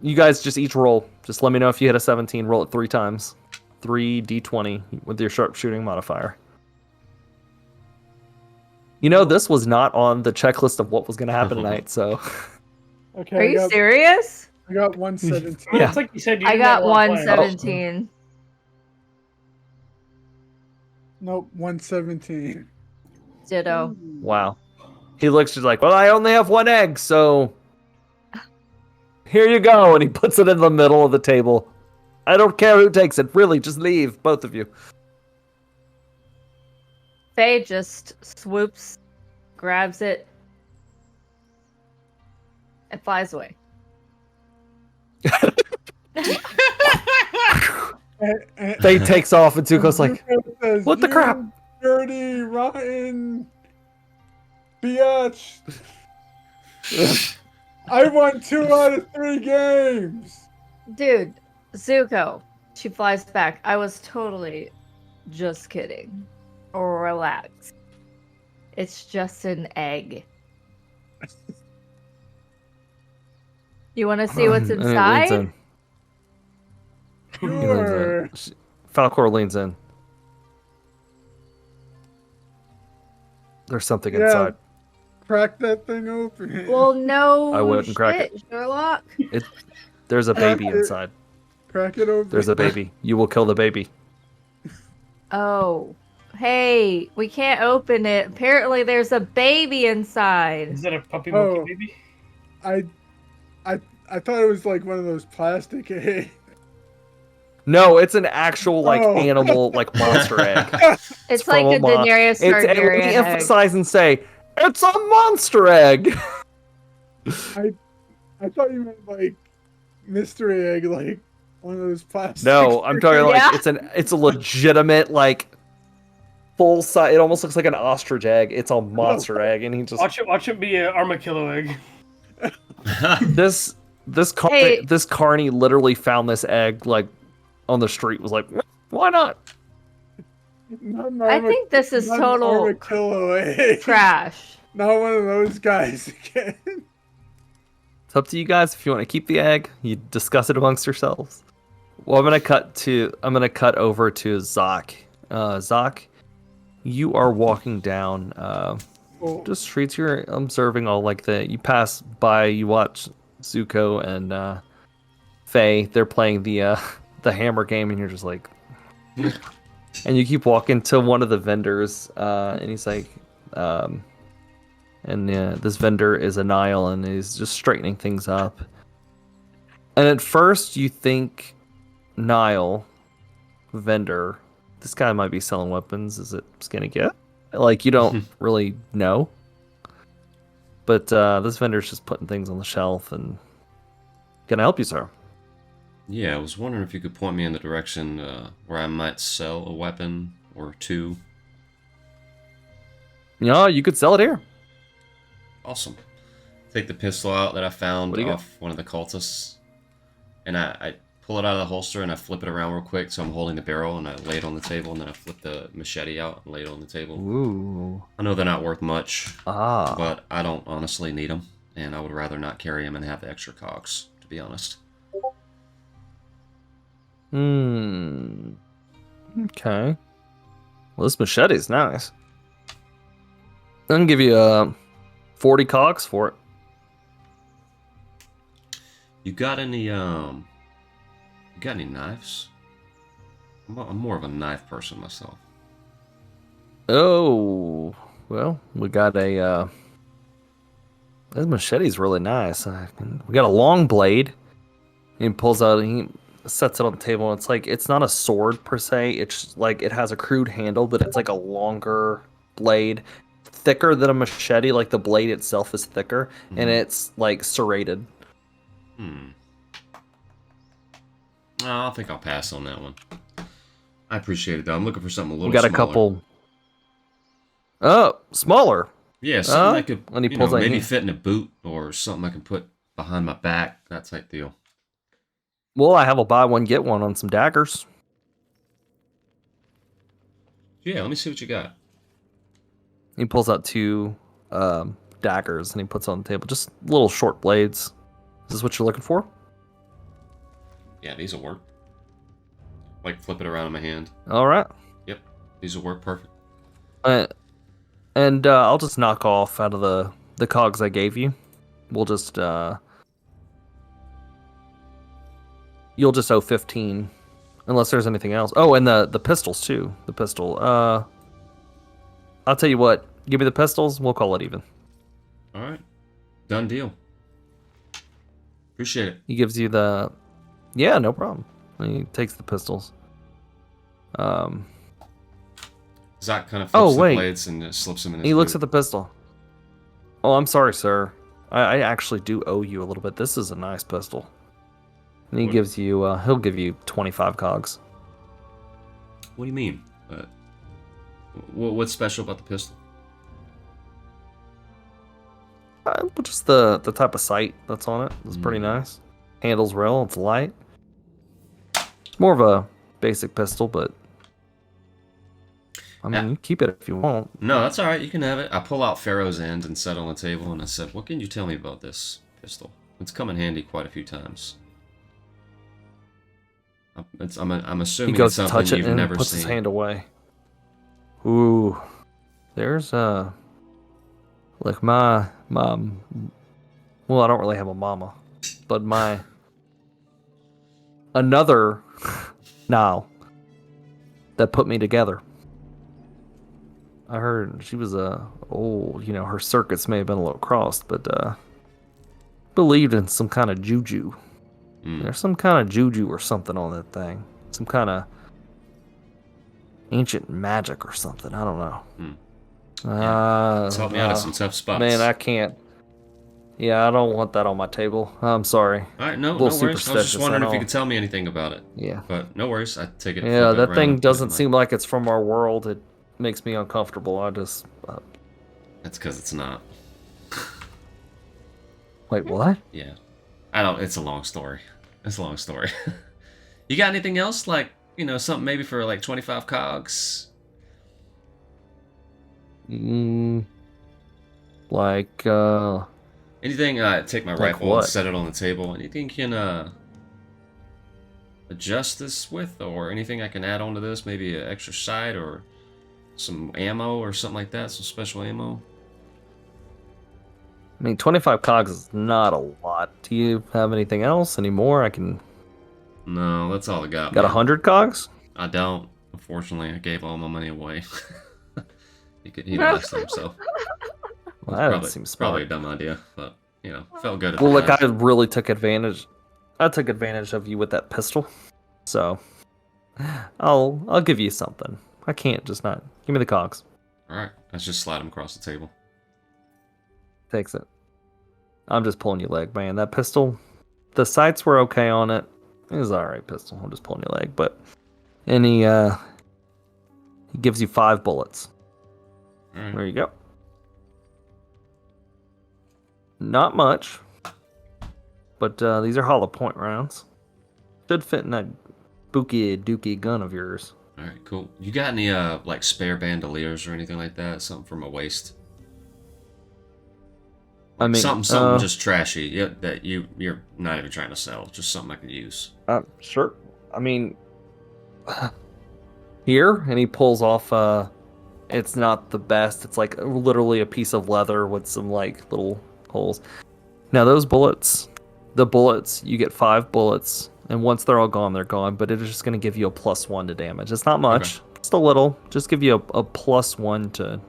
you guys just each roll. Just let me know if you hit a 17. Roll it 3 times. 3d20 with your sharpshooting modifier. You know, this was not on the checklist of what was going to happen tonight, so Okay. Are you serious? I got 117. Yeah. It's like you said. You I did got not wanna play. 117. Nope, 117. Ditto. wow. He looks just like, well, I only have 1 egg, so here you go. And he puts it in the middle of the table. I don't care who takes it. Really, just leave, both of you. Faye just swoops, grabs it, and flies away. Faye takes off, and Zuko's like, Says, what the "You crap?" Dirty, rotten, biatch. I won 2 out of 3 games. Dude, Zuko. She flies back. I was totally just kidding. Relax. It's just an egg. You want to see what's And it leans inside? in. He leans Sure. in. Falcor leans in. There's something Yeah. inside. Crack that thing open. Well, no I wouldn't crack shit, Sherlock. There's a baby inside. Crack it open. There's a baby. You will kill the baby. Oh. Hey, we can't open it. Apparently there's a baby inside. Is that a puppy Oh. monkey baby? I thought it was like one of those plastic eggs. No, it's an actual Oh. animal monster egg. It's from like a a mon- Daenerys It's and let Targaryen me egg. emphasize and say it's a monster egg. I thought you meant like mystery egg, like one of those plastic. No, I'm talking Yeah. it's a legitimate full size. It almost looks like an ostrich egg. It's a monster egg, and he just Watch it be an armadillo egg. this Hey. carny literally found this egg on the street. Was like, why not? I think this is total trash. Not one of those guys again. It's up to you guys if you want to keep the egg. You discuss it amongst yourselves. Well, I'm gonna cut over to Zok. Zok, you are walking down just streets. You're observing all like you pass by. You watch Zuko and Faye. They're playing the hammer game, and you're just like, and you keep walking to one of the vendors, and he's like, this vendor is a Nile, and he's just straightening things up. And at first, you think Nile vendor, this guy might be selling weapons. Is it gonna get? Like, you don't really know. But this vendor's just putting things on the shelf, and can I help you, sir? Yeah, I was wondering if you could point me in the direction where I might sell a weapon or two. Yeah, you could sell it here. Awesome. Take the pistol out that I found off one of the cultists, and I pull it out of the holster and I flip it around real quick, so I'm holding the barrel, and I lay it on the table, and then I flip the machete out and lay it on the table. Ooh. I know they're not worth much, but I don't honestly need them, and I would rather not carry them and have the extra cogs, to be honest. Okay. Well, this machete's nice. I can give you 40 cogs for it. You got any knives? I'm more of a knife person myself. Oh, well, we got this machete's really nice. We got a long blade. He pulls out, he sets it on the table, and it's not a sword per se. It's like it has a crude handle, but it's like a longer blade, thicker than a machete. Like the blade itself is thicker, and it's like serrated. I think I'll pass on that one. I appreciate it though. I'm looking for something a little. We got smaller. A couple. Oh, smaller. Yeah, something I could maybe hand. fit in a boot or something I can put behind my back. That type deal. Well, I have a buy one get one on some daggers. Yeah, let me see what you got. He pulls out two daggers and he puts it on the table. Just little short blades. Is this what you're looking for? Yeah, these will work. Like flip it around in my hand. All right. Yep, these will work perfect. And I'll just knock off out of the cogs I gave you. We'll just you'll just owe 15, unless there's anything else. Oh, and the pistols too. The pistol. I'll tell you what. Give me the pistols. We'll call it even. All right, done deal. Appreciate it. He gives you the. Yeah, no problem. And he takes the pistols. Zok kind of flips the blades and slips them in his He looks boot. at the pistol. Oh, I'm sorry, sir. I actually do owe you a little bit. This is a nice pistol. And he gives you, he'll give you 25 cogs. What do you mean? What's special about the pistol? Just the type of sight that's on it. It's pretty nice. Handles well. It's light. It's more of a basic pistol, but I mean, you keep it if you want. No, that's all right. You can have it. I pull out Pharaoh's End and set it on the table, and I said, "What can you tell me about this pistol? It's come in handy quite a few times." I'm assuming He goes it's to something touch it you've and never puts seen. his hand away. Ooh, there's like my mom. Well, I don't really have a mama, but another now that put me together. I heard she was old, her circuits may have been a little crossed, but believed in some kind of juju. There's some kind of juju or something on that thing. Some kind of ancient magic or something. I don't know. It's helped me out of some tough spots. Man, I can't. Yeah, I don't want that on my table. I'm sorry. All right, no worries. I was just wondering if you could tell me anything about it. Yeah. But no worries. I take it. Yeah, flip it that thing around, doesn't seem like it's from our world. It makes me uncomfortable. I just. That's because it's not. Wait, what? Yeah. It's a long story. It's a long story. You got anything else? Like, something maybe for like 25 cogs? Mm, like, Anything, take my Like rifle what? and set it on the table. Anything you can adjust this with, or anything I can add onto this? Maybe an extra sight or some ammo or something like that, some special ammo? I mean, 25 cogs is not a lot. Do you have anything else? Any more? I can. No, that's all I got, Got man. 100 cogs? I don't. Unfortunately, I gave all my money away. He lost them, so Well, that doesn't seem probably smart. a dumb idea, but felt good at Well, the look, I time. really took advantage. I took advantage of you with that pistol, so I'll give you something. I can't just not. Give me the cogs. All right, let's just slide them across the table. Takes it. I'm just pulling your leg, man. That pistol, the sights were okay on it. It was alright pistol. I'm just pulling your leg, but he gives you 5 bullets. All right. There you go. Not much, but these are hollow point rounds. Should fit in that bookie dookie gun of yours. All right, cool. You got any like spare bandoliers or anything like that? Something for my waist? I mean, something just trashy that you're not even trying to sell. Just something I can use. Sure. I mean, here, and he pulls off. It's not the best. It's like literally a piece of leather with some like little holes. Now those bullets, you get 5 bullets, and once they're all gone, they're gone. But it is just going to give you a +1 to damage. It's not much. Okay. Just a little. Just give you a +1 to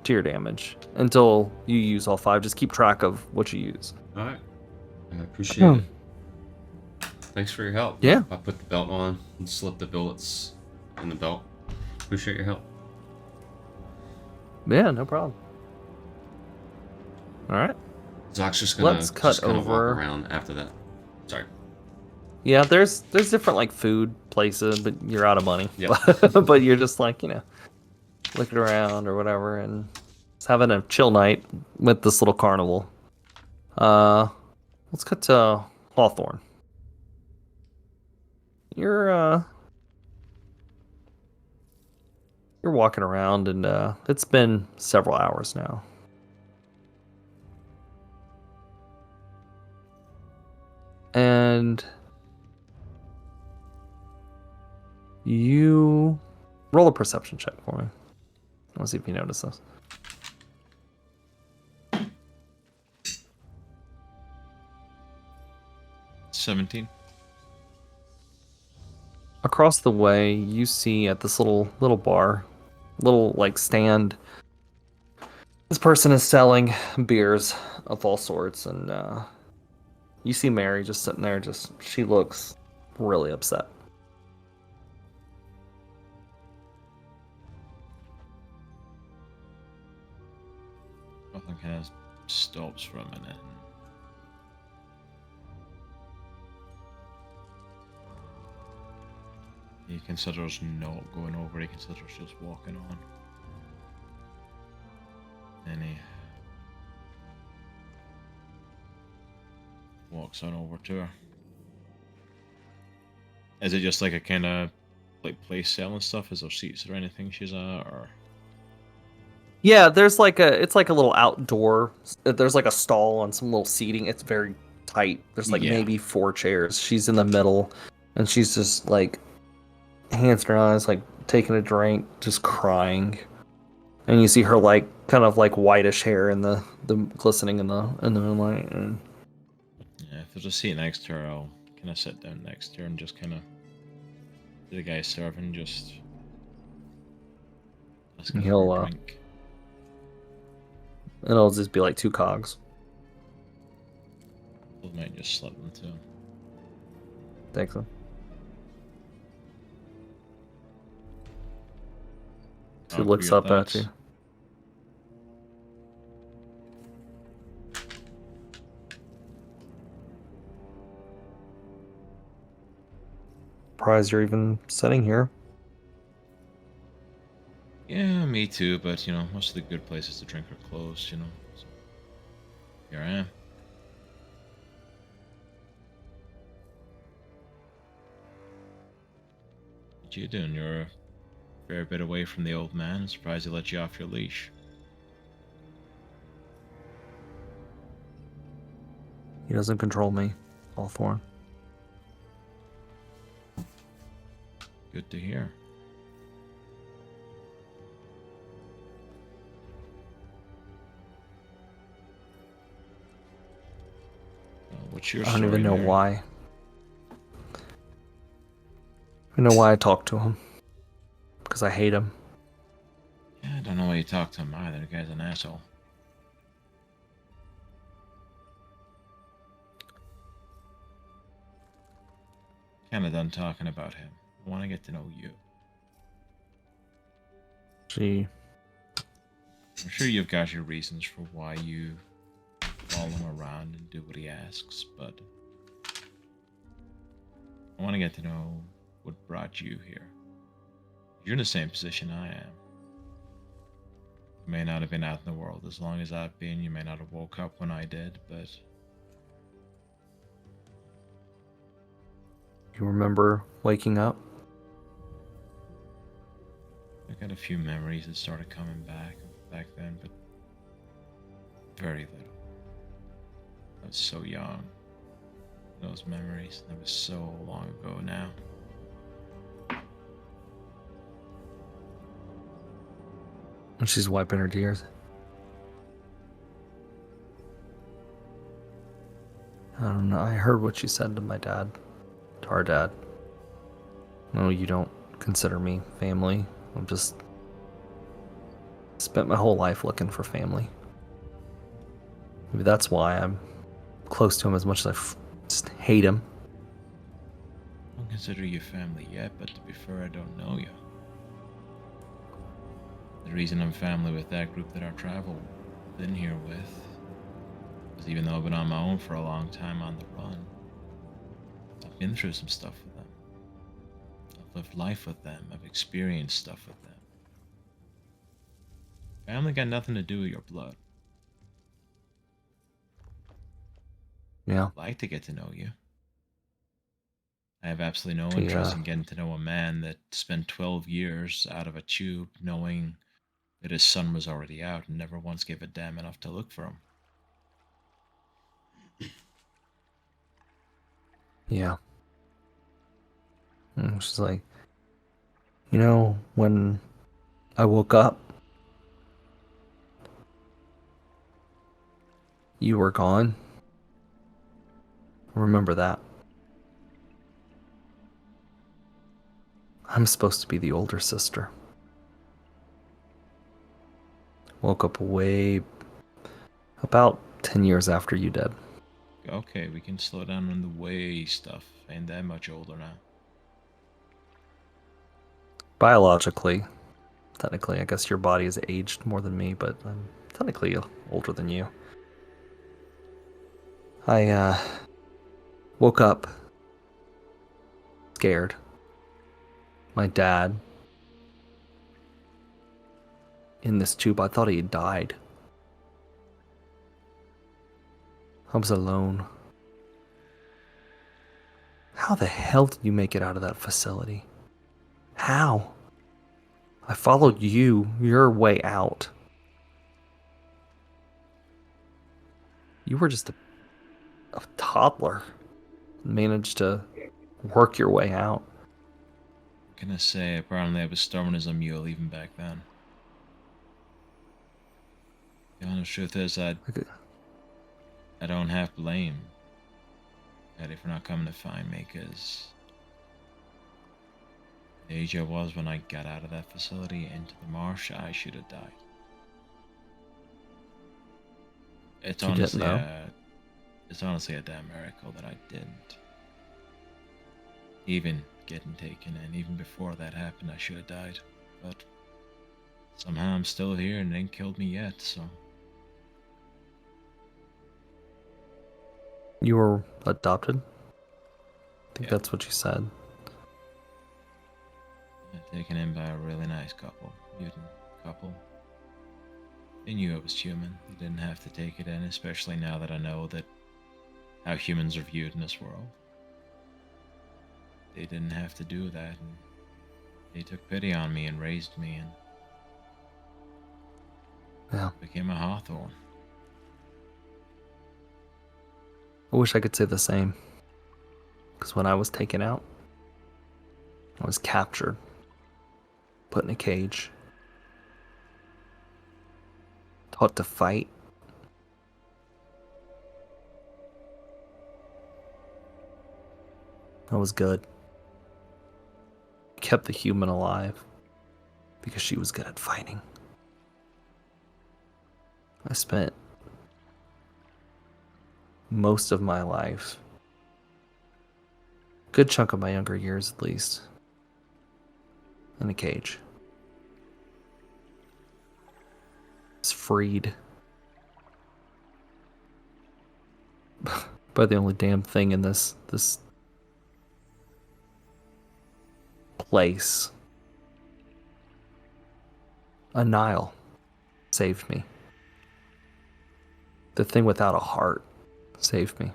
your damage until you use all 5. Just keep track of what you use. All right, I appreciate it. Thanks for your help. Yeah. I put the belt on and slipped the bullets in the belt. Appreciate your help. Yeah, no problem. All right. Zok's just gonna Let's cut over. walk around after that. Sorry. Yeah, there's different like food places, but you're out of money. Yep. But you're just like, looking around or whatever and just having a chill night with this little carnival. Let's cut to Hawthorne. You're walking around and it's been several hours now. And you roll a perception check for me. Let's see if you notice this. $17. Across the way, you see at this little bar, little like stand. This person is selling beers of all sorts, and you see Mary just sitting there. She looks really upset. Nothing kind of stops for a minute. He considers not going over, he considers just walking on. And he walks on over to her. Is it just like a kind of like place selling stuff? Is there seats or anything she's at, or? Yeah, it's like a little outdoor. There's like a stall and some little seating. It's very tight. There's like maybe 4 chairs. She's in the middle, and she's just like hands in her eyes, like taking a drink, just crying. And you see her like kind of like whitish hair in the glistening in the moonlight. And Yeah, if there's a seat next to her, I'll kind of sit down next to her and just kind of the guy serving just ask her for a drink. It'll just be like 2 cogs. I might just slip them too. Thanks. She looks up at you. Surprised you're even sitting here. Yeah, me too, but most of the good places to drink are closed, So here I am. What you doing? You're fair bit away from the old man. I'm surprised he let you off your leash. He doesn't control me, Hawthorne. Good to hear. What's your I don't story even know there? why. I don't know why I talk to him. Because I hate him. Yeah, I don't know why you talk to him either. The guy's an asshole. Kinda done talking about him. I want to get to know you. Gee. I'm sure you've got your reasons for why you follow him around and do what he asks, but I want to get to know what brought you here. You're in the same position I am. You may not have been out in the world as long as I've been. You may not have woke up when I did, but You remember waking up? I got a few memories that started coming back then, but very little. I was so young. Those memories, that was so long ago now. And she's wiping her tears. I don't know. I heard what you said to my dad. To our dad. No, you don't consider me family. I'm just spent my whole life looking for family. Maybe that's why I'm close to him as much as I just hate him. I don't consider you family yet, but to be fair, I don't know you. The reason I'm family with that group that I travel been here with is even though I've been on my own for a long time on the run, I've been through some stuff with them. I've lived life with them. I've experienced stuff with them. Family got nothing to do with your blood. Yeah. I'd like to get to know you. I have absolutely no interest in getting to know a man that spent 12 years out of a tube knowing that his sun was already out and never once gave a damn enough to look for him. Yeah. And she's like, you know, when I woke up, you were gone. Remember that. I'm supposed to be the older sister. Woke up about 10 years after you did. Okay, we can slow down on the way stuff. Ain't that much older now. Biologically, technically, I guess your body has aged more than me, but I'm technically older than you. I woke up scared. My dad in this tube, I thought he had died. I was alone. How the hell did you make it out of that facility? How? I followed your way out. You were just a toddler. Managed to work your way out. What can I say? Apparently I was stubborn as a mule even back then. The honest truth is I don't have blame Eddie for not coming to find me, because the age I was when I got out of that facility into the marsh, I should have died. It's honestly a damn miracle that I didn't. Even getting taken in, even before that happened, I should have died. But somehow I'm still here and they ain't killed me yet, so. You were adopted? I think Yeah. that's what you said. Taken in by a really nice couple, mutant couple. They knew I was human. They didn't have to take it in, especially now that I know that how humans are viewed in this world. They didn't have to do that, and He took pity on me and raised me and Yeah. became a Hawthorne. I wish I could say the same. Because when I was taken out, I was captured, put in a cage, taught to fight. I was good. Kept the human alive because she was good at fighting. I spent most of my life, good chunk of my younger years at least, in a cage. I was freed by the only damn thing in this place. A Nile saved me. The thing without a heart saved me.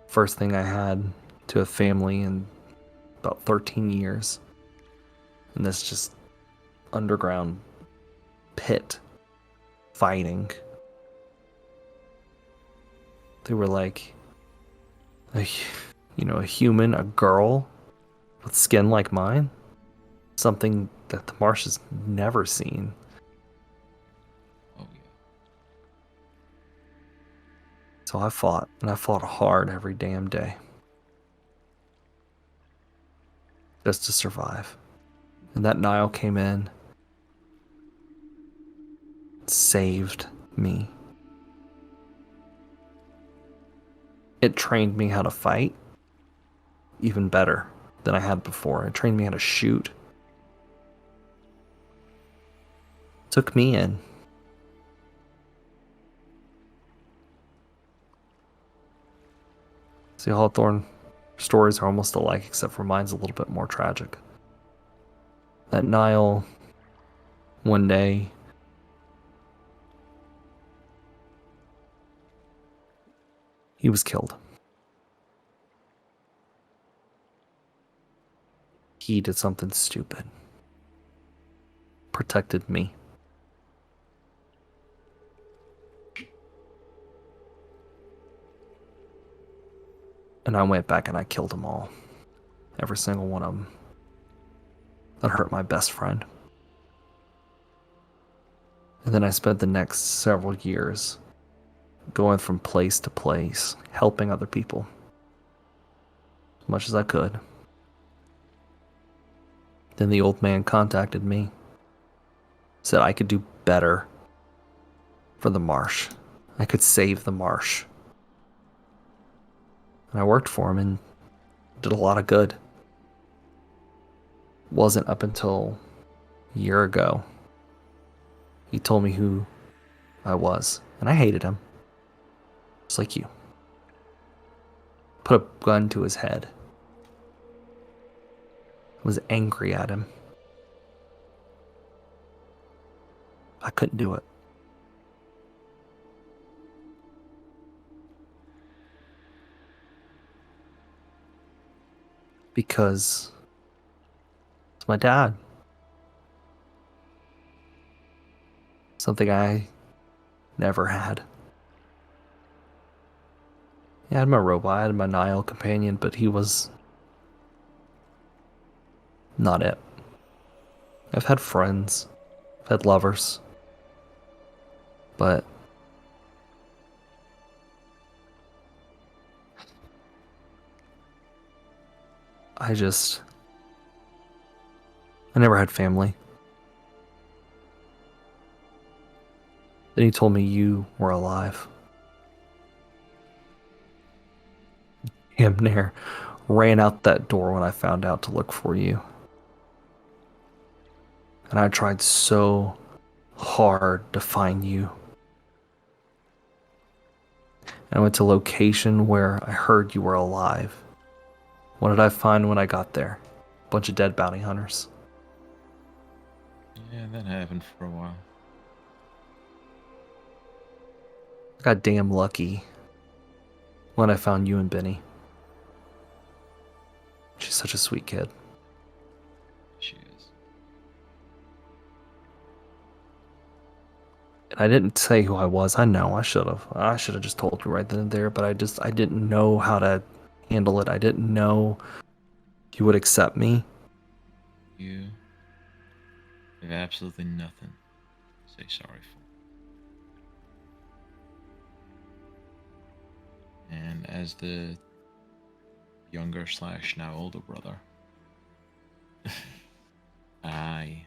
First thing I had to a family in about 13 years. In this just underground pit fighting. They were like, a human, a girl with skin like mine. Something that the Marsh has never seen. Oh yeah. So I fought, and I fought hard every damn day. Just to survive. And that Nile came in, saved me. It trained me how to fight even better than I had before. It trained me how to shoot. Took me in. See, Hawthorne stories are almost alike, except for mine's a little bit more tragic. That Nile, one day, he was killed. He did something stupid. Protected me. And I went back and I killed them all. Every single one of them. That hurt my best friend. And then I spent the next several years going from place to place, helping other people as much as I could. Then the old man contacted me, said I could do better for the Marsh. I could save the Marsh. And I worked for him and did a lot of good. Wasn't up until a year ago he told me who I was, and I hated him. Just like you. Put a gun to his head. Was angry at him. I couldn't do it. Because it's my dad. Something I never had. Yeah, I had my robot, I had my Nile companion, but he was not it. I've had friends, I've had lovers, but I never had family. Then he told me you were alive. Damn near ran out that door when I found out to look for you. And I tried so hard to find you. And I went to a location where I heard you were alive. What did I find when I got there? A bunch of dead bounty hunters. Yeah, that happened for a while. I got damn lucky when I found you and Binnie. She's such a sweet kid. I didn't say who I was. I know I should have. I should have just told you right then and there, but I didn't know how to handle it. I didn't know you would accept me. You have absolutely nothing to say sorry for. And as the younger / now older brother, I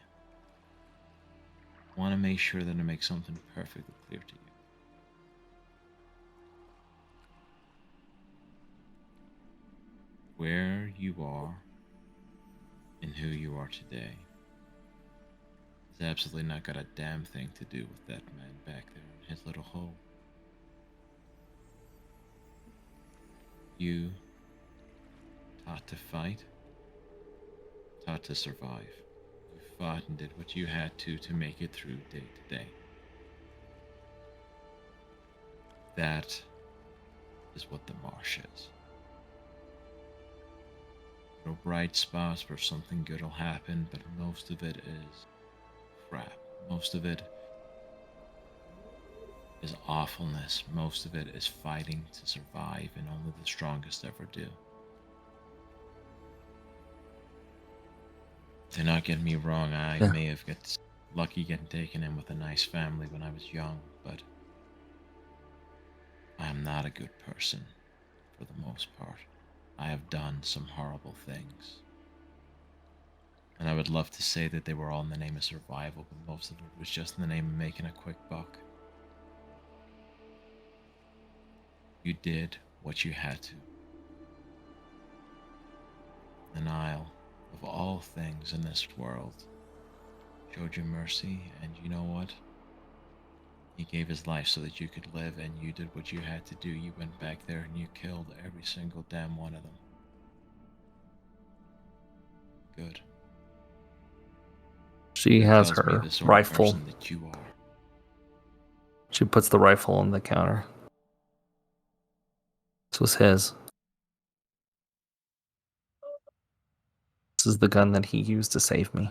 want to make sure that I make something perfectly clear to you. Where you are and who you are today has absolutely not got a damn thing to do with that man back there in his little hole. You taught to fight, taught to survive. You fought and did what you had to make it through day to day. That is what the Marsh is. There are bright spots where something good will happen, but most of it is crap. Most of it is awfulness. Most of it is fighting to survive, and only the strongest ever do. Do not get me wrong, I may have got lucky getting taken in with a nice family when I was young, but I am not a good person for the most part. I have done some horrible things. And I would love to say that they were all in the name of survival, but most of it was just in the name of making a quick buck. You did what you had to. The Nile, of all things in this world, showed you mercy, and you know what? He gave his life so that you could live, and you did what you had to do. You went back there and you killed every single damn one of them. Good. She has Tells me her the sort of rifle. person that you are. She puts the rifle on the counter. This was his. This is the gun that he used to save me.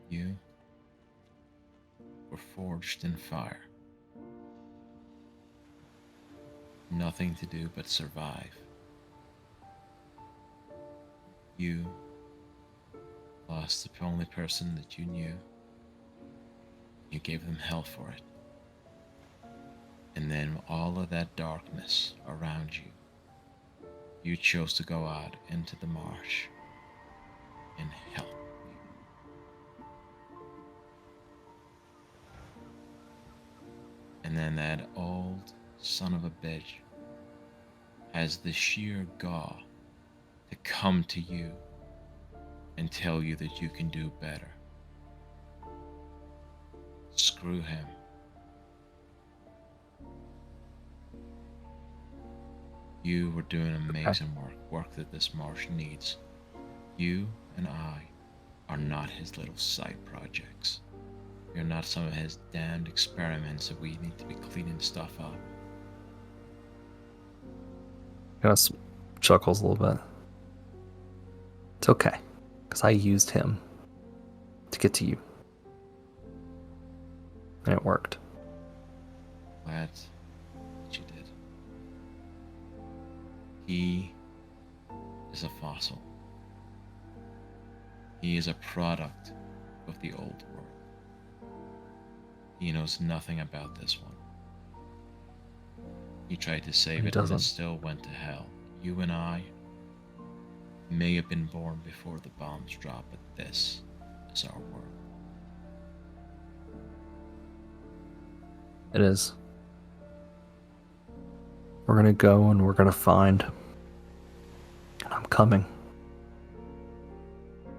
You were forged in fire. Nothing to do but survive. You lost the only person that you knew. You gave them hell for it. And then all of that darkness around you, you chose to go out into the marsh and help. And then that old son of a bitch has the sheer gall to come to you and tell you that you can do better. Screw him. You were doing amazing work that this marsh needs. You and I are not his little side projects. You're not some of his damned experiments that we need to be cleaning stuff up. Kind of chuckles a little bit. It's okay, because I used him to get to you. And it worked. Glad that you did. He is a fossil. He is a product of the old world. He knows nothing about this one. He tried to save it and it still went to hell. You and I may have been born before the bombs dropped, but this is our world. It is. We're gonna go and we're gonna find. And I'm coming.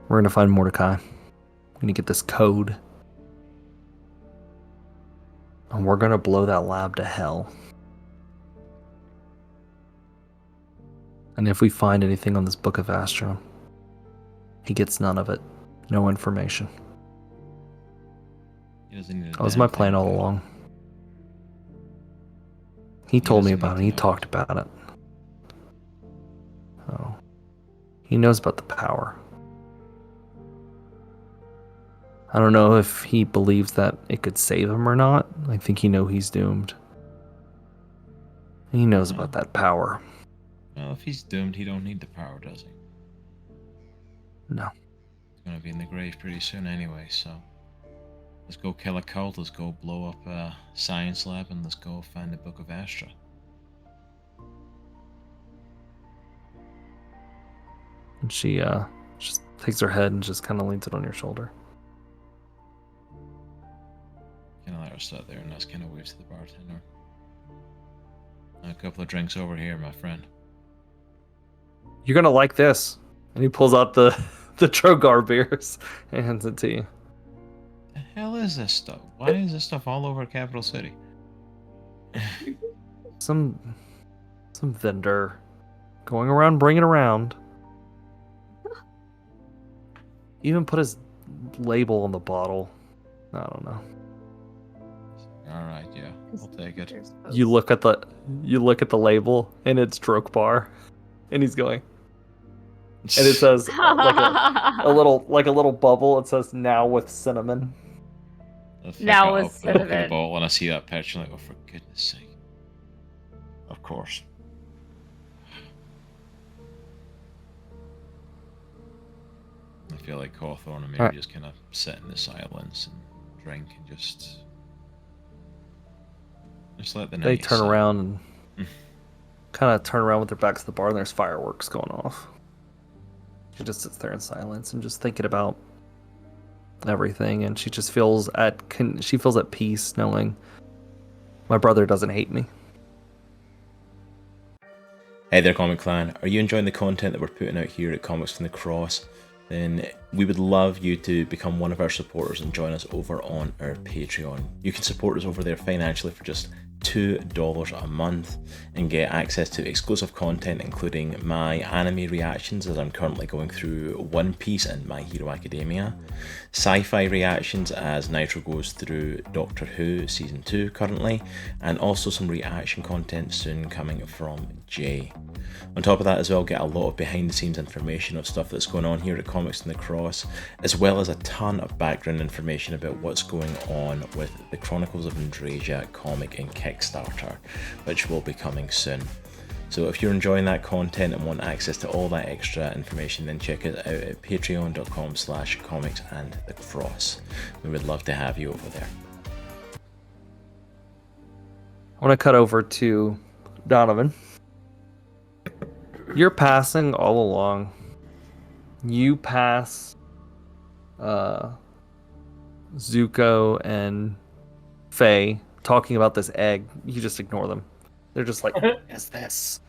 We're gonna find Mordecai. We're gonna get this code. And we're gonna blow that lab to hell. And if we find anything on this Book of Astra, he gets none of it. No information. He doesn't need a That was my damn plan thing, all dude. along. He told me doesn't about it. need He to know. talked about it. Oh. He knows about the power. I don't know if he believes that it could save him or not. I think he knows he's doomed. He knows about that power. Well, if he's doomed, he don't need the power, does he? No. He's gonna be in the grave pretty soon anyway, so let's go kill a cult, let's go blow up a science lab, and let's go find the Book of Astra. And she just takes her head and just kind of leans it on your shoulder. Kind of let her sit there and that's kind of waves to the bartender. A couple of drinks over here, my friend. You're gonna like this. And he pulls out the Trogar beers and hands it to you. The hell is this stuff? Why is this stuff all over Capital City? Some vendor going around bringing around. Even put his label on the bottle. I don't know. Alright, yeah, I'll take it. You look at the label and it's Droke Bar, and he's going. And it says like a little bubble. It says now with cinnamon. Now with cinnamon. At the bottle and I see that picture, like, oh, for goodness sake. Of course. I feel like Hawthorne and maybe just kind of sit in the silence and drink and just let the night They turn sit. around and kind of turn around with their backs to the bar, and there's fireworks going off. She just sits there in silence and just thinking about everything, and she just feels at peace knowing my brother doesn't hate me. Hey there, Comic Clan. Are you enjoying the content that we're putting out here at Comics from the Cross? Then we would love you to become one of our supporters and join us over on our Patreon. You can support us over there financially for just $2 a month and get access to exclusive content, including my anime reactions as I'm currently going through One Piece and My Hero Academia, sci-fi reactions as Nitro goes through Doctor Who Season 2 currently, and also some reaction content soon coming from Jaye. On top of that as well, get a lot of behind the scenes information of stuff that's going on here at Comics from the Cross, as well as a ton of background information about what's going on with the Chronicles of Andrasia comic and Kickstarter, which will be coming soon. So if you're enjoying that content and want access to all that extra information, then check it out at patreon.com/comicsandthecross. We would love to have you over there. I want to cut over to Donavan. You're passing all along. You pass Zuko and Faye talking about this egg. You just ignore them. They're just like, what is this?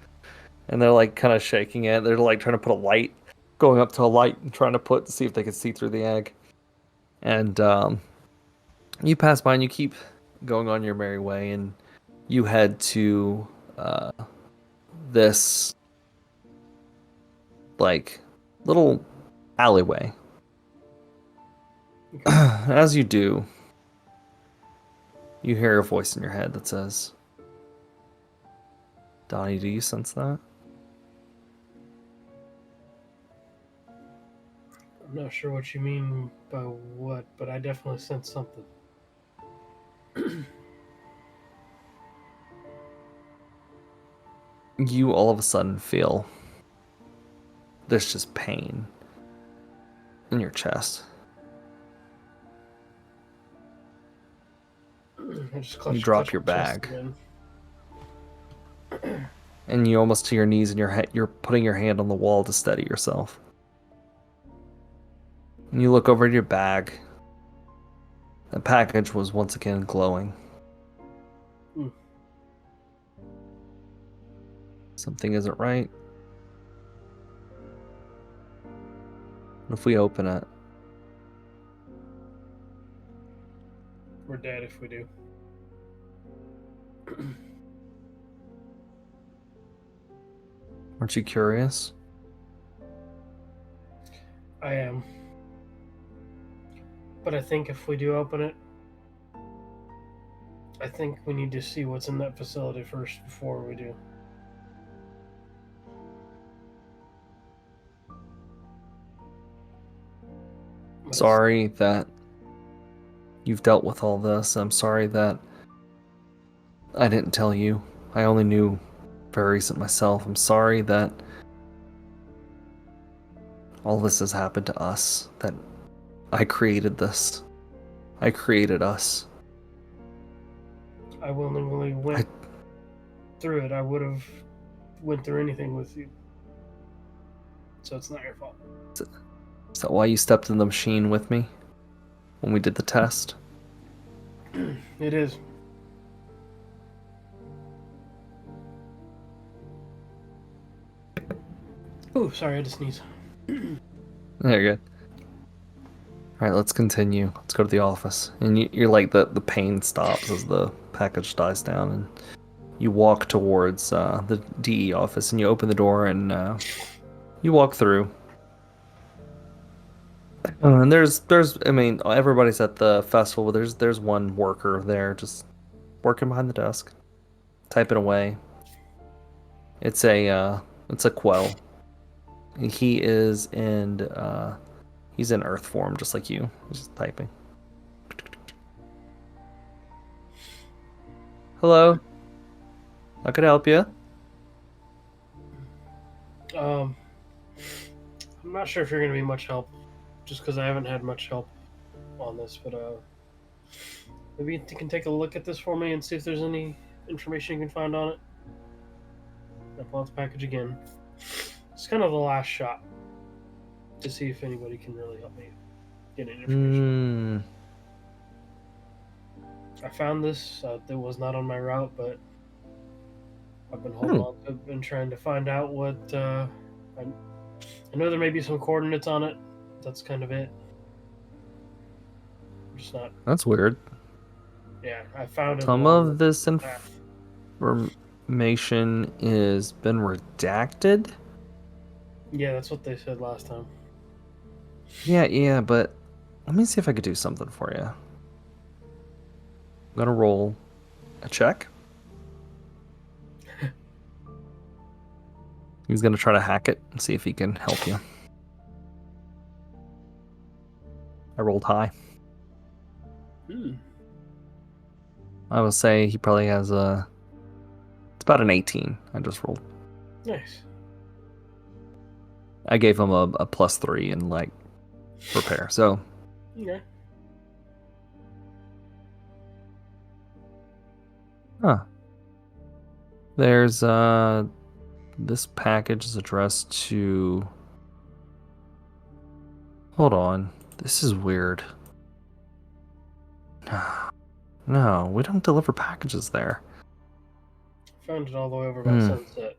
And they're like kind of shaking it. They're like trying to put a light, going up to a light and trying to see if they can see through the egg. And you pass by and you keep going on your merry way, and you head to this like little alleyway. As you do, you hear a voice in your head that says, Donnie, do you sense that? I'm not sure what you mean by what, but I definitely sense something. You all of a sudden feel there's just pain in your chest. You drop your bag. And you almost to your knees, and you're putting your hand on the wall to steady yourself. And you look over at your bag. The package was once again glowing. Something isn't right. What if we open it? We're dead if we do. Aren't you curious? I am. But I think if we do open it, I think we need to see what's in that facility first before we do. Sorry that you've dealt with all this. I'm sorry that I didn't tell you. I only knew very recent myself. I'm sorry that all this has happened to us. That I created this. I created us. I willingly went through it. I would have went through anything with you. So it's not your fault. Is that why you stepped in the machine with me when we did the test? It is. Oh, sorry, I had to sneeze. There you go. Alright, let's continue. Let's go to the office. And you're like, the pain stops as the package dies down, and you walk towards the DE office, and you open the door, and you walk through. And there's, I mean, everybody's at the festival, but there's one worker there, just working behind the desk, typing away. It's a Quell. He is he's in Earth form, just like you. He's just typing. Hello. How can I help you? I'm not sure if you're going to be much help, just because I haven't had much help on this, but maybe you can take a look at this for me and see if there's any information you can find on it. I'll pull out the package again. It's kind of the last shot to see if anybody can really help me get any information. I found this. It was not on my route, but I've been holding on to it and trying to find out what... I know there may be some coordinates on it. That's kind of it. Just not... That's weird. Yeah, I found it. Some of this information is been redacted. Yeah, that's what they said last time. Yeah, but let me see if I could do something for you. I'm gonna roll a check. He's gonna try to hack it and see if he can help you. I rolled high. I would say he probably has it's about an 18. I just rolled. Nice. I gave him a +3 in like repair. So Okay. There's this package is addressed to... Hold on. This is weird. No, we don't deliver packages there. Found it all the way over by Sunset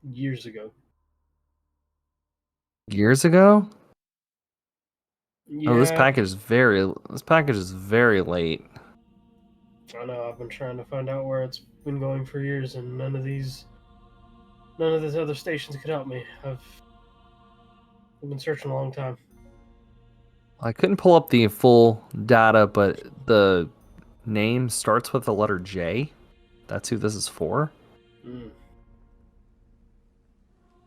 years ago. Years ago? Yeah, Oh, this package is very late. I know. I've been trying to find out where it's been going for years, and none of these other stations could help me. I've been searching a long time. I couldn't pull up the full data, but the name starts with the letter J. That's who this is for.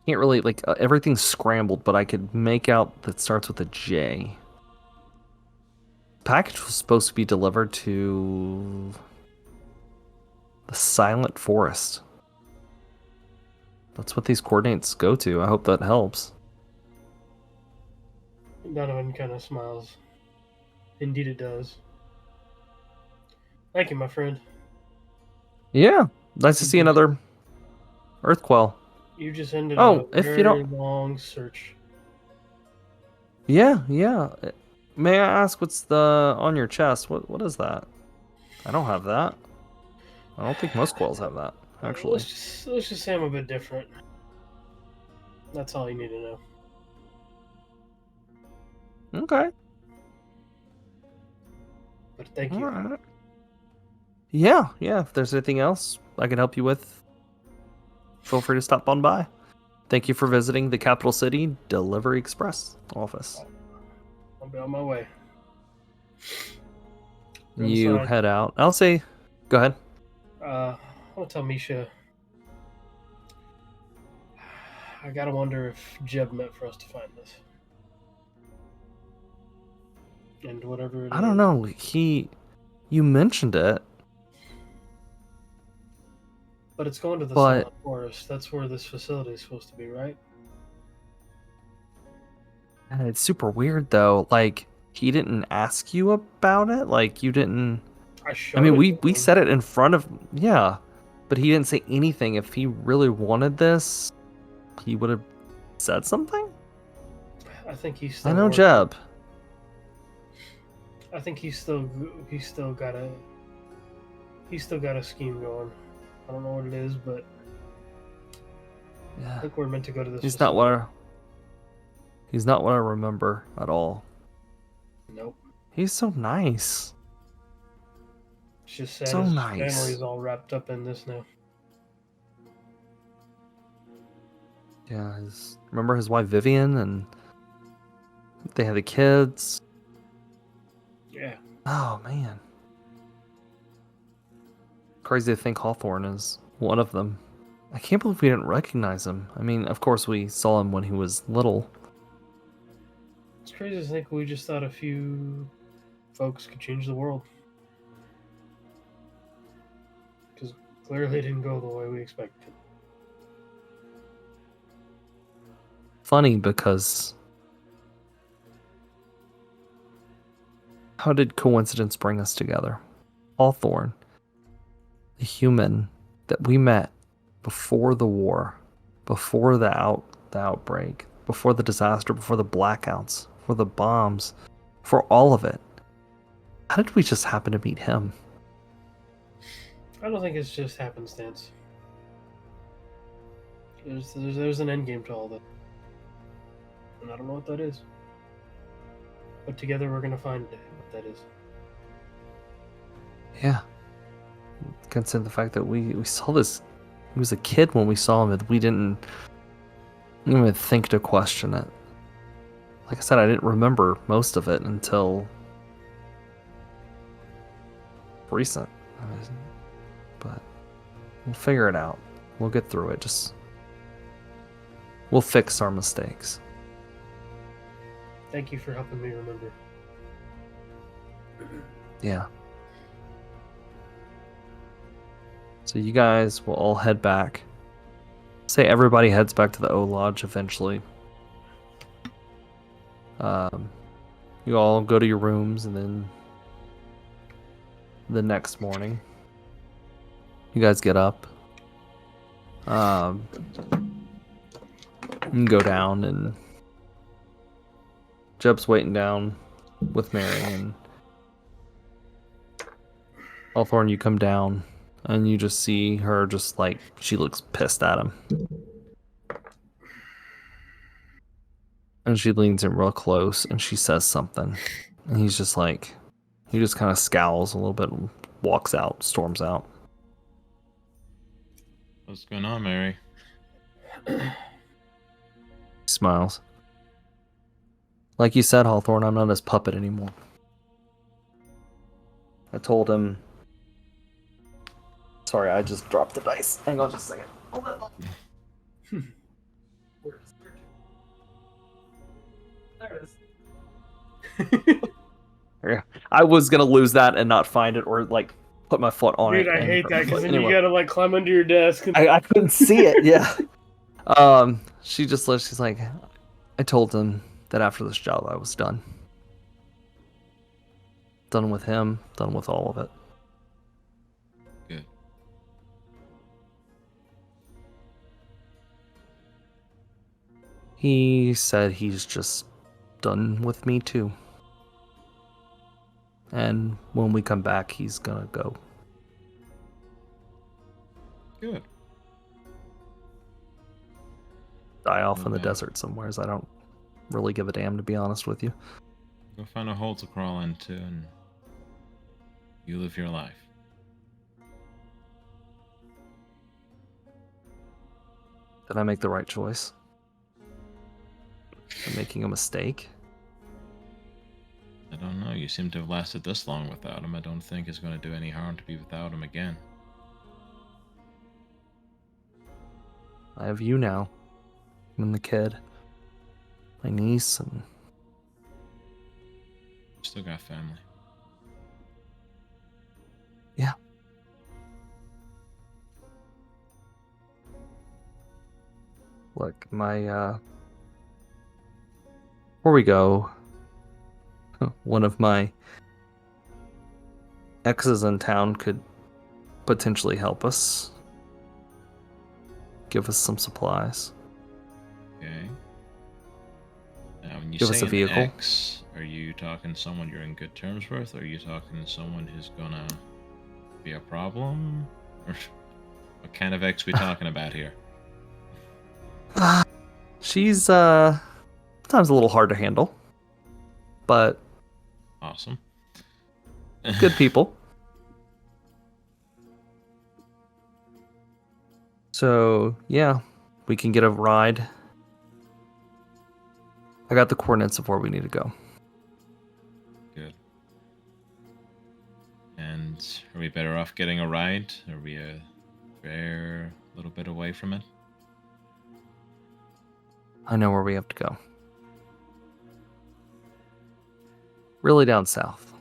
Can't really, like, everything's scrambled, but I could make out that it starts with a J. Package was supposed to be delivered to the Silent Forest. That's what these coordinates go to. I hope that helps. Donavan kind of smiles. Indeed it does. Thank you, my friend. Yeah, nice to see another Earth Quell. You just ended a if very you don't... long search. Yeah. May I ask what's on your chest? What is that? I don't have that. I don't think most Quells have that, actually. Let's just say I'm a bit different. That's all you need to know. Okay. But thank you. All right. Yeah. If there's anything else I can help you with, feel free to stop on by. Thank you for visiting the Capital City Delivery Express office. I'll be on my way. You head out. I'll say, go ahead. I'll tell Misha. I gotta wonder if Jeb meant for us to find this. and whatever it I don't is. know. You mentioned it, But it's going to the But- Silent Forest. That's where this facility is supposed to be, right? and it's super weird though. Like he didn't ask you about it. Like you didn't. I I mean, it we to him. said it in front of but he didn't say anything. If he really wanted this, he would have said something. I think he's still I know working. Jeb. I think he's still got a scheme going. I don't know what it is, but I Yeah, think we're meant to go to this. he's not what I remember at all. Nope. He's so nice. It's just sad So his nice. family's all wrapped up in this now. Yeah, remember his wife Vivian, and they had the kids. Yeah. Oh man, crazy to think Hawthorne is one of them. I can't believe we didn't recognize him. I mean, of course we saw him when he was little. It's crazy to think we just thought a few folks could change the world. Because clearly it didn't go the way we expected. Funny because how did coincidence bring us together? Hawthorne, the human that we met before the war, before the outbreak, before the disaster, before the blackouts, before the bombs, for all of it. How did we just happen to meet him? I don't think it's just happenstance. There's an end game to all that. And I don't know what that is. But together we're going to find what that is. Yeah. Consider the fact that we saw this. He was a kid when we saw him, and we didn't even think to question it. Like I said, I didn't remember most of it until recent. But we'll figure it out. We'll get through it. We'll fix our mistakes. Thank you for helping me remember. Yeah. So you guys will all head back. Say everybody heads back to the O Lodge eventually. You all go to your rooms, and then the next morning, you guys get up. You can go down, and Jeb's waiting down with Mary, and Hawthorne, you come down, and you just see her just like, she looks pissed at him. And she leans in real close, and she says something. And he's just like, he just kind of scowls a little bit and walks out, storms out. What's going on, Mary? He smiles. Like you said, Hawthorne, I'm not his puppet anymore. I told him... Sorry, I just dropped the dice. Hang on just a second. Hold on. There it is. Yeah. I was gonna lose that and not find it, or like put my foot on it. Dude, I hate that because then Anyway. you gotta like climb under your desk. And... I couldn't see it. Yeah. She just lives. She's like, I told him that after this job I was done. Done with him. Done with all of it. Good. He said he's just done with me too. And when we come back, he's gonna go. Good. Die off in the Okay. desert somewheres. I don't really give a damn, to be honest with you. Go find a hole to crawl into and you live your life. Did I make the right choice? I'm making a mistake? I don't know. You seem to have lasted this long without him. I don't think it's going to do any harm to be without him again. I have you now. And the kid. My niece, and... still got family. Yeah. Look, my before we go, one of my exes in town could potentially help us. Give us some supplies. Okay. Now, when you Give us say a an vehicle. ex, are you talking someone you're in good terms with, or are you talking someone who's gonna be a problem? Or what kind of ex we talking about here? She's sometimes a little hard to handle, but Awesome. good people. So yeah, we can get a ride. I got the coordinates of where we need to go. Good. And are we better off getting a ride? Are we a fair little bit away from it? I know where we have to go. Really down south.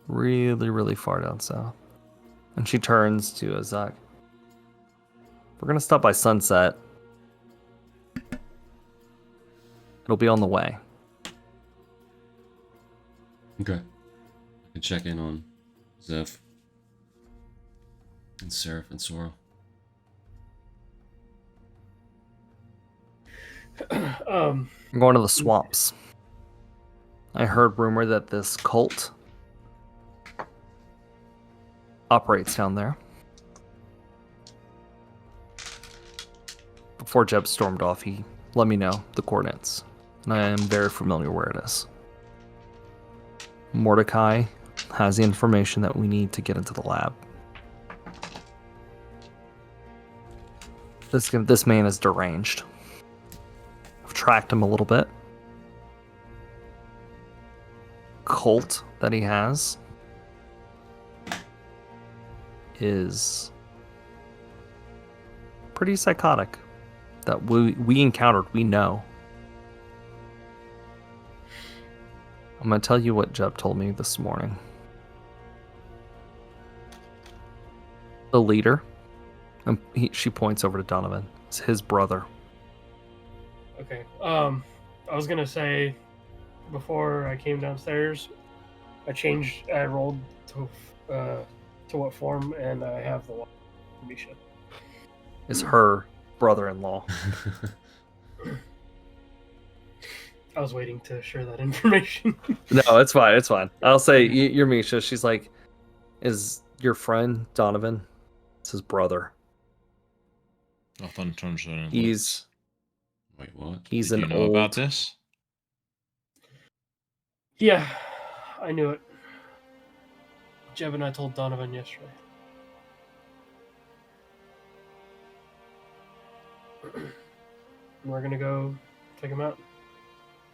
Really, really far down south. And she turns to Zok. We're gonna stop by sunset. It'll be on the way. Okay. I can check in on Zev and Seraph and Sorrel. I'm going to the swamps. I heard rumor that this cult operates down there. Before Jeb stormed off, he let me know the coordinates, and I am very familiar where it is. Mordecai has the information that we need to get into the lab. This man is deranged. I've tracked him a little bit. Cult that he has is pretty psychotic. That we encountered, we know. I'm gonna tell you what Jeb told me this morning. The leader, and she points over to Donavan. It's his brother. Okay. I was gonna say, before I came downstairs, I rolled to what form, and I have the one Misha. Is her brother-in-law. I was waiting to share that information. No, it's fine. It's fine. I'll say you're Misha. She's like, is your friend Donavan? It's his brother. Hawthorne turns around and He's Wait, what? he's Did an you know old. about this? Yeah, I knew it. Jeb and I told Donavan yesterday. We're gonna go take him out,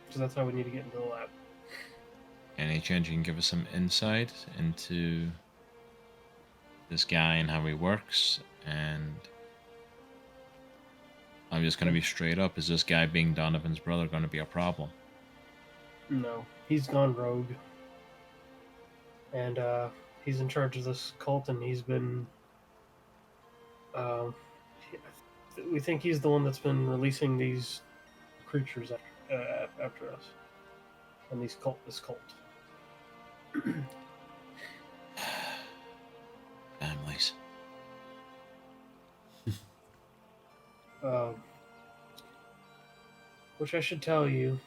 because that's how we need to get into the lab. Any chance you can give us some insight into this guy and how he works? And I'm just going to be straight up. Is this guy being Donovan's brother going to be a problem? No, he's gone rogue. And he's in charge of this cult, and he's been... we think he's the one that's been releasing these creatures after us. And this cult. Families. Which I should tell you.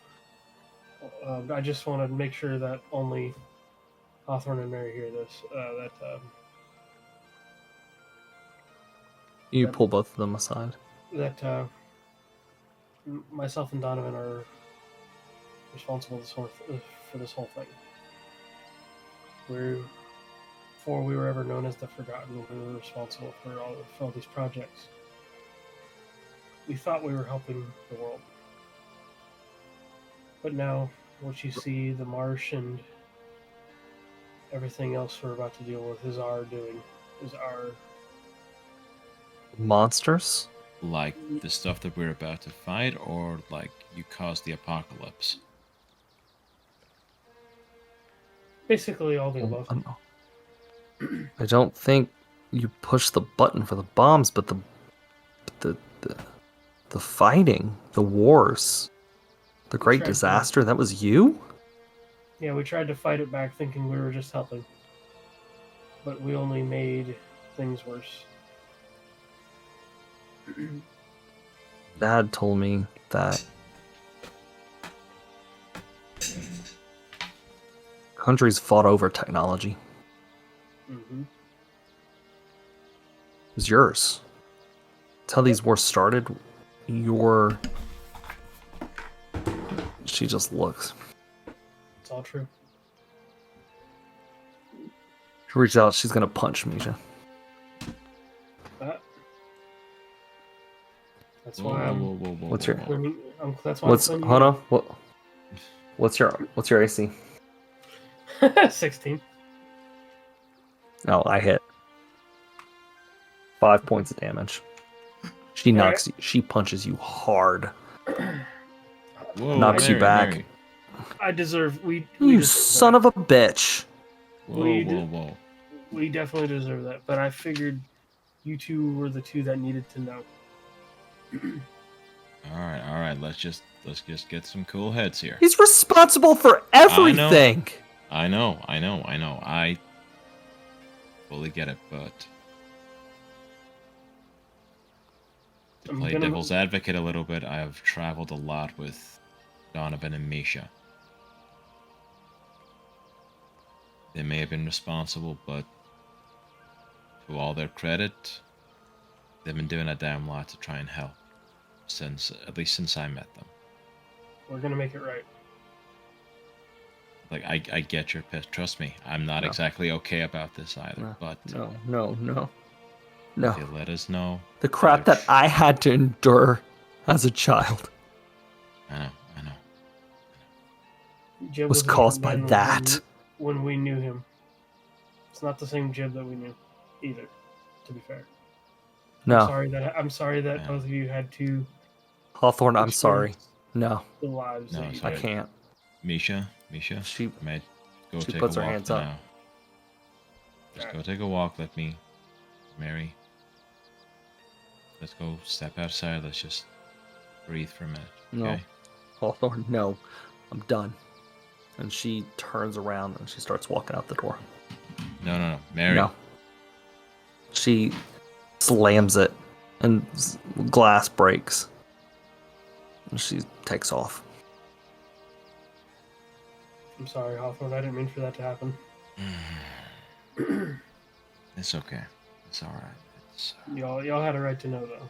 I just want to make sure that only Hawthorne and Mary hear this. You pull both of them aside. That myself and Donavan are responsible for this whole thing. Before we were ever known as the Forgotten, we were responsible for all these projects. We thought we were helping the world. But now, what you see, the Marsh and everything else we're about to deal with is our doing. Is our... Monsters? Like the stuff that we're about to fight, or like you caused the apocalypse? Basically, all the above. I don't think you pushed the button for the bombs, but the fighting, the wars, the great disaster, that was you? Yeah, we tried to fight it back thinking we were just helping. But we only made things worse. Dad told me that countries fought over technology. Mm-hmm. It was yours. That's how these wars started. She just looks. It's all true. She reaches out. She's gonna punch Misha. That's why I'm. What's your? That's why Hold on. What's your AC? 16. Oh, I hit. 5 points of damage. She knocks you. She punches you hard. Whoa, knocks you back. Mary. I deserve. You son of a bitch. Whoa. We definitely deserve that, but I figured you two were the two that needed to know. All right. Let's just get some cool heads here. He's responsible for everything. I know. I fully get it, but to play devil's advocate a little bit, I have traveled a lot with Donavan and Misha. They may have been responsible, but to all their credit, they've been doing a damn lot to try and help. At least since I met them. We're gonna make it right. Like, I get your piss. Trust me, I'm not exactly okay about this either. But No. they let us know. The crap that I had to endure as a child I know. Jib was a caused by different man that. when we knew him. It's not the same Jib that we knew, either. To be fair. No, I'm sorry that both of you had to. Hawthorne, I'm sorry. No, The lives. No, that you sorry. I can't. Misha, She may go she take puts a her walk hands up. now. Just go take a walk. Let me, Mary. Let's go step outside. Let's just breathe for a minute. No. Okay? Hawthorne, no, I'm done. And she turns around and she starts walking out the door. No, Mary. No. She slams it and glass breaks. And she takes off. I'm sorry, Hawthorne. I didn't mean for that to happen. It's okay. It's all right. Y'all had a right to know, though.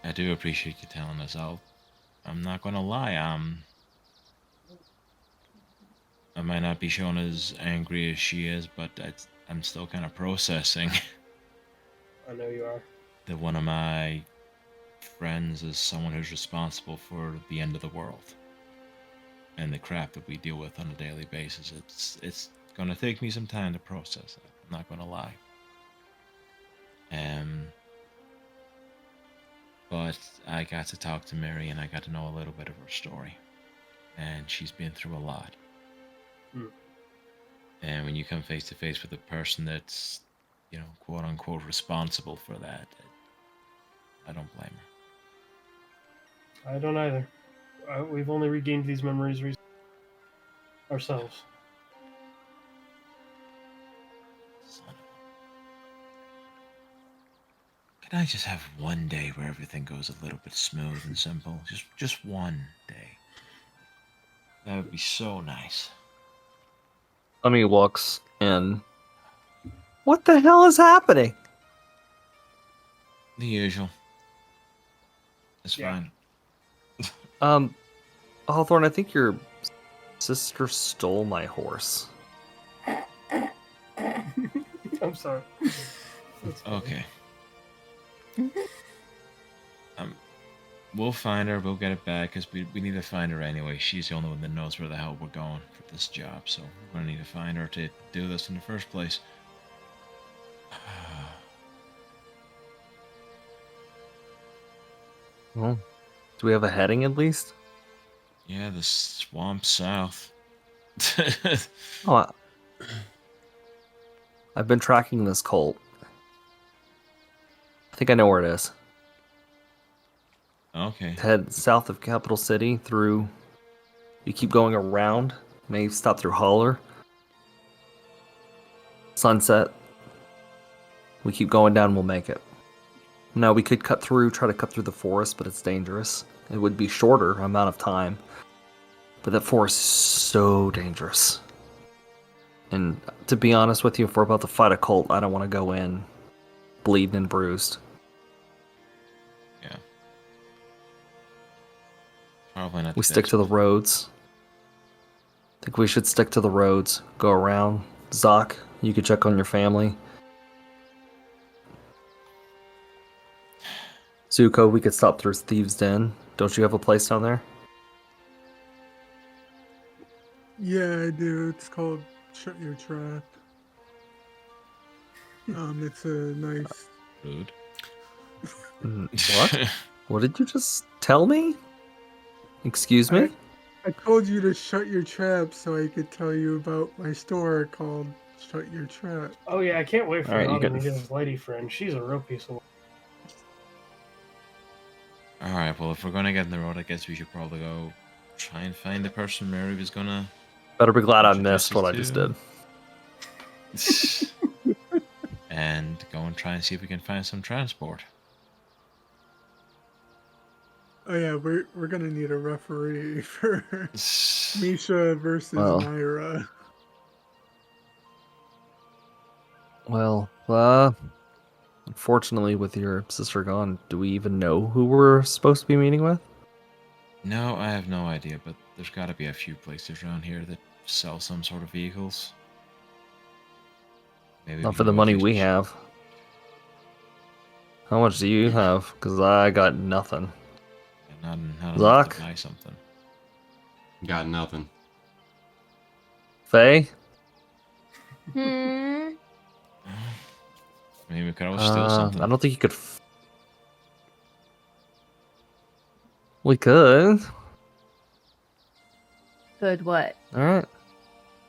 I do appreciate you telling us. I'm not gonna lie. I might not be shown as angry as she is, but I'm still kind of processing I know you are. that one of my friends is someone who's responsible for the end of the world and the crap that we deal with on a daily basis. It's gonna take me some time to process it. I'm not gonna lie. But I got to talk to Mary and I got to know a little bit of her story, and she's been through a lot. And when you come face to face with a person that's, quote unquote, responsible for that, I don't blame her. I don't either. We've only regained these memories ourselves. Can I just have one day where everything goes a little bit smooth and simple? Just one day. That would be so nice. Lemmy walks in. What the hell is happening? The usual. It's fine. Hawthorne, I think your sister stole my horse. I'm sorry. Okay. We'll find her. We'll get it back because we need to find her anyway. She's the only one that knows where the hell we're going for this job, so we're gonna need to find her to do this in the first place. Well, do we have a heading at least? Yeah, the swamp south. Oh, I've been tracking this cult. I think I know where it is. Okay. Head south of Capital City through. You keep going around. May stop through Holler. Sunset. We keep going down, we'll make it. Now we could try to cut through the forest, but it's dangerous. It would be shorter amount of time. But that forest is so dangerous. And to be honest with you, if we're about to fight a cult, I don't want to go in bleeding and bruised. Yeah. Probably not. We stick to the roads. I think we should stick to the roads. Go around. Zok, you could check on your family. Zuko, we could stop through Thieves' Den. Don't you have a place down there? Yeah, I do. It's called Shut Your Trap. It's a nice. Rude. What? What did you just tell me? Excuse me? I told you to shut your trap so I could tell you about my store called Shut Your Trap. Oh yeah, I can't wait for Alright, you Donavan can- to get his lady friend. She's a real piece of. Alright, well, if we're gonna get in the road, I guess we should probably go try and find the person Mary was gonna. Better be glad I Introduce missed what us I just to- did. And go and try and see if we can find some transport. Oh yeah, we're gonna need a referee for Misha versus Well. Myra. Well, unfortunately, with your sister gone, do we even know who we're supposed to be meeting with? No, I have no idea, but there's gotta be a few places around here that sell some sort of vehicles. Maybe Not we for can the go money to- we have. How much do you have? Because I got nothing. Not enough to Zok? buy something. Got nothing. Faye? Hmm. Maybe we could always steal something. I don't think you could. We could. Good what? All right.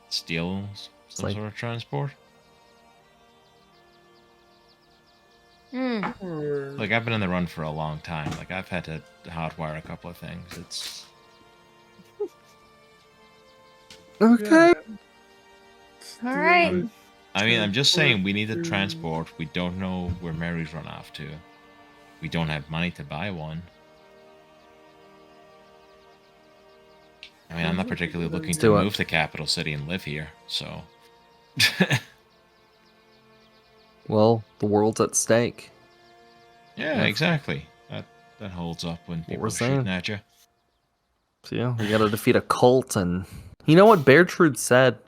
Steal some like- sort of transport. Hmm. Or Like, I've been on the run for a long time. Like, I've had to hotwire a couple of things. It's Okay. All right. I mean, I'm just saying, we need a Transport to- transport. We don't know where Mary's run off to. We don't have money to buy one. I mean, I'm not particularly looking to Do it. move to capital city and live here, so. Well, the world's at stake. Yeah, exactly. That holds up when people we're are shooting saying. at you. So yeah, we got to defeat a cult, and you know what? Beartrude said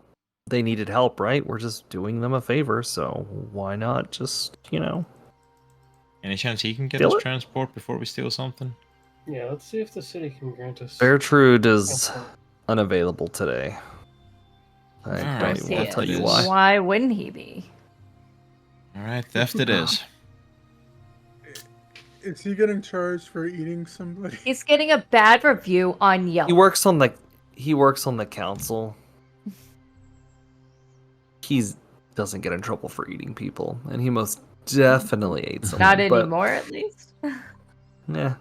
they needed help, right? We're just doing them a favor, so why not just Any chance he can get Steal us it? transport before we steal something? Yeah, let's see if the city can grant us. Beartrude is unavailable today. I Alright, don't course even he want to is. tell you It why. is. Why wouldn't he be? Alright, theft it is. is he getting charged for eating somebody? He's getting a bad review on Yelp. He works on the council. He doesn't get in trouble for eating people, and he most definitely ate someone. Not but, anymore, at least. Yeah.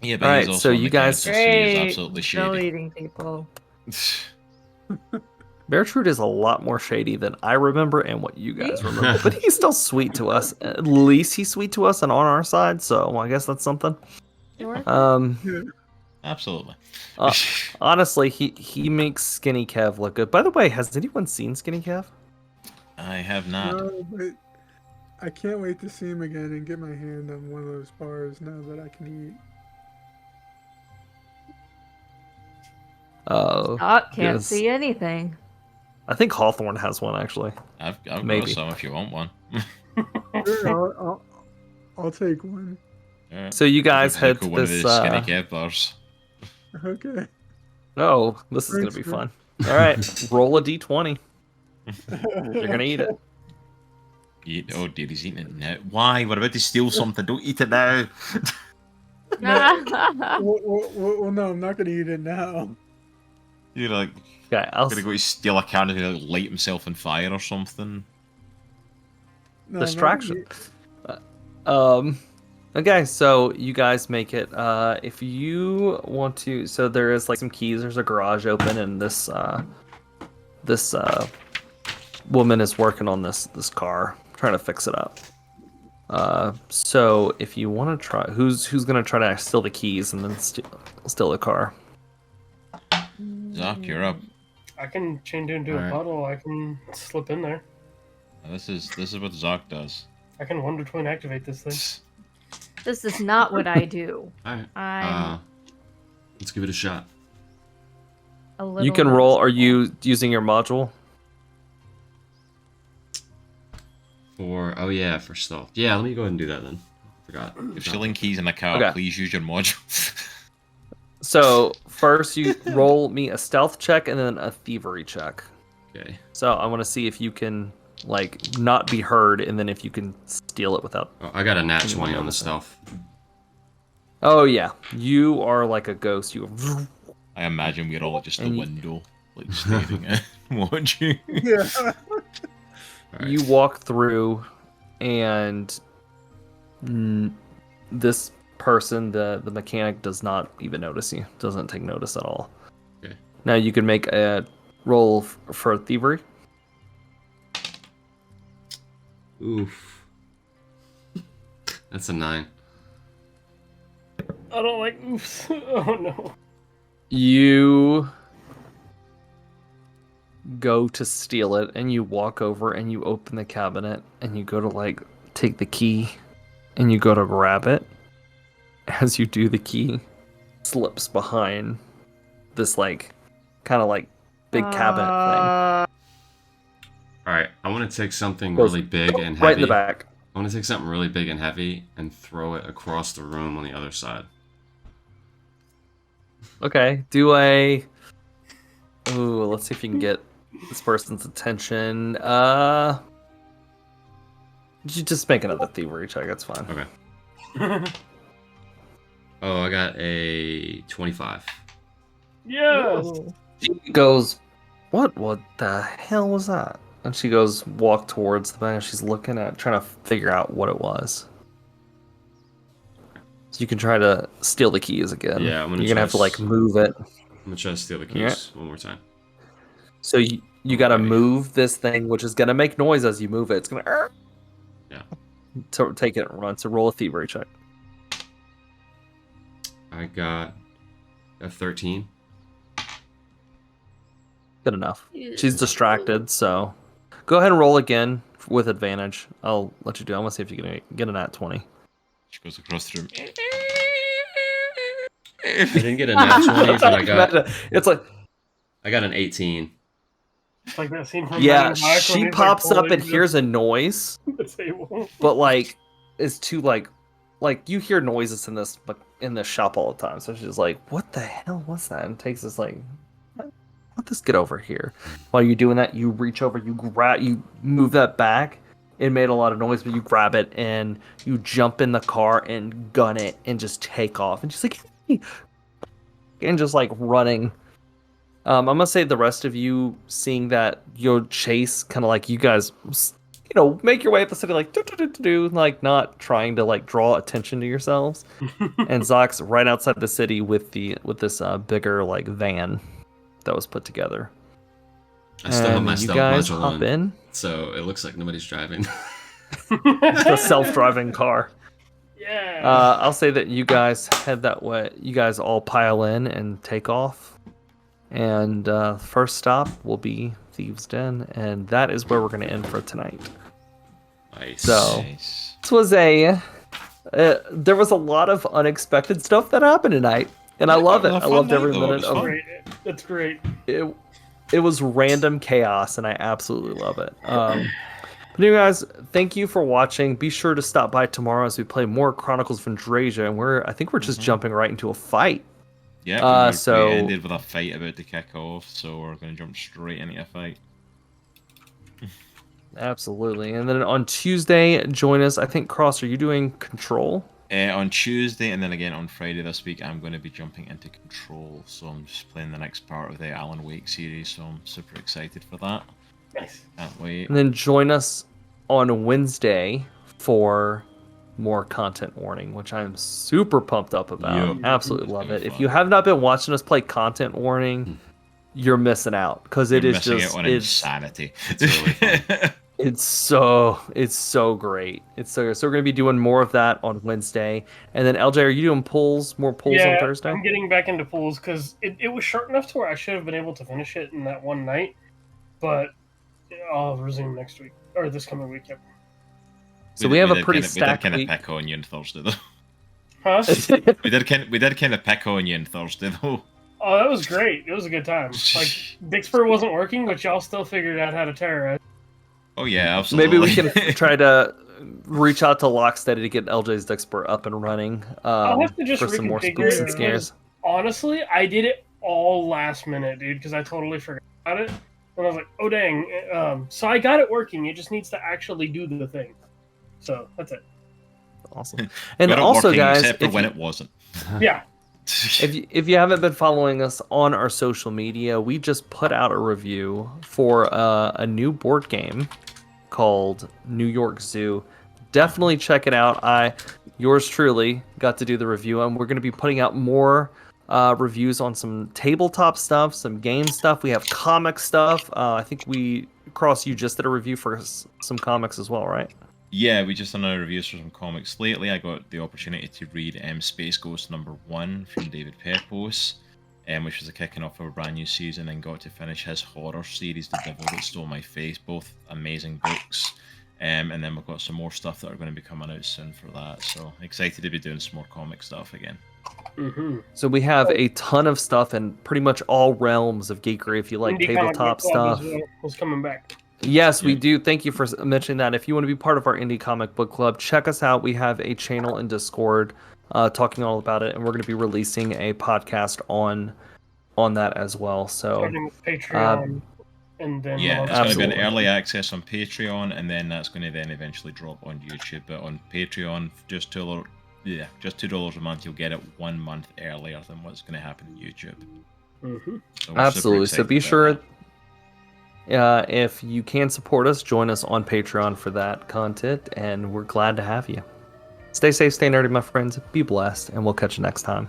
Yeah, but Alright, he's also so on you the guys- council, so he is Great. absolutely Still shady. eating people. Beartrude is a lot more shady than I remember and what you guys remember, but he's still sweet to us. At least he's sweet to us and on our side, so I guess that's something. Sure. Absolutely. Honestly, he makes Skinny Kev look good. By the way, has anyone seen Skinny Kev? I have not. No, but I can't wait to see him again and get my hand on one of those bars now that I can eat. Oh, Doc can't yes. see anything. I think Hawthorne has one actually. I've got Maybe. some if you want one. Sure, I'll take one. Alright. So you guys Give head Zuko to one of this. these skinny cat bars. Okay. Oh, this is gonna Thanks, be man. fun. All right, roll a d20. You're gonna eat it. Oh dear, he's eating it now. Why? We're about to steal something. Don't eat it now. Well, no, I'm not gonna eat it now. You're like, Okay, I'll gonna go steal a car and like, light himself on fire or something. No, distraction. Okay, so you guys make it. If you want to, so there is like some keys. There's a garage open, and this woman is working on this car, trying to fix it up. So if you want to try, who's gonna try to steal the keys and then steal the car? Zok, you're up. I can change into a Alright. puddle. I can slip in there. This is what Zok does. I can Wonder Twin activate this thing. This is not what I do. Alright. I'm Let's give it a shot. a little. You can roll. Are you using your module? For stealth. Yeah, let me go ahead and do that then. Forgot. If stealing keys in a car, Okay. please use your module. So first you roll me a stealth check and then a thievery check. Okay. So I want to see if you can like not be heard, and then if you can steal it without. Oh, I got a nat Anyone 20 on the notice it? stealth. Oh yeah, you are like a ghost. You. I imagine we're all just the And you- window, like staring at watching. Yeah. Alright. You walk through, and this person, the mechanic, does not even notice you. Doesn't take notice at all. Okay. Now you can make a roll for thievery. Oof. That's a 9. I don't like oofs. Oh no. You go to steal it, and you walk over and you open the cabinet, and you go to like take the key, and you go to grab it. As you do, the key slips behind this like kind of like big cabinet Alright, I want to take something Goes really big and thing, heavy. right in the back. I want to take something really big and heavy and throw it across the room on the other side. Okay, do a. Ooh, let's see if you can get this person's attention. You just make another thievery check. That's fine. Okay. Oh, I got a 25. Yes. She goes, "What? What the hell was that?" And she goes walk towards the back. She's looking at, trying to figure out what it was. So you can try to steal the keys again. Yeah, I'm gonna You're gonna try have to like move it. I'm gonna try to steal the keys Yeah. one more time. So you gotta Okay. move this thing, which is gonna make noise as you move it. It's gonna. Yeah. To take it and run. So roll a thievery check. I got a 13. Good enough. She's distracted, so go ahead and roll again with advantage. I'll let you do it. I want to see if you can get a nat 20. She goes across the room. I didn't get a nat 20, but It's like, I got an 18. It's like that scene from yeah, Men in Black when she he's, like, pops up pulling and hears a noise, the table. but like it's too like you hear noises in this shop all the time. So she's like, "What the hell was that?" And takes this like, "Let this get over here." While you're doing that, you reach over, you move that back. It made a lot of noise, but you grab it and you jump in the car and gun it and just take off. And she's like, "Hey," and just like running. I'm gonna say the rest of you seeing that your chase, kind of like you guys, make your way up the city like like not trying to like draw attention to yourselves. And Zok's right outside the city with this bigger like van that was put together. I still have And my you stealth guys module hop on, in so it looks like nobody's driving. the self-driving car. Yeah. I'll say that you guys head that way. You guys all pile in and take off. And first stop will be Thieves' Den, and that is where we're going to end for tonight. Nice. So Nice. this was there was a lot of unexpected stuff that happened tonight, and I love it. I loved every minute of Great. That's great. it. It was random chaos, and I absolutely love it. But you guys, thank you for watching. Be sure to stop by tomorrow as we play more Chronicles of Vendrasia, and I think we're just jumping right into a fight. Yeah, so- we ended with a fight about to kick off, so we're going to jump straight into a fight. Absolutely. And then on Tuesday, join us. I think, Cross, are you doing Control? On Tuesday and then again on Friday this week, I'm going to be jumping into Control. So I'm just playing the next part of the Alan Wake series. So I'm super excited for that. Nice. Can't wait. And then join us on Wednesday for more content warning, which I'm super pumped up about. Yep. Absolutely It's love gonna it. be If fun. you have not been watching us play content warning, you're missing out because it You're is missing just out on it's insanity. It's really fun. it's so great. It's so we're gonna be doing more of that on Wednesday, and then LJ, are you doing more polls on Thursday? I'm getting back into pools because it was short enough to where I should have been able to finish it in that one night, but I'll resume next week or this coming week. Yep. So we have a pretty stacked We did week. kind of pick on you on Thursday though. Huh? we did kind of pick on you on Thursday though. Oh, that was great. It was a good time. Like Bixper wasn't working, but y'all still figured out how to terrorize. Oh yeah, absolutely. Maybe we can try to reach out to Locksteady to get LJ's Dexper up and running I'll have to just for some more reconfigure spooks it and scares. because, honestly, I did it all last minute, dude, because I totally forgot about it. And I was like, oh dang. So I got it working. It just needs to actually do the thing. So that's it. Awesome. And Got it also, working, guys, except for if when you, it wasn't. Yeah. if you haven't been following us on our social media, we just put out a review for a new board game called New York Zoo. Definitely check it out. Yours truly got to do the review, and we're going to be putting out more reviews on some tabletop stuff, some game stuff. We have comic stuff. I think you just did a review for some comics as well, right? Yeah, we just done our reviews for some comics lately. I got the opportunity to read Space Ghost #1 from David Pepose, which was the kicking off of a brand new season, and got to finish his horror series, The Devil That Stole My Face. Both amazing books. And then we've got some more stuff that are going to be coming out soon for that. So excited to be doing some more comic stuff again. Mm-hmm. So we have a ton of stuff in pretty much all realms of geekery. If you like Indie Comic tabletop Book Club stuff, was coming back. yes, we Yeah. do. Thank you for mentioning that. If you want to be part of our Indie Comic Book Club, check us out. We have a channel in Discord talking all about it, and we're going to be releasing a podcast on that as well. So Starting with Patreon, and then Yeah, it's going to be an Absolutely. early access on Patreon, and then that's going to then eventually drop on YouTube. But on Patreon, just $2 a month, you'll get it 1 month earlier than what's going to happen on YouTube. Mm-hmm. So we're super absolutely. So excited be about sure, that. if you can support us, join us on Patreon for that content, and we're glad to have you. Stay safe, stay nerdy, my friends. Be blessed, and we'll catch you next time.